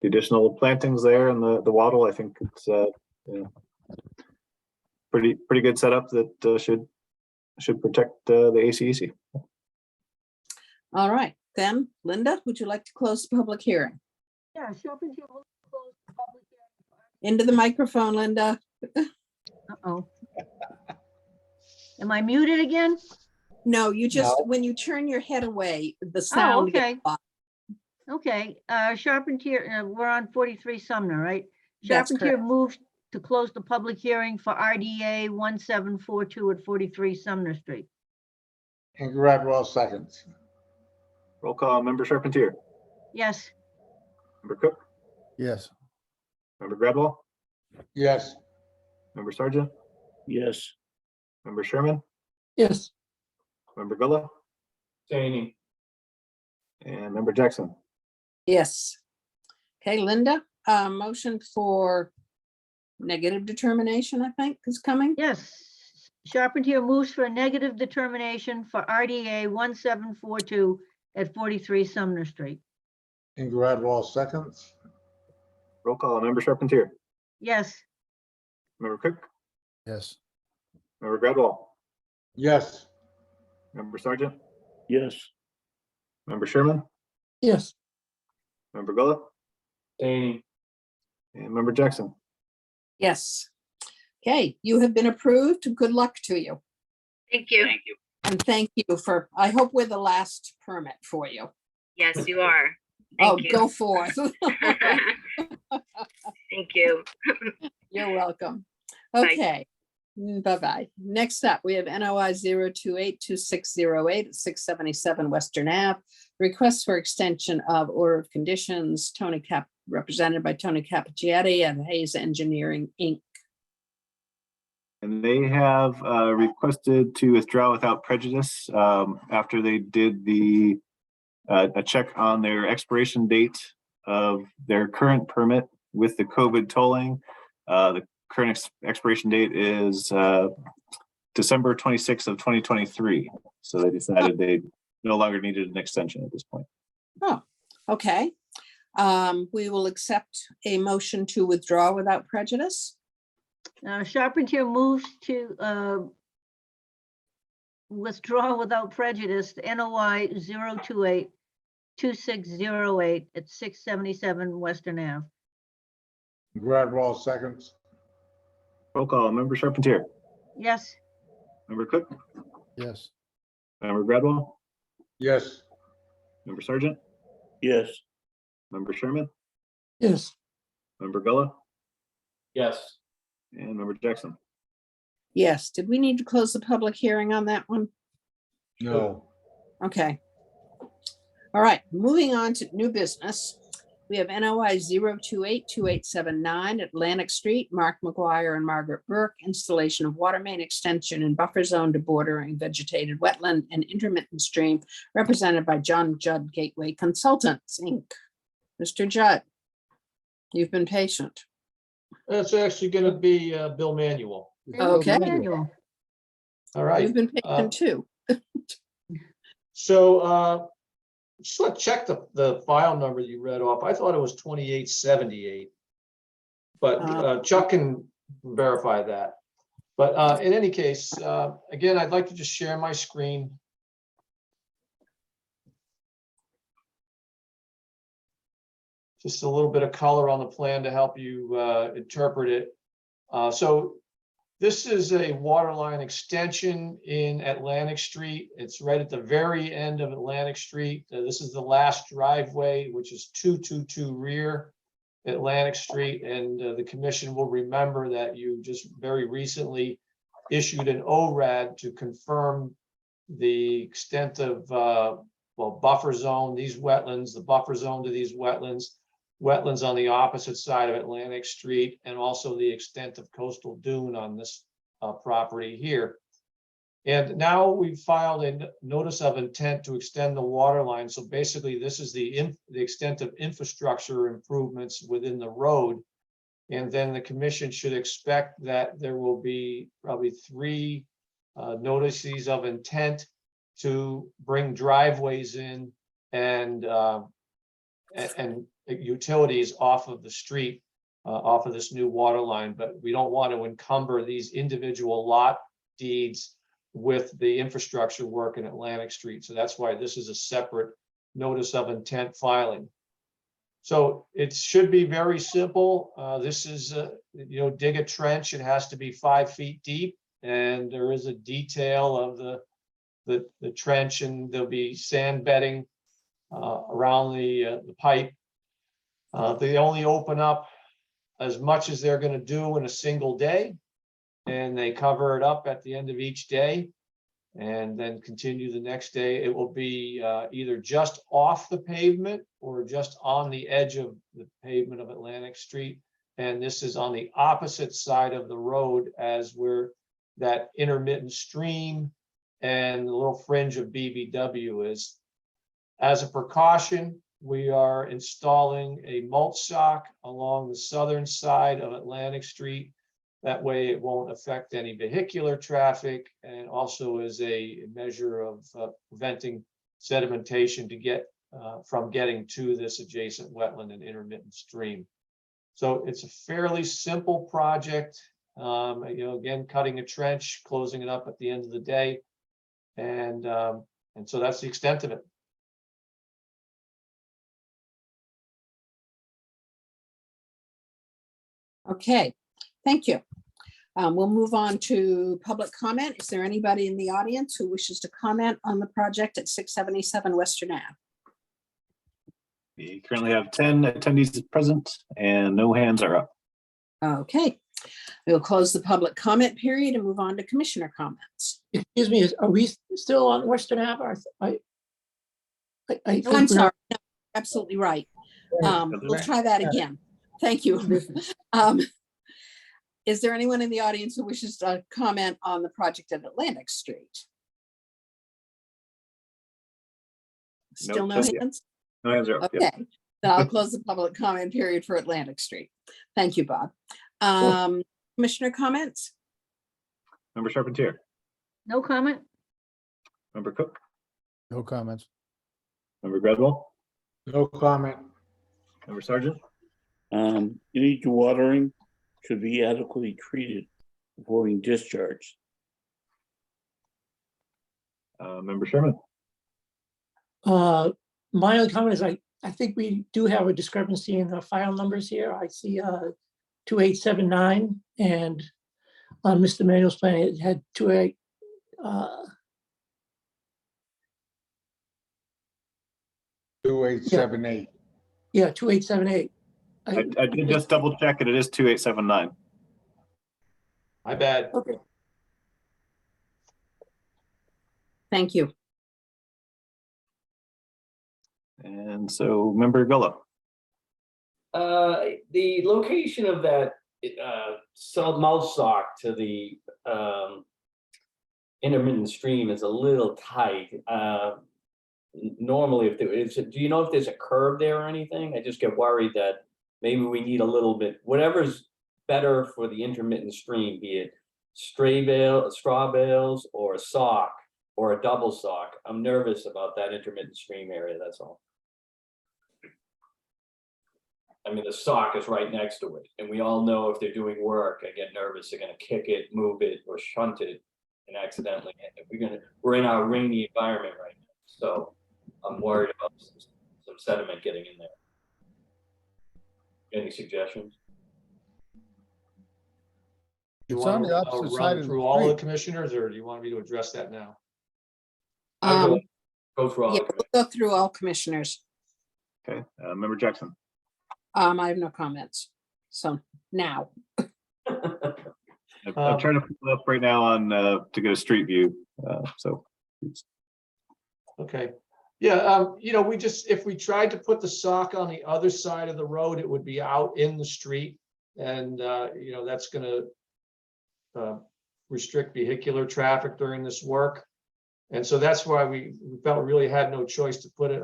the additional plantings there and the wattle, I think it's pretty good setup that should protect the ACEC. All right, then, Linda, would you like to close the public hearing? Yeah, Charpentier will close the public hearing. Into the microphone, Linda. Uh-oh. Am I muted again? No, you just, No. when you turn your head away, the sound okay. gets lost. Okay, Charpentier, we're on 43 Sumner, right? That's Charpentier correct. moved to close the public hearing for RDA 1742 at 43 Sumner Street. And Gradwell seconds. Roll call, Member Charpentier, Yes, Member Cook, Yes, Member Gradwell, Yes, Member Sargent, Yes. Member Sherman, Yes, Member Gullo, Cheney. and Member Jackson. Yes. Okay, Linda, motion for negative determination, I think, is coming. yes. Charpentier moves for a negative determination for RDA 1742 at 43 Sumner Street. and Gradwell seconds. Roll call, Member Charpentier, Yes, Member Cook, yes, Member Gradwell, Yes, Member Sargent, Yes. Member Sherman, yes, Member Gullo, Cheney. and Member Jackson. Yes. Okay, you have been approved. Good luck to you. Thank you. Thank you. And thank you for, I hope we're the last permit for you. Yes, you are. Oh, Thank you. go forth. Thank you. You're welcome. Bye. Okay. Bye-bye. Next up, we have NOI 0282608 at 677 Western Ave. Request for extension of order of conditions, represented by Tony Capacietti and Hayes Engineering, Inc. And they have requested to withdraw without prejudice after they did a check on their expiration date of their current permit with the COVID tolling. The current expiration date is December 26th of 2023. So they decided they no longer needed an extension at this point. Oh, okay. We will accept a motion to withdraw without prejudice. Charpentier moves to withdraw without prejudice the NOI 0282608 at 677 Western Ave. Gradwell seconds. Roll call. Member Charpentier. Yes. Member Cook. Yes. Member Gradwell. Yes. Member Sargent. Yes. Member Sherman. Yes. Member Gullah. Yes. And Member Jackson. Yes. Did we need to close the public hearing on that one? No. Okay. All right, moving on to new business. We have NOI 0282879 Atlantic Street, Mark McGuire and Margaret Burke, installation of water main extension and buffer zone to bordering vegetated wetland and intermittent stream, represented by John Judd Gateway Consultants, Inc. Mr. Judd, you've been patient. That's actually going to be Bill Manuel. Okay. Manual. All right. You've been patient too. So just want to check the file number you read off. I thought it was 2878. But Chuck can verify that. But in any case, again, I'd like to just share my screen. Just a little bit of color on the plan to help you interpret it. So this is a water line extension in Atlantic Street. It's right at the very end of Atlantic Street. This is the last driveway, which is 222 rear Atlantic Street. And the commission will remember that you just very recently issued an ORAD to confirm the extent of buffer zone, these wetlands, the buffer zone to these wetlands on the opposite side of Atlantic Street, and also the extent of coastal dune on this property here. And now we've filed a notice of intent to extend the water line. So basically, this is the extent of infrastructure improvements within the road. And then the commission should expect that there will be probably 3 notices of intent to bring driveways in and utilities off of the street, off of this new water line. But we don't want to encumber these individual lot deeds with the infrastructure work in Atlantic Street. So that's why this is a separate notice of intent filing. So it should be very simple. This is, dig a trench. It has to be 5 feet deep. And there is a detail of the trench, and there'll be sand bedding around the pipe. They only open up as much as they're going to do in a single day, and they cover it up at the end of each day and then continue the next day. It will be either just off the pavement or just on the edge of the pavement of Atlantic Street. And this is on the opposite side of the road as where that intermittent stream and the little fringe of BBW is. As a precaution, we are installing a mulch sock along the southern side of Atlantic Street. That way it won't affect any vehicular traffic, and also as a measure of preventing sedimentation to get from getting to this adjacent wetland and intermittent stream. So it's a fairly simple project. Again, cutting a trench, closing it up at the end of the day. And so that's the extent of it. Okay, thank you. We'll move on to public comment. Is there anybody in the audience who wishes to comment on the project at 677 Western Ave? We currently have 10 attendees present and no hands are up. Okay, we'll close the public comment period and move on to commissioner comments. Excuse me, are we still on Western Ave? I Oh, think I'm we're- sorry. No, absolutely right. We'll try that again. Thank you. Is there anyone in the audience who wishes to comment on the project at Atlantic Street? Still no Nope, yeah. hands? No hands are up. Yep. Okay, then I'll close the public comment period for Atlantic Street. Thank you, Bob. Commissioner comments? Member Charpentier, No comment? Member Cook, No comments. Member Gradwell, No comment. Member Sergeant, Any dewatering should be adequately treated before being discharged. Member Sherman, My only comment is I think we do have a discrepancy in the file numbers here. I see 2879 and on Mr. Manuel's plan, it had 28. 2878. Yeah, 2878. I did just double check it. It is 2879. My bad. Okay. Thank you. And so Member Gullo, The location of that mouth sock to the intermittent stream is a little tight. Normally, if there is, do you know if there's a curb there or anything? I just get worried that maybe we need a little bit, whatever's better for the intermittent stream, be it straw bales or a sock or a double sock. I'm nervous about that intermittent stream area, that's all. I mean, the sock is right next to it, and we all know if they're doing work, I get nervous, they're gonna kick it, move it, or shunt it and accidentally hit it. We're in our rainy environment right now, so I'm worried about some sediment getting in there. Any suggestions? You It's want on the to opposite side run of the through all the street. commissioners, or do you want me to address that now? Go through all Yeah, the we'll go through all commissioners. okay, Member Jackson, I have no comments. So now, I'm trying to pull it up right now on to get a street view. So Okay, yeah, if we tried to put the sock on the other side of the road, it would be out in the street. And, that's gonna restrict vehicular traffic during this work. And so that's why we felt we really had no choice to put it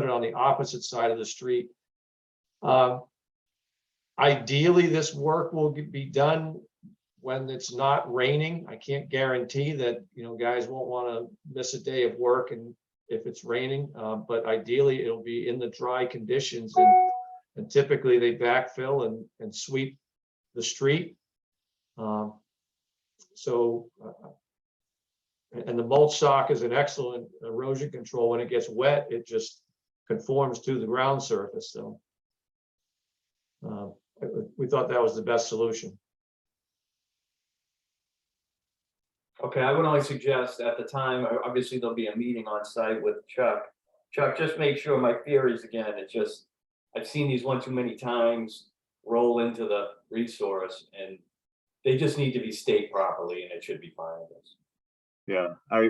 on the opposite side of the street. Ideally, this work will be done when it's not raining. I can't guarantee that, guys won't want to miss a day of work and if it's raining, but ideally it'll be in the dry conditions, and typically they backfill and sweep the street. And the mulch sock is an excellent erosion control. When it gets wet, it just conforms to the ground surface. So we thought that was the best solution. Okay, I would only suggest at the time, obviously there'll be a meeting on site with Chuck. Chuck, just make sure, my fear is, again, I've seen these one too many times roll into the resource, and they just need to be staked properly and it should be fine, I guess. yeah, I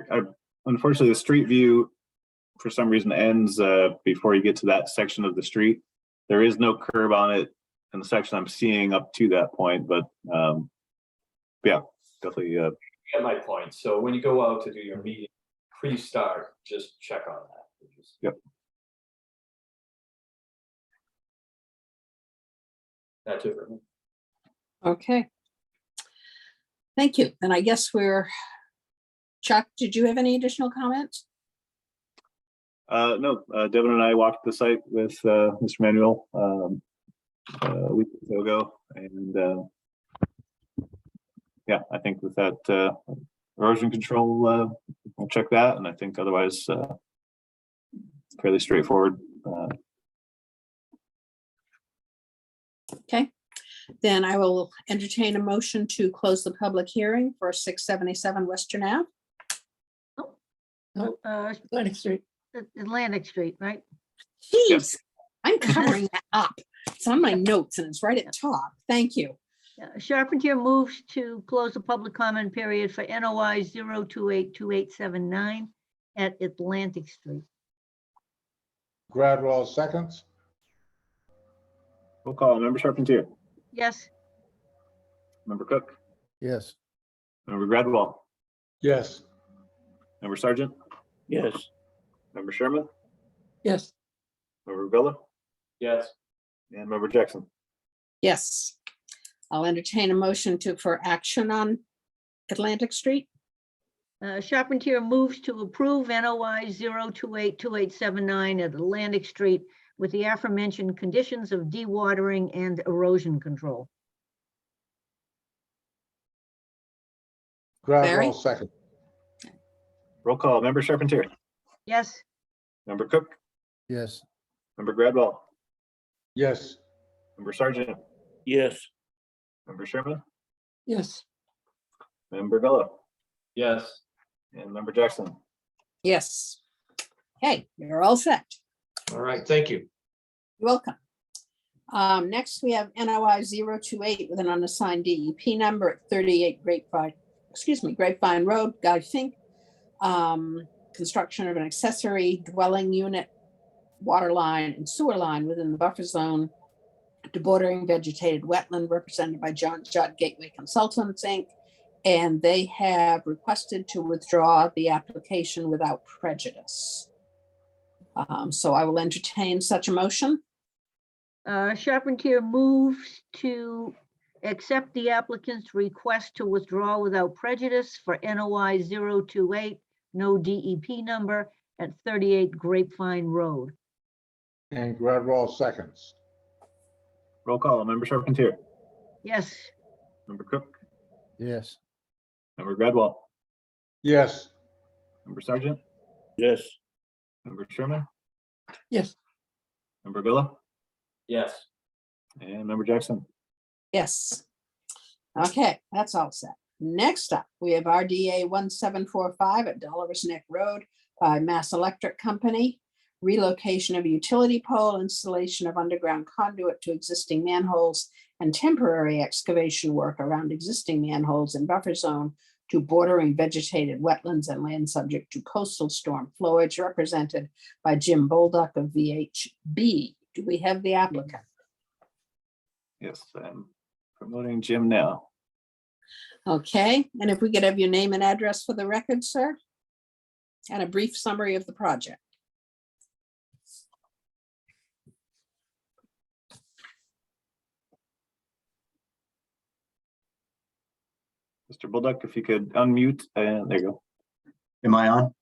unfortunately the street view for some reason ends before you get to that section of the street. There is no curb on it in the section I'm seeing up to that point, but yeah, definitely. Get my point. So when you go out to do your meeting, pre-start, just check on that. Yep. That's it for me. okay. Thank you. And I guess Chuck, did you have any additional comments? No, Devin and I walked the site with Mr. Manuel a week or so ago, and yeah, I think with that erosion control, we'll check that, and I think otherwise fairly straightforward. Okay, then I will entertain a motion to close the public hearing for 677 Western Ave. Atlantic Street. Atlantic Street, right? Jeez, I'm covering that up. It's on my notes and it's right at the top. Thank you. Charpentier moves to close the public comment period for NOI 0282879 at Atlantic Street. Gradwell seconds. Roll call, Member Charpentier, Yes. Member Cook, Yes. Member Gradwell, Yes. Member Sargent, Yes. Member Sherman, Yes. Member Villa, Yes. and Member Jackson. Yes. I'll entertain a motion for action on Atlantic Street. Charpentier moves to approve NOI 0282879 at Atlantic Street with the aforementioned conditions of dewatering and erosion control. Barry? Gradwell second. Roll call, Member Charpentier, Yes. Member Cook, Yes. Member Gradwell, Yes. Member Sargent, Yes. Member Sherman, Yes. Member Villa, Yes. and Member Jackson. Yes. Okay, you're all set. All right, thank you. You're welcome. Next, we have NOI 028 with an unassigned DEP number at 38 Grapevine Road, Guy Fink. Construction of an accessory dwelling unit, water line and sewer line within the buffer zone to bordering vegetated wetland represented by John Judd Gateway Consultants, Inc. And they have requested to withdraw the application without prejudice. So I will entertain such a motion. Charpentier moves to accept the applicant's request to withdraw without prejudice for NOI 028, no DEP number at 38 Grapevine Road. And Gradwell seconds. Roll call, Member Charpentier, Yes. Member Cook, Yes. Member Gradwell, Yes. Member Sargent, Yes. Member Sherman, Yes. Member Villa, Yes. and Member Jackson. Yes. Okay, that's all set. Next up, we have RDA 1745 at Dolores Neck Road by Mass Electric Company. Relocation of utility pole, installation of underground conduit to existing manholes, and temporary excavation work around existing manholes in buffer zone to bordering vegetated wetlands and land subject to coastal storm flowage, represented by Jim Bolduc of VHB. Do we have the applicant? Yes, I'm promoting Jim now. Okay, and if we could have your name and address for the record, sir? And a brief summary of the project. Mr. Bulldog, if you could unmute, and there you go. Am I on?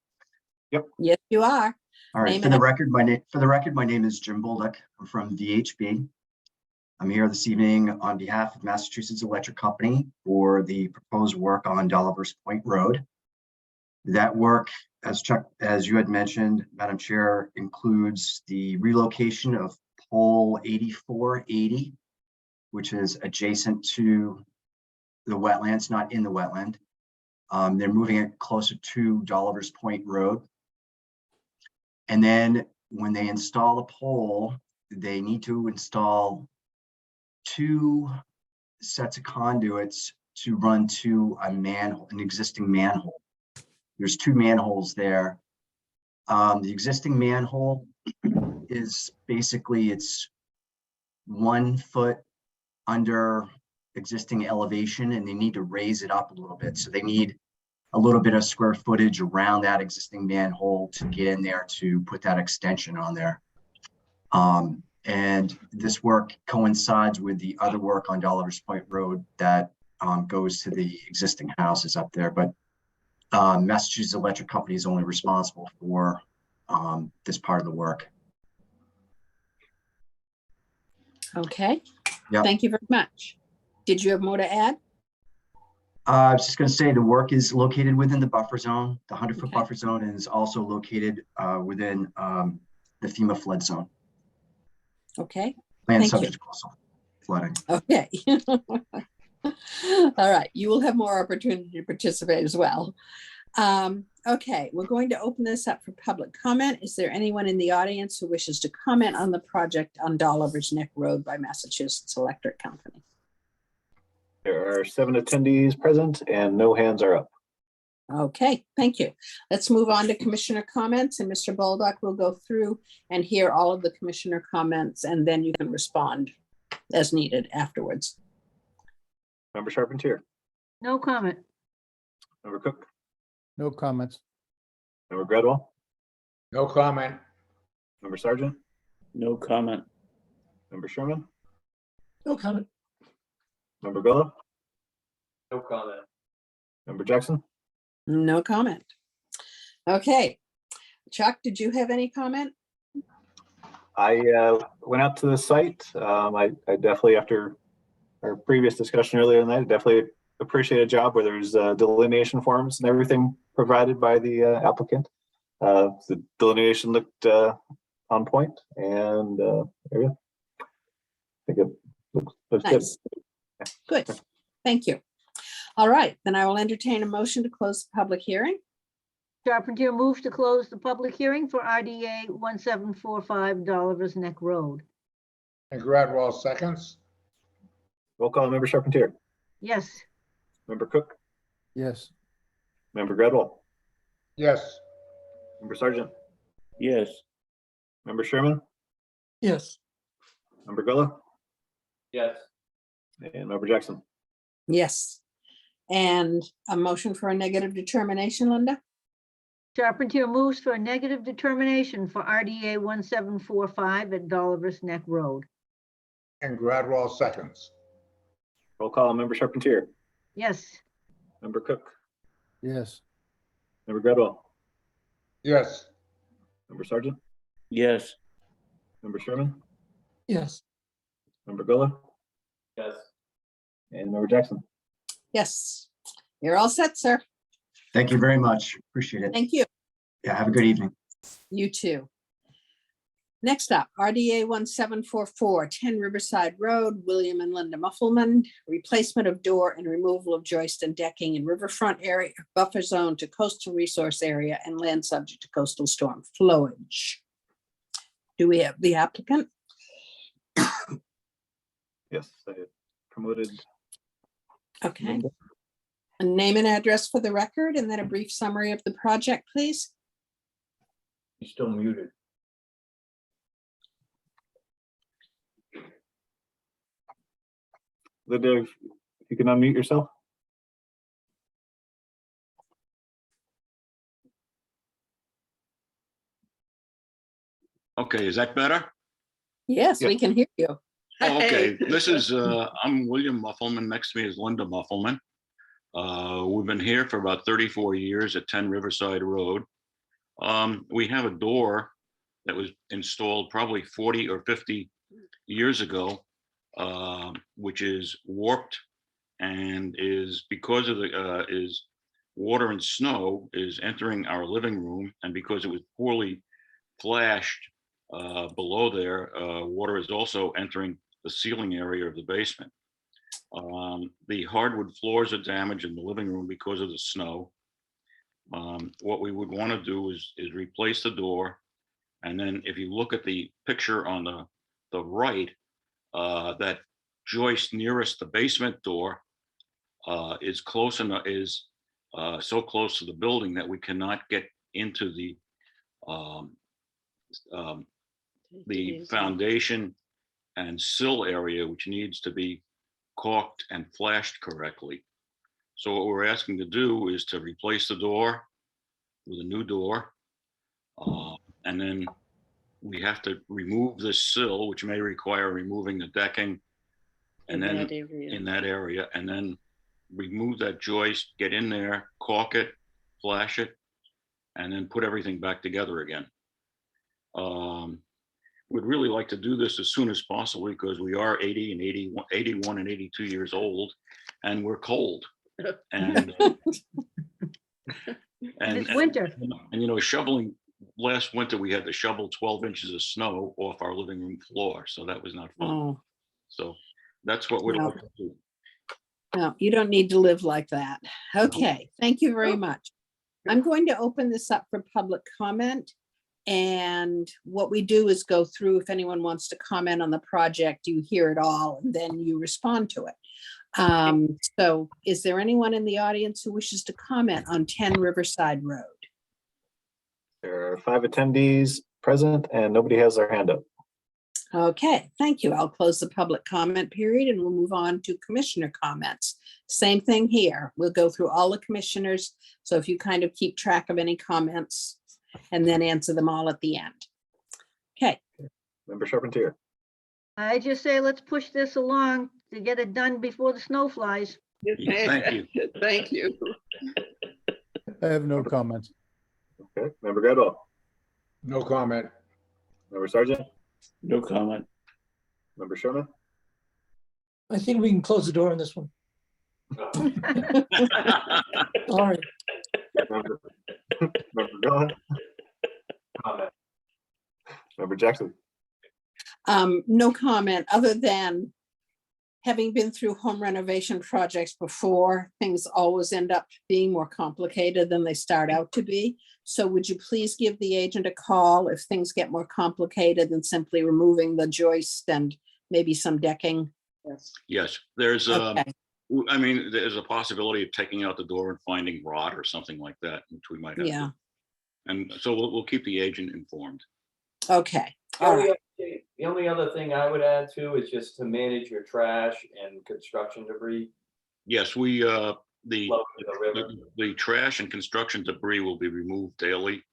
Yep. Yes, you are. All right, Name for and the record, my name is Jim Bolduc. I'm from VHB. I'm here this evening on behalf of Massachusetts Electric Company for the proposed work on Dolivers Point Road. That work, as you had mentioned, Madam Chair, includes the relocation of pole 8480, which is adjacent to the wetlands, not in the wetland. They're moving it closer to Dolivers Point Road. And then when they install a pole, they need to install 2 sets of conduits to run to a manhole, an existing manhole. There's 2 manholes there. The existing manhole is basically, it's 1 foot under existing elevation, and they need to raise it up a little bit. So they need a little bit of square footage around that existing manhole to get in there to put that extension on there. And this work coincides with the other work on Dolivers Point Road that goes to the existing houses up there. But Massachusetts Electric Company is only responsible for this part of the work. Okay. Yep. Thank you very much. Did you have more to add? I was just going to say the work is located within the buffer zone. The 100-foot Okay. buffer zone is also located within the FEMA flood zone. Okay. Land Thank subject you. to coastal flooding. Okay. All right. You will have more opportunity to participate as well. Okay, we're going to open this up for public comment. Is there anyone in the audience who wishes to comment on the project on Dolliver's Neck Road by Massachusetts Electric Company? There are 7 attendees present and no hands are up. Okay, thank you. Let's move on to commissioner comments, and Mr. Bolduc will go through and hear all of the commissioner comments, and then you can respond as needed afterwards. Member Charpentier, No comment. Member Cook, No comments. Member Gradwell, No comment. Member Sargent, No comment. Member Sherman, No comment. Member Gullo, No comment. Member Jackson. No comment. Okay. Chuck, did you have any comment? I went out to the site. I definitely, after our previous discussion earlier in the night, definitely appreciate a job where there's delineation forms and everything provided by the applicant. The delineation looked on point, and there you go. I think it looks good. Nice. Good. Thank you. All right, then I will entertain a motion to close the public hearing. Charpentier moves to close the public hearing for RDA 1745 Dolliver's Neck Road. And Gradwell seconds. Roll call, Member Charpentier, Yes. Member Cook, Yes. Member Gradwell, Yes. Member Sargent, Yes. Member Sherman, Yes. Member Gullo, Yes. and Member Jackson. Yes. And a motion for a negative determination, Linda? Charpentier moves for a negative determination for RDA 1745 at Dolliver's Neck Road. And Gradwell seconds. Roll call, Member Charpentier, Yes. Member Cook, Yes. Member Gradwell, Yes. Member Sargent, Yes. Member Sherman, Yes. Member Gullo, Yes. and Member Jackson. Yes. You're all set, sir. Thank you very much. Appreciate it. Thank you. Yeah, have a good evening. You too. Next up, RDA 1744, 10 Riverside Road, William and Linda Muffelman, replacement of door and removal of joist and decking in riverfront area, buffer zone to coastal resource area, and land subject to coastal storm flowage. Do we have the applicant? Yes, I promoted. Okay. A name and address for the record, and then a brief summary of the project, please. He's still muted. Linda, if you can unmute yourself. Okay, is that better? Yes, we can hear you. Oh, okay, Hey. this is, I'm William Muffelman. Next to me is Linda Muffelman. We've been here for about 34 years at 10 Riverside Road. We have a door that was installed probably 40 or 50 years ago, which is warped and is because of the is water and snow is entering our living room, and because it was poorly flashed below there, water is also entering the ceiling area of the basement. The hardwood floors are damaged in the living room because of the snow. What we would want to do is replace the door. And then if you look at the picture on the right, that joist nearest the basement door is close enough, is so close to the building that we cannot get into the foundation and sill area, which needs to be caulked and flashed correctly. So what we're asking to do is to replace the door with a new door. And then we have to remove this sill, which may require removing the decking and then in that area, and then remove that joist, get in there, caulk it, flash it, and then put everything back together again. We'd really like to do this as soon as possible because we are 80 and 81 and 82 years old, and we're cold. And It's winter. And you know, shoveling, last winter we had to shovel 12 inches of snow off our living room floor, so that was not fun. Oh, So that's what we'd No. like to do. no, you don't need to live like that. Okay, thank you very much. I'm going to open this up for public comment. And what we do is go through, if anyone wants to comment on the project, you hear it all and then you respond to it. So is there anyone in the audience who wishes to comment on 10 Riverside Road? There are 5 attendees present and nobody has their hand up. Okay, thank you. I'll close the public comment period and we'll move on to commissioner comments. Same thing here. We'll go through all the commissioners. So if you kind of keep track of any comments and then answer them all at the end. Okay. Member Charpentier. I just say, let's push this along to get it done before the snow flies. Thank you. Thank you. I have no comments. Okay, Member Gradwell. No comment. Member Sargent. No comment. Member Sherman. I think we can close the door on this one. Sorry. Member Gohan. Comment. Member Jackson. No comment, other than having been through home renovation projects before, things always end up being more complicated than they start out to be. So would you please give the agent a call if things get more complicated than simply removing the joist and maybe some decking? Yes. Yes, there's, Okay. I mean, there's a possibility of taking out the door and finding rot or something like that, which we might have. Yeah. to. And so we'll keep the agent informed. Okay, all right. The only other thing I would add to is just to manage your trash and construction debris. Yes, we, Flow to the river. the trash and construction debris will be removed daily.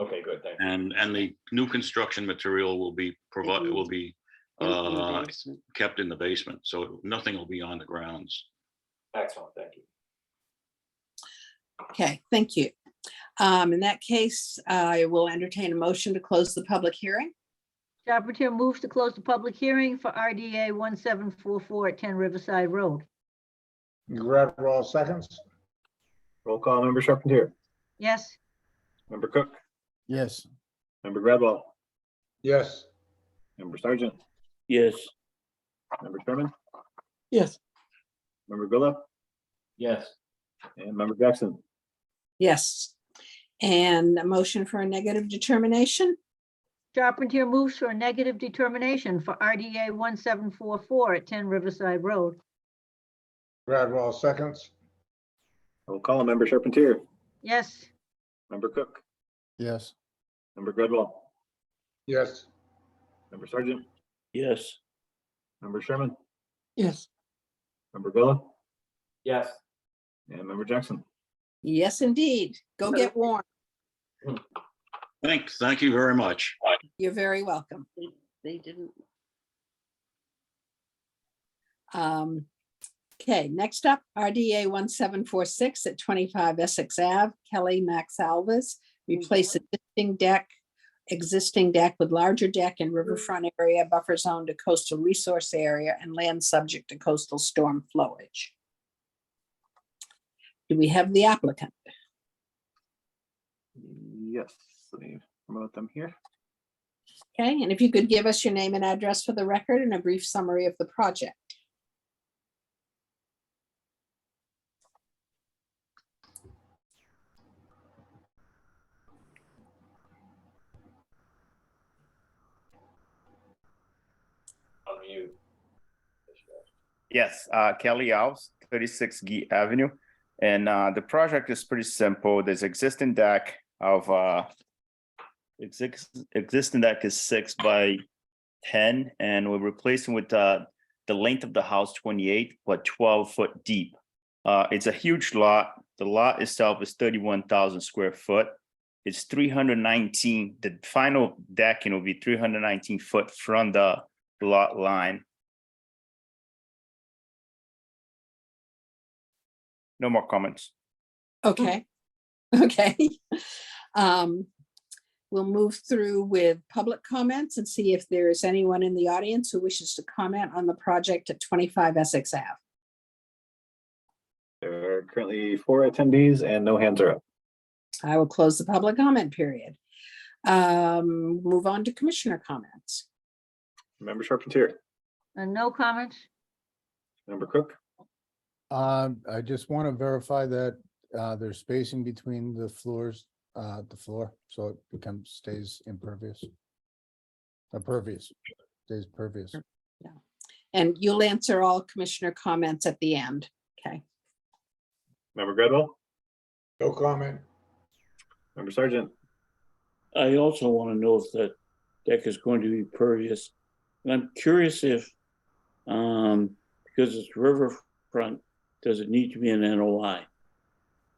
Okay, good, thank you. And the new construction material will be provided, will be kept in the basement, so nothing will be on the grounds. Excellent, thank you. Okay, thank you. In that case, I will entertain a motion to close the public hearing. Charpentier moves to close the public hearing for RDA 1744 at 10 Riverside Road. Gradwell seconds. Roll call. Member Charpentier. Yes. Member Cook. Yes. Member Gradwell. Yes. Member Sargent. Yes. Member Sherman. Yes. Member Villa. Yes. And Member Jackson. Yes. And a motion for a negative determination. Charpentier moves for a negative determination for RDA 1744 at 10 Riverside Road. Gradwell seconds. Roll call. Member Charpentier. Yes. Member Cook. Yes. Member Gradwell. Yes. Member Sargent. Yes. Member Sherman. Yes. Member Villa. Yes. And Member Jackson. Yes, indeed. Go get warm. Thank you very much. You're very welcome. They didn't. Okay, next up, RDA 1746 at 25 Essex Ave, Kelly Max Alves. Replace existing deck with larger deck in riverfront area, buffer zone to coastal resource area, and land subject to coastal storm flowage. Do we have the applicant? Yes, let me promote them here. Okay, and if you could give us your name and address for the record and a brief summary of the project. On you. Yes, Kelly Alves, 36 Gee Avenue. And the project is pretty simple. There's existing deck of existing deck is 6 by 10, and we're replacing with the length of the house 28, but 12 foot deep. It's a huge lot. The lot itself is 31,000 square foot. It's 319. The final decking will be 319 foot from the lot line. No more comments. Okay, okay. We'll move through with public comments and see if there is anyone in the audience who wishes to comment on the project at 25 Essex Ave. There are currently 4 attendees and no hands are up. I will close the public comment period. Move on to commissioner comments. Member Charpentier. No comments. Member Cook. I just want to verify that there's spacing between the floors, the floor, so it stays impervious. Pervious, stays pervious. And you'll answer all commissioner comments at the end. Okay. Member Gradwell, No comment. Member Sergeant, I also want to know if that deck is going to be pervious. And I'm curious if, because it's riverfront, does it need to be an NOI?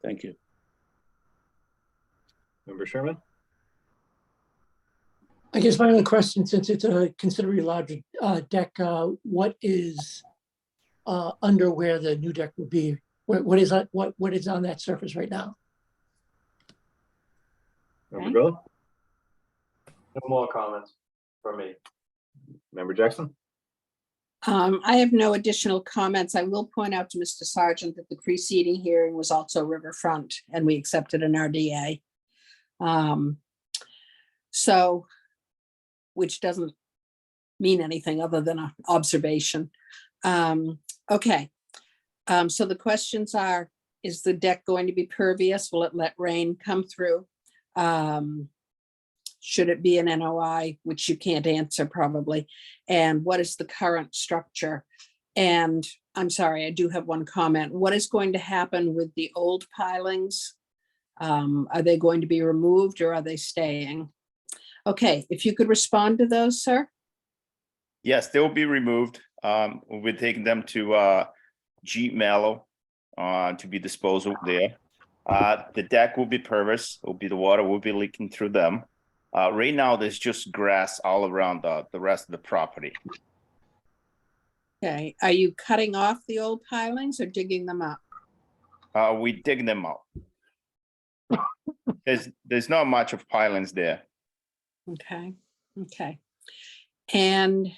Thank you. Member Sherman, I guess my only question, since it's a considerably larger deck, what is under where the new deck would be? What is on that surface right now? Member Grillo, No more comments from me. Member Jackson, I have no additional comments. I will point out to Mr. Sargent that the preceding hearing was also riverfront and we accepted an RDA. So, which doesn't mean anything other than an observation. Okay. So the questions are, is the deck going to be pervious? Will it let rain come through? Should it be an NOI, which you can't answer probably? And what is the current structure? And I'm sorry, I do have one comment. What is going to happen with the old pilings? Are they going to be removed or are they staying? Okay, if you could respond to those, sir. Yes, they will be removed. We'll be taking them to Jeep Mallow to be disposed of there. The deck will be pervious. The water will be leaking through them. Right now, there's just grass all around the rest of the property. Okay, are you cutting off the old pilings or digging them up? We dig them out. There's not much of pilings there. Okay, okay. And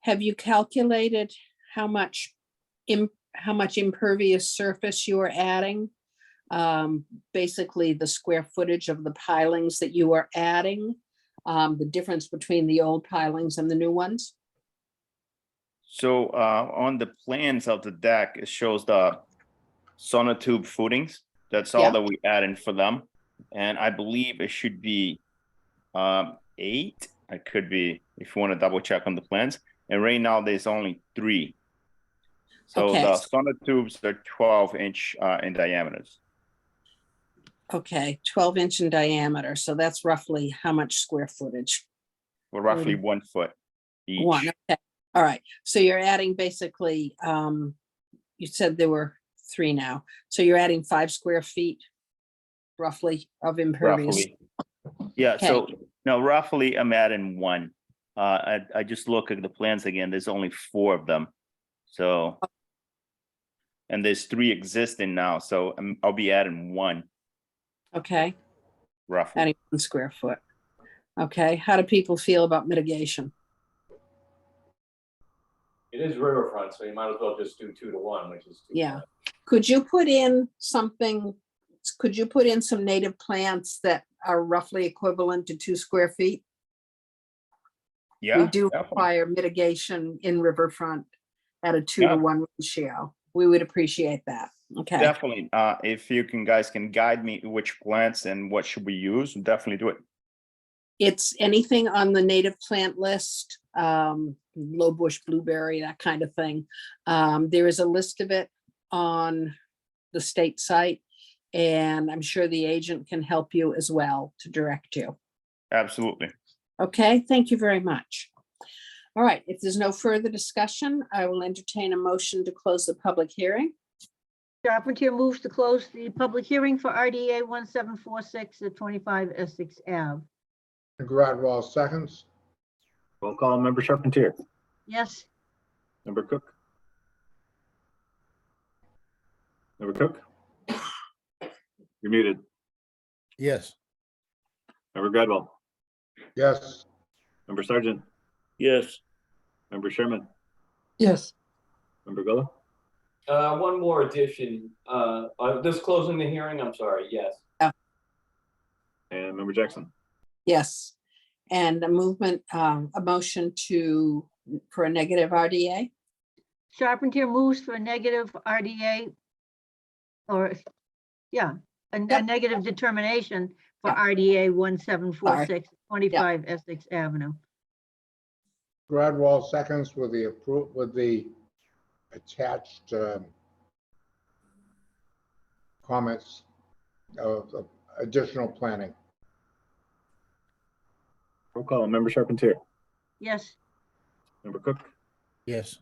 have you calculated how much impervious surface you are adding? Basically the square footage of the pilings that you are adding, the difference between the old pilings and the new ones? So on the plans of the deck, it shows the sonotube footings. That's all that we add in for them. And I believe it should be 8. I could be, if you want to double check on the plans. And right now there's only 3. So Okay. the sonotubes are 12-inch in diameters. Okay, 12-inch in diameter. So that's roughly how much square footage? Well, roughly 1 foot each. One, okay. All right. So you're adding basically, you said there were 3 now. So you're adding 5 square feet roughly of impervious. Roughly. Yeah, Okay. so no, roughly I'm adding 1. I just look at the plans again, there's only 4 of them. So, and there's 3 existing now, so I'll be adding 1 Okay, roughly. adding 1 square foot. Okay, how do people feel about mitigation? It is riverfront, so you might as well just do 2 to 1, which is 2 to Yeah. 1. Could you put in something, could you put in some native plants that are roughly equivalent to 2 square feet? Yeah, We do definitely. require mitigation in riverfront at a 2 to 1 ratio. We would appreciate that. Okay, Definitely. If you guys can guide me which plants and what should we use, we'll definitely do it. it's anything on the native plant list, low bush blueberry, that kind of thing. There is a list of it on the state site, and I'm sure the agent can help you as well to direct you. Absolutely. Okay, thank you very much. All right, if there's no further discussion, I will entertain a motion to close the public hearing. Charpentier moves to close the public hearing for RDA 1746 at 25 Essex Ave. Gradwell seconds. roll call, Member Charpentier, Yes, Member Cook. Member Cook? You're muted. Yes. Member Gradwell, Yes. Member Sergeant, Yes. Member Sherman, Yes, Member Gullo, One more addition, this closing the hearing, I'm sorry, yes. and Member Jackson. Yes, and a movement, a motion for a negative RDA. Charpentier moves for a negative RDA or Yeah, a negative determination for RDA 1746, 25 Essex Avenue. Gradwell seconds with the attached comments of additional planning. Roll call, Member Charpentier, Yes. Member Cook, Yes.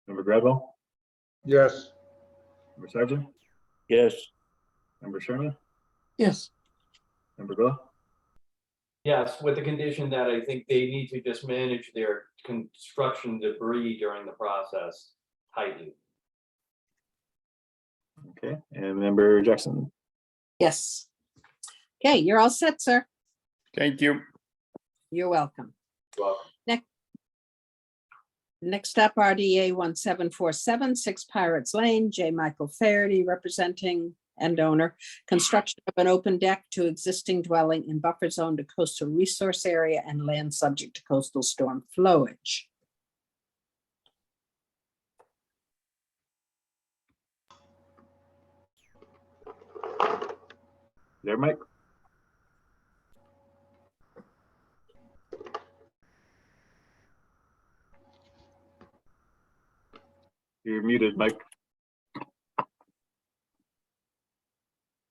Member Gradwell, Yes. Member Sargent, Yes. Member Sherman, Yes. Member Goh. Yes, with the condition that I think they need to just manage their construction debris during the process tightly. Okay, and Member Jackson. Yes. Okay, you're all set, sir. Thank you. You're welcome. Welcome. Next up, RDA 1747, 6 Pirates Lane, J. Michael Faherty representing and owner. Construction of an open deck to existing dwelling in buffer zone to coastal resource area and land subject to coastal storm flowage. There, Mike. You're muted, Mike.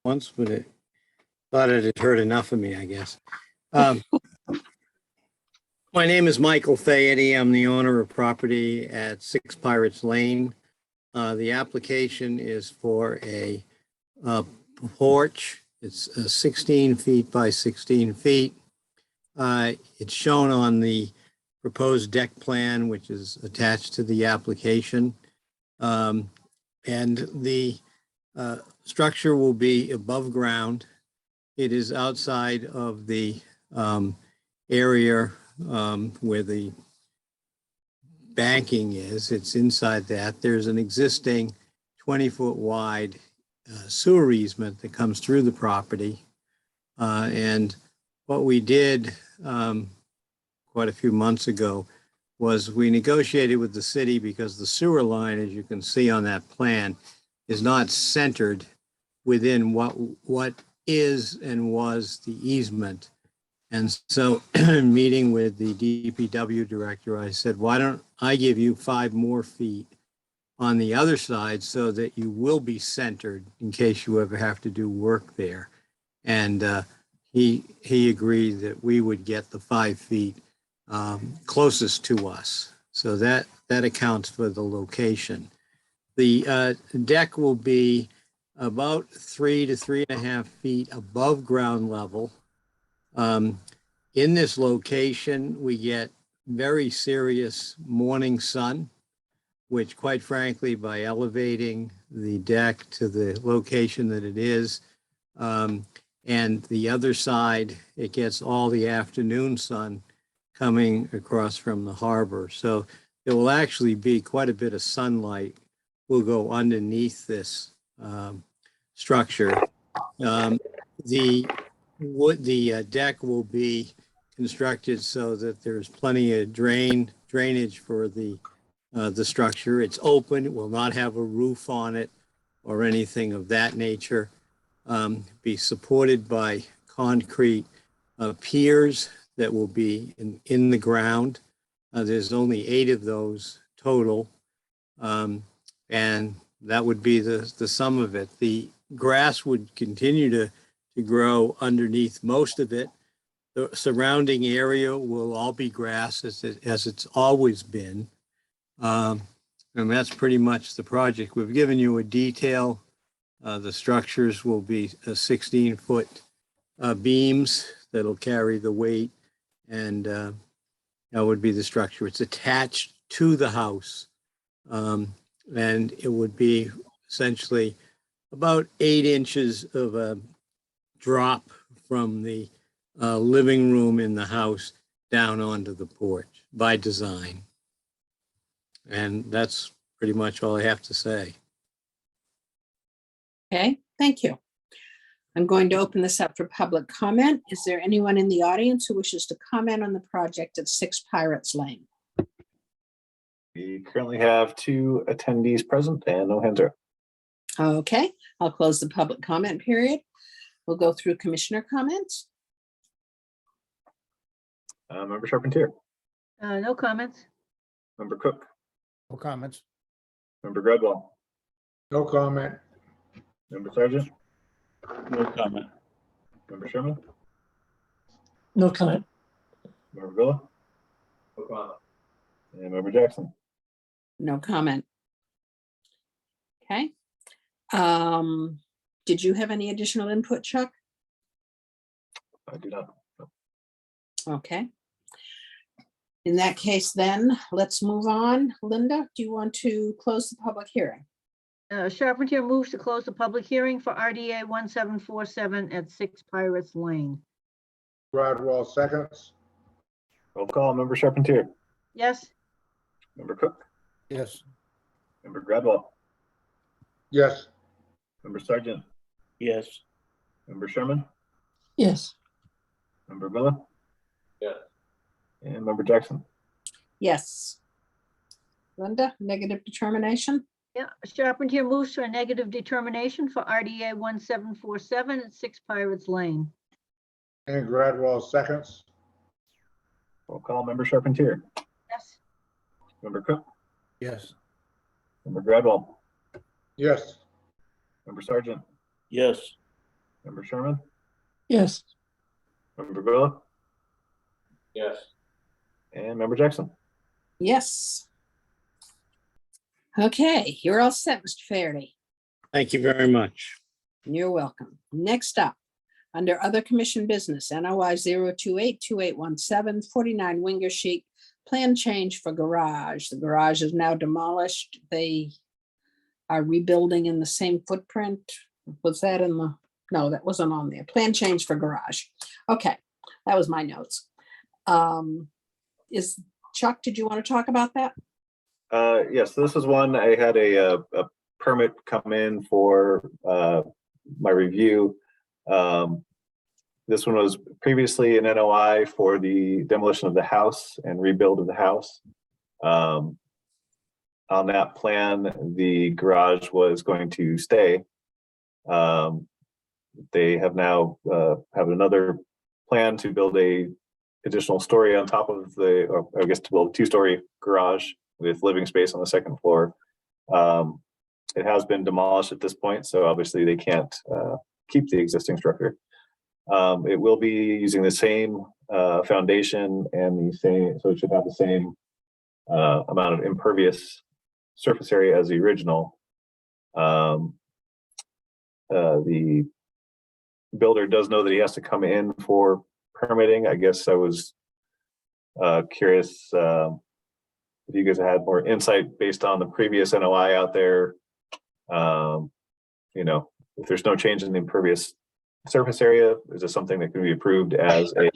Once, but it thought it had heard enough of me, I guess. My name is Michael Faherty. I'm the owner of property at 6 Pirates Lane. The application is for a porch. It's 16 feet by 16 feet. It's shown on the proposed deck plan, which is attached to the application. And the structure will be above ground. It is outside of the area where the banking is. It's inside that. There's an existing 20-foot wide sewer easement that comes through the property. And what we did quite a few months ago was we negotiated with the city because the sewer line, as you can see on that plan, is not centered within what is and was the easement. And so meeting with the DPW director, I said, why don't I give you 5 more feet on the other side so that you will be centered in case you ever have to do work there. And he agreed that we would get the 5 feet closest to us. So that accounts for the location. The deck will be about 3 to 3.5 feet above ground level. In this location, we get very serious morning sun, which quite frankly, by elevating the deck to the location that it is, and the other side, it gets all the afternoon sun coming across from the harbor. So there will actually be quite a bit of sunlight will go underneath this structure. The deck will be constructed so that there's plenty of drainage for the structure. It's open, it will not have a roof on it or anything of that nature. Be supported by concrete piers that will be in the ground. There's only 8 of those total. And that would be the sum of it. The grass would continue to grow underneath most of it. The surrounding area will all be grass as it's always been. And that's pretty much the project. We've given you a detail. The structures will be 16-foot beams that'll carry the weight. And that would be the structure. It's attached to the house. And it would be essentially about 8 inches of a drop from the living room in the house down onto the porch by design. And that's pretty much all I have to say. Okay, thank you. I'm going to open this up for public comment. Is there anyone in the audience who wishes to comment on the project at 6 Pirates Lane? We currently have 2 attendees present and no hands are up. Okay, I'll close the public comment period. We'll go through commissioner comments. Member Charpentier, No comments. Member Cook, No comments. Member Gradwell, No comment. Member Sergeant, No comment. Member Sherman, No comment. Member Villa, No comment. and Member Jackson. No comment. Okay. Did you have any additional input, Chuck? I do not. Okay. In that case, then, let's move on. Linda, do you want to close the public hearing? Charpentier moves to close the public hearing for RDA 1747 at 6 Pirates Lane. Gradwell seconds. Roll call, Member Charpentier, Yes? Member Cook, Yes. Member Gradwell, Yes. Member Sergeant, Yes. Member Sherman, Yes. Member Villa, Yes. and Member Jackson. Yes. Linda, negative determination? Yeah, Charpentier moves to a negative determination for RDA 1747 at 6 Pirates Lane. And Gradwell seconds. Roll call, Member Charpentier, Yes? Member Cook, Yes. Member Gradwell, Yes. Member Sergeant, Yes. Member Sherman, Yes. Member Villa, Yes. and Member Jackson. Yes. Okay, you're all set, Mr. Faherty. Thank you very much. You're welcome. Next up, under other commission business, NOI 0282817, 49 Winger Sheet, plan change for garage. The garage is now demolished. They are rebuilding in the same footprint. Was that in the, no, that wasn't on there. Plan change for garage. Okay, that was my notes. Is Chuck, did you want to talk about that? Yes, this is one, I had a permit come in for my review. This one was previously an NOI for the demolition of the house and rebuild of the house. On that plan, the garage was going to stay. They have now have another plan to build a additional story on top of the, or I guess to build a 2-story garage with living space on the second floor. It has been demolished at this point, so obviously they can't keep the existing structure. It will be using the same foundation and the same, so it should have the same amount of impervious surface area as the original. The builder does know that he has to come in for permitting. I guess I was curious if you guys had more insight based on the previous NOI out there. You know, if there's no change in the impervious surface area, is this something that can be approved as a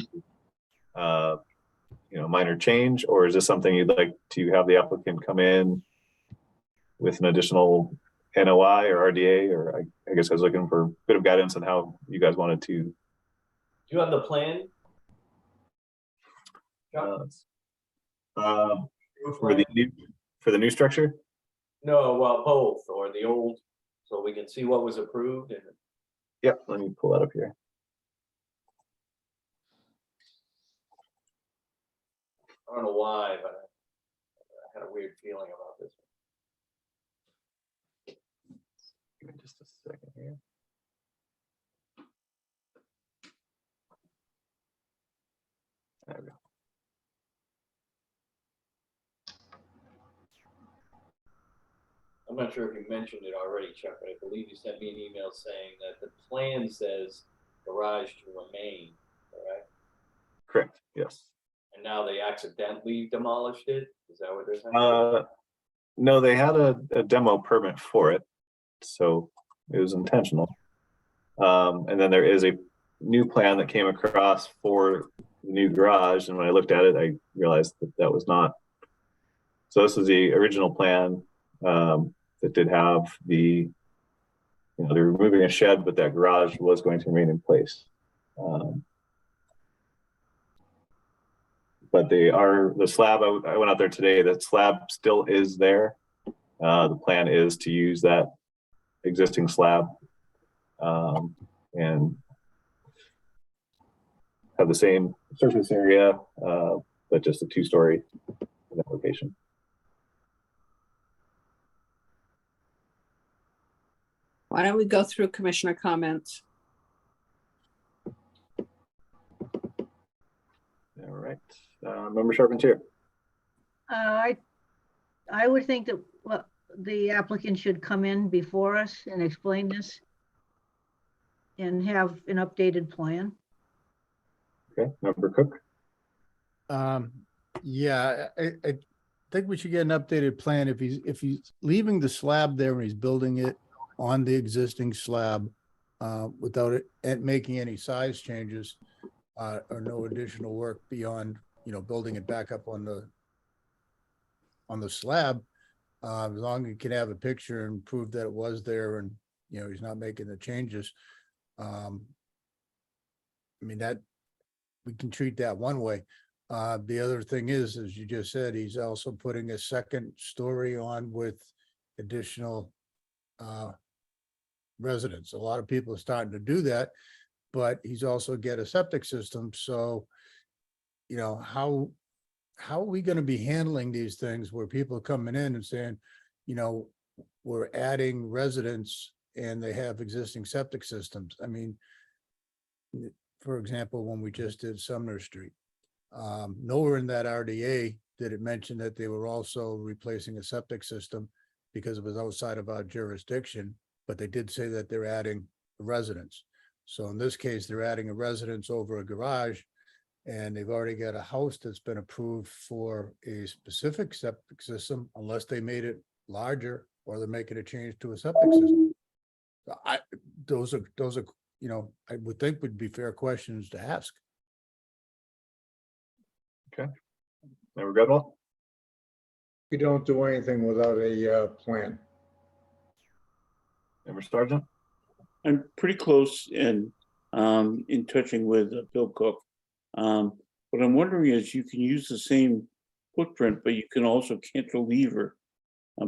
you know, minor change, or is this something you'd like to have the applicant come in with an additional NOI or RDA? Or I guess I was looking for a bit of guidance on how you guys wanted to. Do you have the plan? For the new structure? No, well, both, or the old, so we can see what was approved and. Yep, let me pull that up here. I don't know why, but I had a weird feeling about this. Give me just a second here. There we go. I'm not sure if you mentioned it already, Chuck, but I believe you sent me an email saying that the plan says garage to remain, correct? Correct, yes. And now they accidentally demolished it? Is that what they're saying? No, they had a demo permit for it, so it was intentional. And then there is a new plan that came across for the new garage, and when I looked at it, I realized that that was not. So this is the original plan that did have the, you know, they're removing a shed, but that garage was going to remain in place. But they are, the slab, I went out there today, that slab still is there. The plan is to use that existing slab. And have the same surface area, but just a 2-story in that location. Why don't we go through commissioner comments? All right, Member Charpentier. I would think that, well, the applicant should come in before us and explain this and have an updated plan. Okay, Member Cook. Yeah, I think we should get an updated plan. If he's leaving the slab there and he's building it on the existing slab without it making any size changes or no additional work beyond, building it back up on the slab, as long as you can have a picture and prove that it was there and, he's not making the changes. I mean, that we can treat that one way. The other thing is, as you just said, he's also putting a second story on with additional residents. A lot of people are starting to do that, but he's also get a septic system. So, how are we going to be handling these things where people are coming in and saying, we're adding residents and they have existing septic systems? I mean, for example, when we just did Sumner Street, nowhere in that RDA did it mention that they were also replacing a septic system because it was outside of our jurisdiction, but they did say that they're adding residents. So in this case, they're adding a residence over a garage, and they've already got a house that's been approved for a specific septic system, unless they made it larger or they're making a change to a septic system. Those are, I would think would be fair questions to ask. Okay. Member Gudwell. We don't do anything without a plan. Member Sargent. I'm pretty close in touching with Bill Cook. What I'm wondering is you can use the same footprint, but you can also cantilever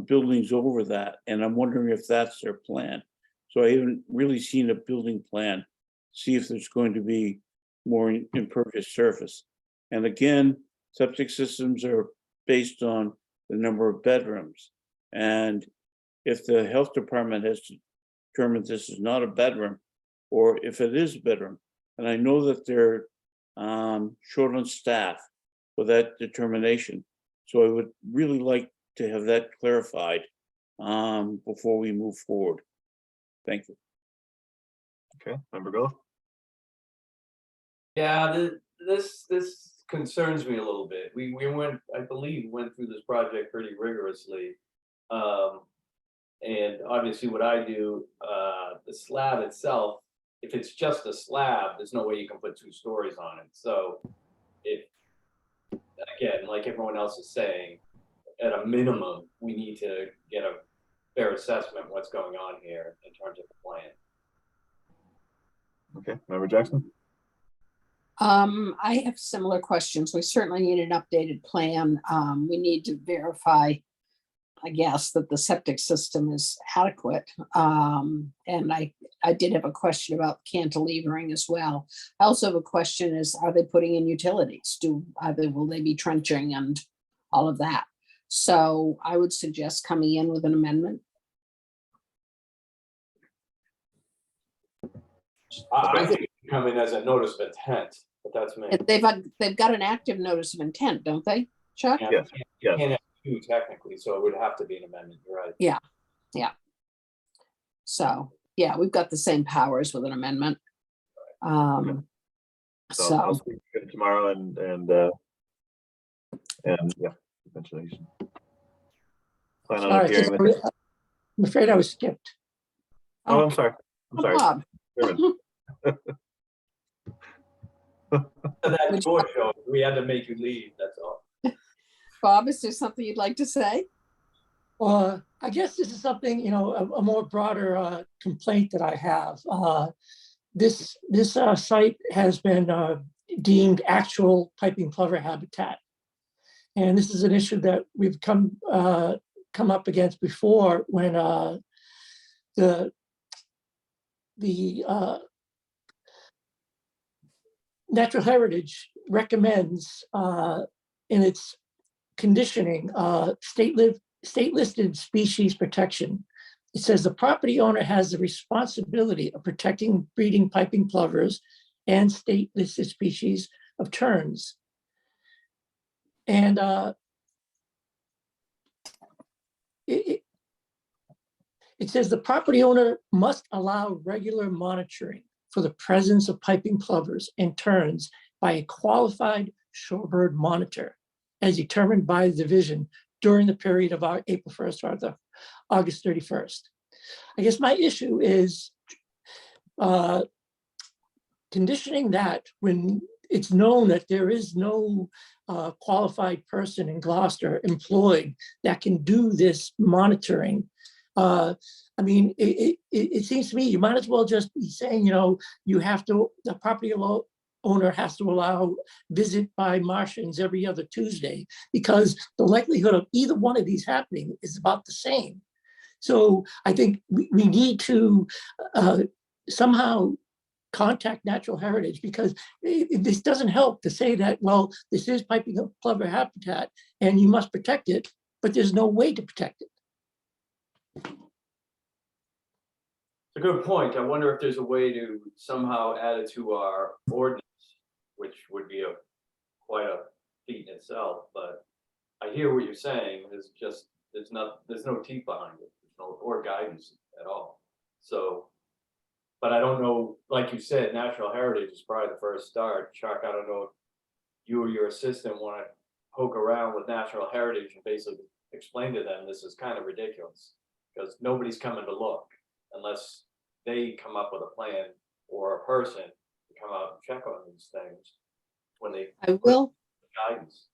buildings over that. And I'm wondering if that's their plan. So I haven't really seen a building plan, see if there's going to be more impervious surface. And again, septic systems are based on the number of bedrooms. And if the health department has determined this is not a bedroom, or if it is a bedroom, and I know that they're short on staff for that determination. So I would really like to have that clarified before we move forward. Thank you. Okay, Member Bill. Yeah, this concerns me a little bit. We went, I believe, went through this project pretty rigorously. And obviously what I do, the slab itself, if it's just a slab, there's no way you can put 2 stories on it. So if, again, like everyone else is saying, at a minimum, we need to get a fair assessment of what's going on here in terms of the plan. Okay, Member Jackson. I have similar questions. We certainly need an updated plan. We need to verify, I guess, that the septic system is adequate. And I did have a question about cantilevering as well. I also have a question is, are they putting in utilities? Will they be trenching and all of that? So I would suggest coming in with an amendment. I think it should come in as a notice of intent, but that's me. They've got an active notice of intent, don't they, Chuck? Yes. Yes. Can't have 2 technically, so it would have to be an amendment. You're right. Yeah. So, yeah, we've got the same powers with an amendment. So I'll speak to it tomorrow and yeah, eventually. Plan on Sorry, appearing with it. I'm afraid I was skipped. Oh, I'm sorry. I'm sorry. Bob. That door show, we had to make you leave, that's all. Bob, is there something you'd like to say? I guess this is something, a more broader complaint that I have. This site has been deemed actual piping plover habitat. And this is an issue that we've come up against before when Natural Heritage recommends in its conditioning state listed species protection. It says the property owner has the responsibility of protecting breeding piping plovers and state listed species of terns. And it says the property owner must allow regular monitoring for the presence of piping plovers and terns by a qualified shorebird monitor as determined by the division during the period of our April 1st or the August 31st. I guess my issue is conditioning that when it's known that there is no qualified person in Gloucester employed that can do this monitoring. I mean, it seems to me you might as well just be saying, you know, the property owner has to allow visit by Martians every other Tuesday, because the likelihood of either one of these happening is about the same. So I think we need to somehow contact Natural Heritage, because this doesn't help to say that, well, this is piping plover habitat and you must protect it, but there's no way to protect it. It's a good point. I wonder if there's a way to somehow add it to our ordinance, which would be quite a feat in itself, but I hear what you're saying. There's no teeth behind it, or guidance at all. So, but I don't know, like you said, Natural Heritage is probably the first start. Chuck, I don't know if you or your assistant want to poke around with Natural Heritage and basically explain to them this is kind of ridiculous, because nobody's coming to look unless they come up with a plan or a person to come out and check on these things when they I will. Guidance.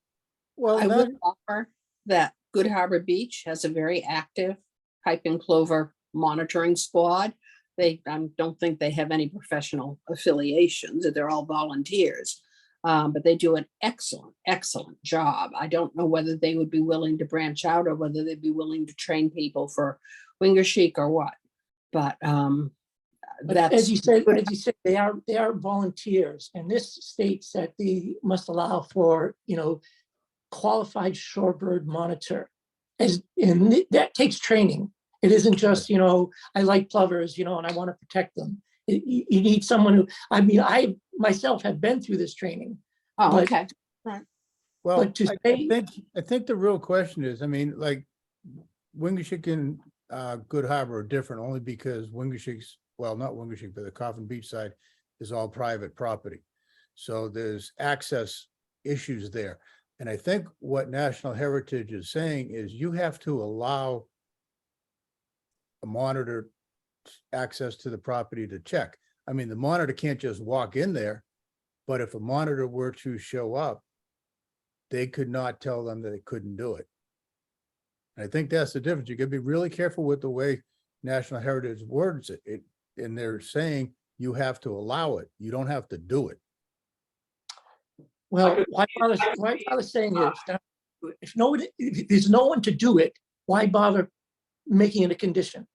Well, I will offer that Good Harbor Beach has a very active piping plover monitoring squad. I don't think they have any professional affiliations, they're all volunteers, but they do an excellent job. I don't know whether they would be willing to branch out or whether they'd be willing to train people for Wingershik or what, but that's. As you said, they are volunteers, and this states that they must allow for, you know, qualified shorebird monitor, and that takes training. It isn't just, you know, I like plovers, you know, and I want to protect them. You need someone who, I mean, I myself have been through this training. Oh, okay. Right. Well, But to I think the real question is, I mean, like Wingershik and Good Harbor are different only because Wingershik's, well, not Wingershik, but the Coffin Beach side is all private property. So there's access issues there. And I think what National Heritage is saying is you have to allow a monitor access to the property to check. I mean, the monitor can't just walk in there, but if a monitor were to show up, they could not tell them that they couldn't do it. And I think that's the difference. You gotta be really careful with the way National Heritage words it. And they're saying you have to allow it. You don't have to do it. Well, why bother saying it? If there's no one to do it, why bother making it a condition?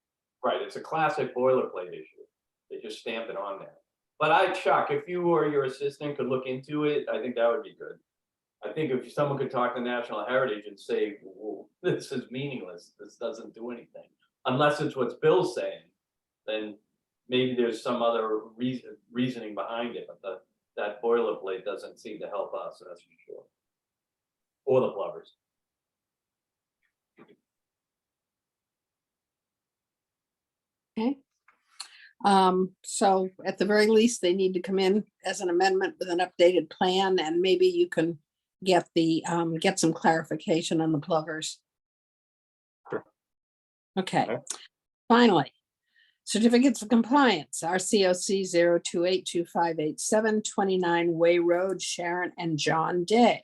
Right, it's a classic boilerplate issue. They just stamp it on there. But Chuck, if you or your assistant could look into it, I think that would be good. I think if someone could talk to National Heritage and say, well, this is meaningless, this doesn't do anything, unless it's what Bill's saying, then maybe there's some other reasoning behind it, but that boilerplate doesn't seem to help us, that's for sure. Or the plovers. Okay. So at the very least, they need to come in as an amendment with an updated plan, and maybe you can get get some clarification on the plovers. Sure. Okay. Finally, certificates of compliance, RCOC 0282587, 29 Way Road, Sharon and John Day.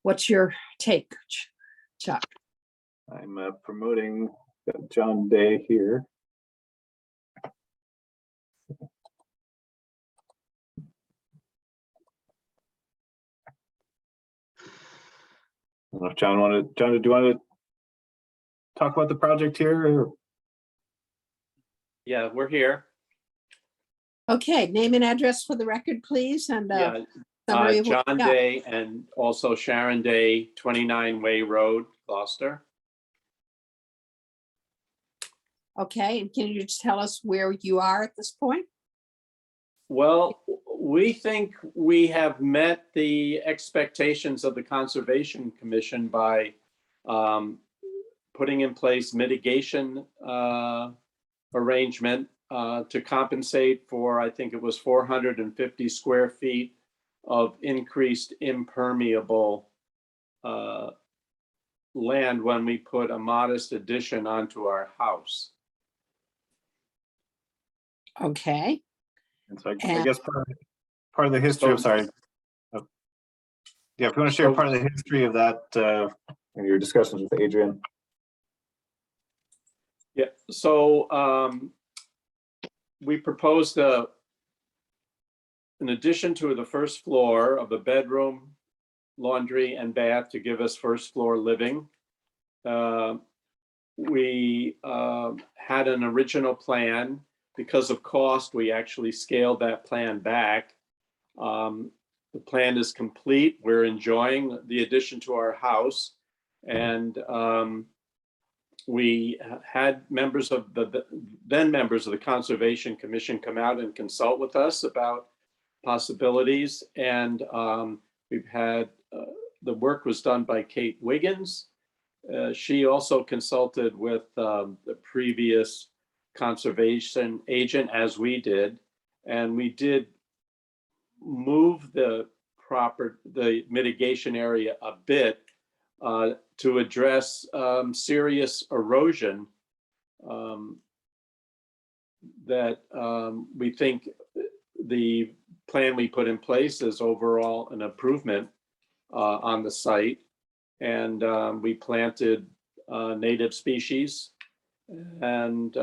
What's your take, Chuck? I'm promoting John Day here. I don't know if John, do you want to talk about the project here? Yeah, we're here. Okay, name and address for the record, please, and Yeah, summary of what John we got. Day and also Sharon Day, 29 Way Road, Gloucester. Okay, and can you just tell us where you are at this point? Well, we think we have met the expectations of the Conservation Commission by putting in place mitigation arrangement to compensate for, I think it was 450 square feet of increased impermeable land when we put a modest addition onto our house. Okay. And so I guess part of the history, I'm sorry. Oh. Yeah, if you want to share part of the history of that in your discussions with Adrian. Yeah, so we proposed an addition to the first floor of a bedroom, laundry, and bath to give us first floor living. We had an original plan. Because of cost, we actually scaled that plan back. The plan is complete. We're enjoying the addition to our house. And we had members of the Conservation Commission come out and consult with us about possibilities. And we've had, the work was done by Kate Wiggins. She also consulted with the previous conservation agent, as we did, and we did move the mitigation area a bit to address serious erosion that we think the plan we put in place is overall an improvement on the site. And we planted native species, and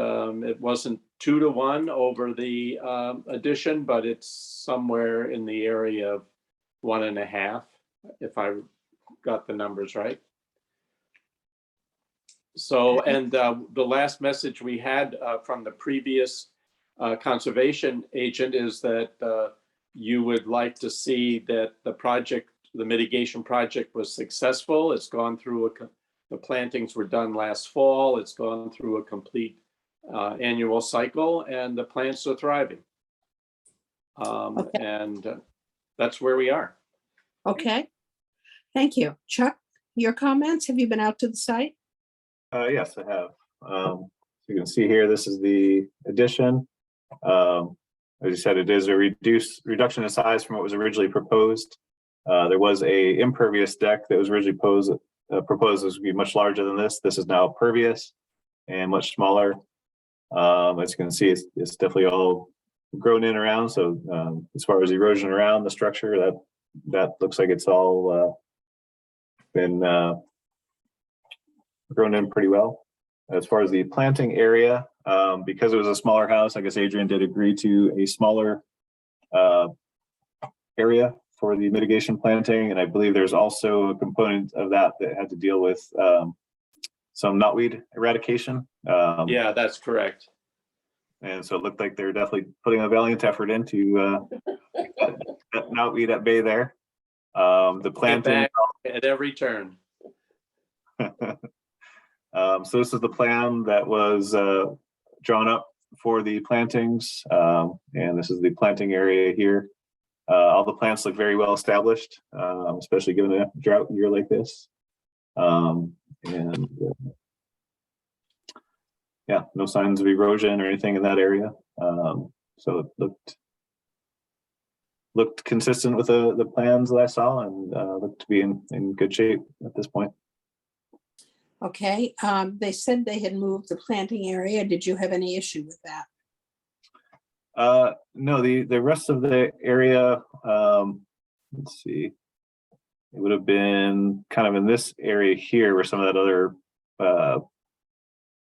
it wasn't 2-to-1 over the addition, but it's somewhere in the area of 1.5, if I got the numbers right. So, and the last message we had from the previous conservation agent is that you would like to see that the mitigation project was successful. It's gone through the plantings were done last fall. It's gone through a complete annual cycle, and the plants are thriving. And that's where we are. Okay, thank you. Chuck, your comments? Have you been out to the site? Yes, I have. So you can see here, this is the addition. As you said, it is a reduction in size from what was originally proposed. There was a impervious deck that was originally proposed as to be much larger than this. This is now pervious and much smaller. As you can see, it's definitely all grown in around. So as far as erosion around the structure, that looks like it's all been grown in pretty well. As far as the planting area, because it was a smaller house, I guess Adrian did agree to a smaller area for the mitigation planting. And I believe there's also a component of that had to deal with some knotweed eradication. Yeah, that's correct. And so it looked like they're definitely putting a valiant effort into that knotweed at bay there. The planting at every turn. So this is the plan that was drawn up for the plantings, and this is the planting area here. All the plants look very well established, especially given a drought year like this. Yeah, no signs of erosion or anything in that area. So it looked consistent with the plans that I saw, and looked to be in good shape at this point. Okay, they said they had moved the planting area. Did you have any issue with that? No, the rest of the area, let's see, it would have been kind of in this area here where some of that other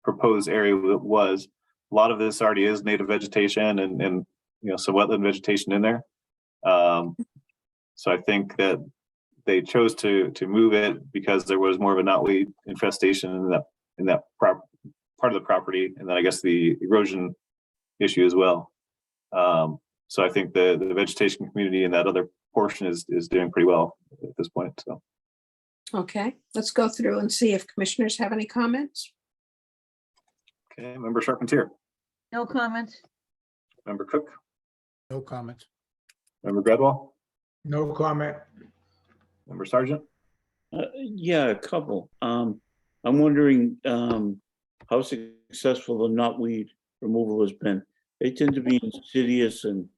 proposed area was. A lot of this already is native vegetation and some wetland vegetation in there. So I think that they chose to move it because there was more of a knotweed infestation in that part of the property, and then I guess the erosion issue as well. So I think the vegetation community in that other portion is doing pretty well at this point. So Okay, let's go through and see if commissioners have any comments. okay, Member Charpentier, No comments. Member Cook, No comments. Member Gredwell, No comment. Member Sargent. Yeah, a couple. I'm wondering how successful the knotweed removal has been. They tend to be insidious and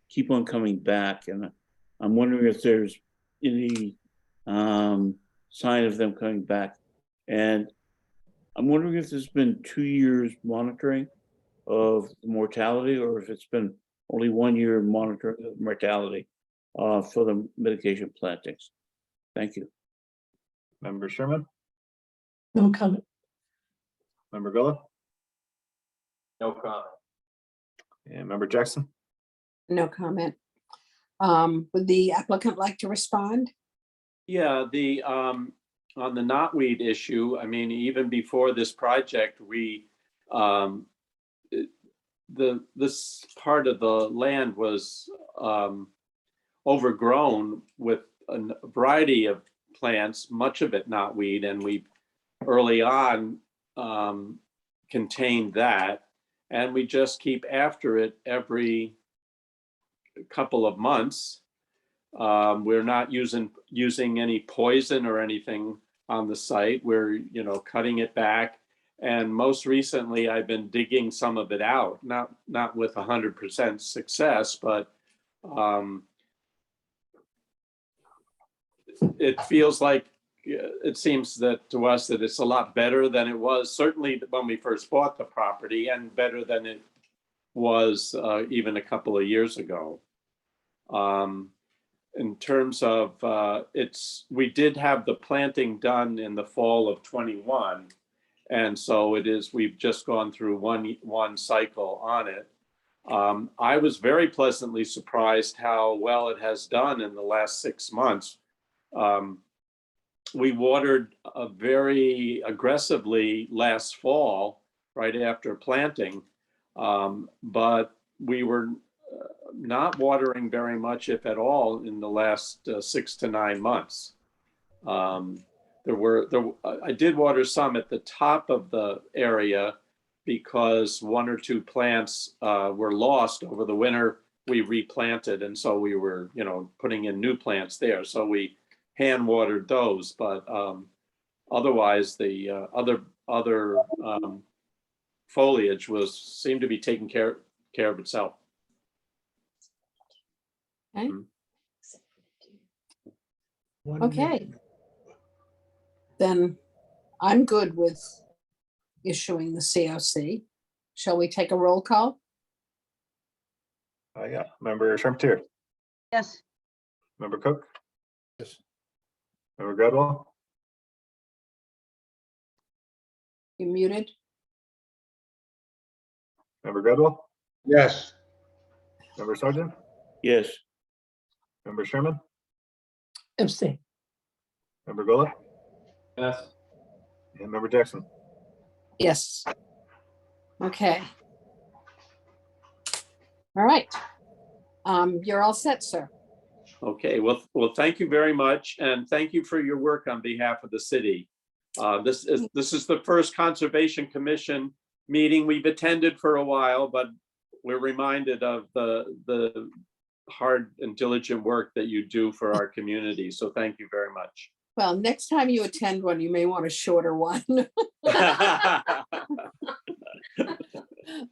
keep on coming back. And I'm wondering if there's any sign of them coming back. And I'm wondering if there's been 2 years monitoring of the mortality, or if it's been only 1 year monitoring of mortality for the mitigation plantings. Thank you. Member Sherman, No comment. Member Gullah, No comment. and Member Jackson. No comment. Would the applicant like to respond? Yeah, the on the knotweed issue, I mean, even before this project, we this part of the land was overgrown with a variety of plants, much of it knotweed, and we early on contained that, and we just keep after it every couple of months. We're not using any poison or anything on the site. We're, cutting it back. And most recently, I've been digging some of it out, not with 100% success, but it feels like, it seems that to us that it's a lot better than it was, certainly when we first bought the property, and better than it was even a couple of years ago. In terms of we did have the planting done in the fall of 21. And so we've just gone through one cycle on it. I was very pleasantly surprised how well it has done in the last 6 months. We watered very aggressively last fall, right after planting, but we were not watering very much, if at all, in the last 6 to 9 months. I did water some at the top of the area because 1 or 2 plants were lost over the winter. We replanted, and so we were, putting in new plants there. So we hand watered those, but otherwise the other foliage seemed to be taking care of itself. Okay. Okay. Then I'm good with issuing the COC. Shall we take a roll call? Yeah, Member Charpentier, Yes. Member Cook, Yes. Member Gredwell, You muted? Member Gredwell, Yes. Member Sargent, Yes. Member Sherman, Abstain. Member Gullah, Yes. and Member Jackson. Yes. Okay. All right. You're all set, sir. Okay, well, thank you very much, and thank you for your work on behalf of the city. This is the first Conservation Commission meeting we've attended for a while, but we're reminded of the hard and diligent work that you do for our community. So thank you very much. Well, next time you attend one, you may want a shorter one.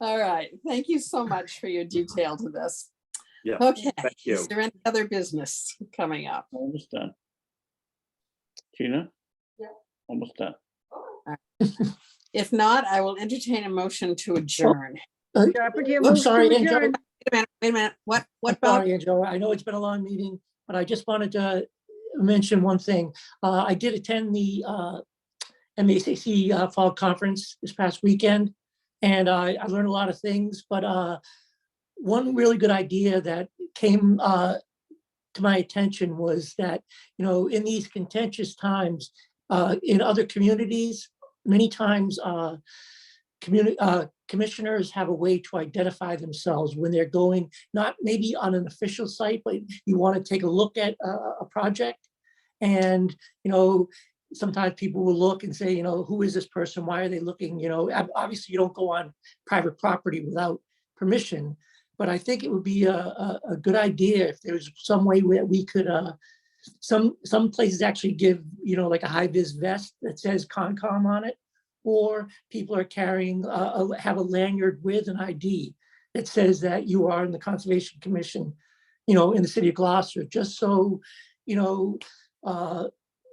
All right. Thank you so much for your detail to this. Yeah. Okay. Thank you. Is there any other business coming up? Almost done. Gina? Yeah. Almost done. If not, I will entertain a motion to adjourn. Carpentier I'm moves sorry, to Angela. adjourn. Wait a minute. What I'm about? sorry, Angela. I know it's been a long meeting, but I just wanted to mention one thing. I did attend the MACC Fall Conference this past weekend, and I learned a lot of things, but one really good idea that came to my attention was that, in these contentious times in other communities, many times commissioners have a way to identify themselves when they're going, not maybe on an official site, but you want to take a look at a project. And, sometimes people will look and say, who is this person? Why are they looking? Obviously you don't go on private property without permission, but I think it would be a good idea if there's some way where we could, some places actually give, like a high vis vest that says Concom on it, or people are carrying, have a lanyard with an ID that says that you are in the Conservation Commission, in the city of Gloucester, just so,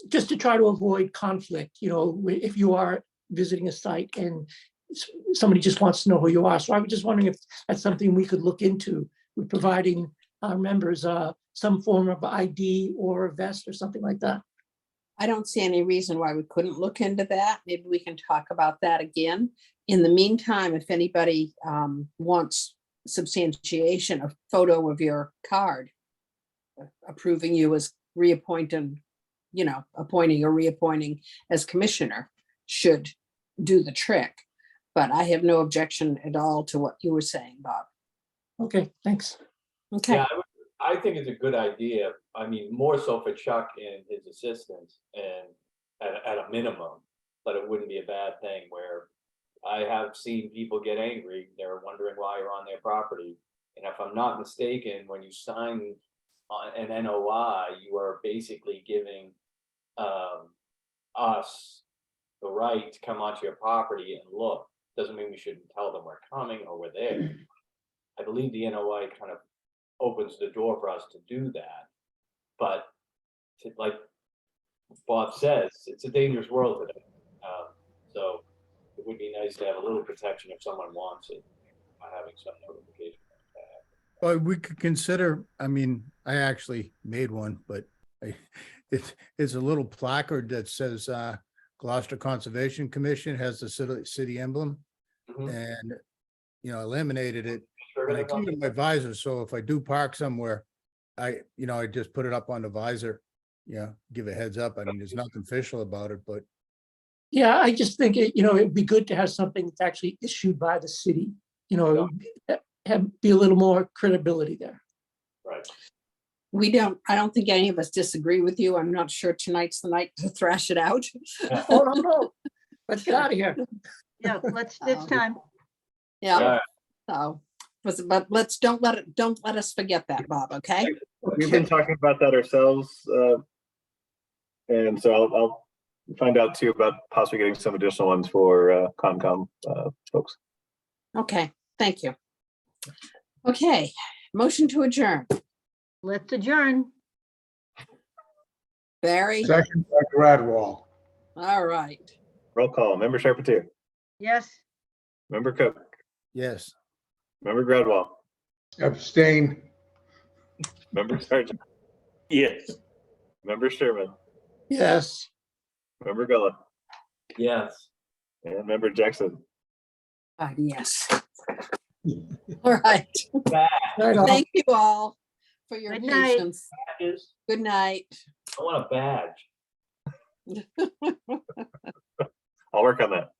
just to try to avoid conflict, if you are visiting a site and somebody just wants to know who you are. So I was just wondering if that's something we could look into, with providing our members some form of ID or a vest or something like that. I don't see any reason why we couldn't look into that. Maybe we can talk about that again. In the meantime, if anybody wants substantiation, a photo of your card approving you as reappointed, appointing or reappointing as commissioner should do the trick. But I have no objection at all to what you were saying, Bob. Okay, thanks. Okay. Yeah, I think it's a good idea. I mean, more so for Chuck and his assistants, and at a minimum, but it wouldn't be a bad thing where I have seen people get angry. They're wondering why you're on their property. And if I'm not mistaken, when you sign on an NOI, you are basically giving us the right to come onto your property and look. Doesn't mean we shouldn't tell them we're coming or we're there. I believe the NOI kind of opens the door for us to do that. But like Bob says, it's a dangerous world today. So it would be nice to have a little protection if someone wants it by having some notification. Well, we could consider, I actually made one, but it's a little placard that says Gloucester Conservation Commission, has the city emblem, and, I laminated it. And I keep it in my visor, so if I do park somewhere, I just put it up on the visor, give a heads up. There's nothing official about it, but. Yeah, I just think it'd be good to have something that's actually issued by the city, be a little more credibility there. Right. I don't think any of us disagree with you. I'm not sure tonight's the night to thrash it out. Oh, no. Let's get out of here. Yeah, it's time. Yeah. So, but don't let us forget that, Bob, okay? We've been talking about that ourselves. And so I'll find out too about possibly getting some additional ones for Concom folks. Okay, thank you. Okay, motion to adjourn. Let's adjourn. Barry? Second by Gradwall. All right. Roll call. Member Charpentier. Yes. Member Cook. Yes. Member Gradwall. Abstain. Member Sargent. Yes. Member Sherman. Yes. Member Gulla. Yes. And Member Jackson. Yes. All right. Thank you all for your Good night. patience. Good night. I want a badge. I'll work on that.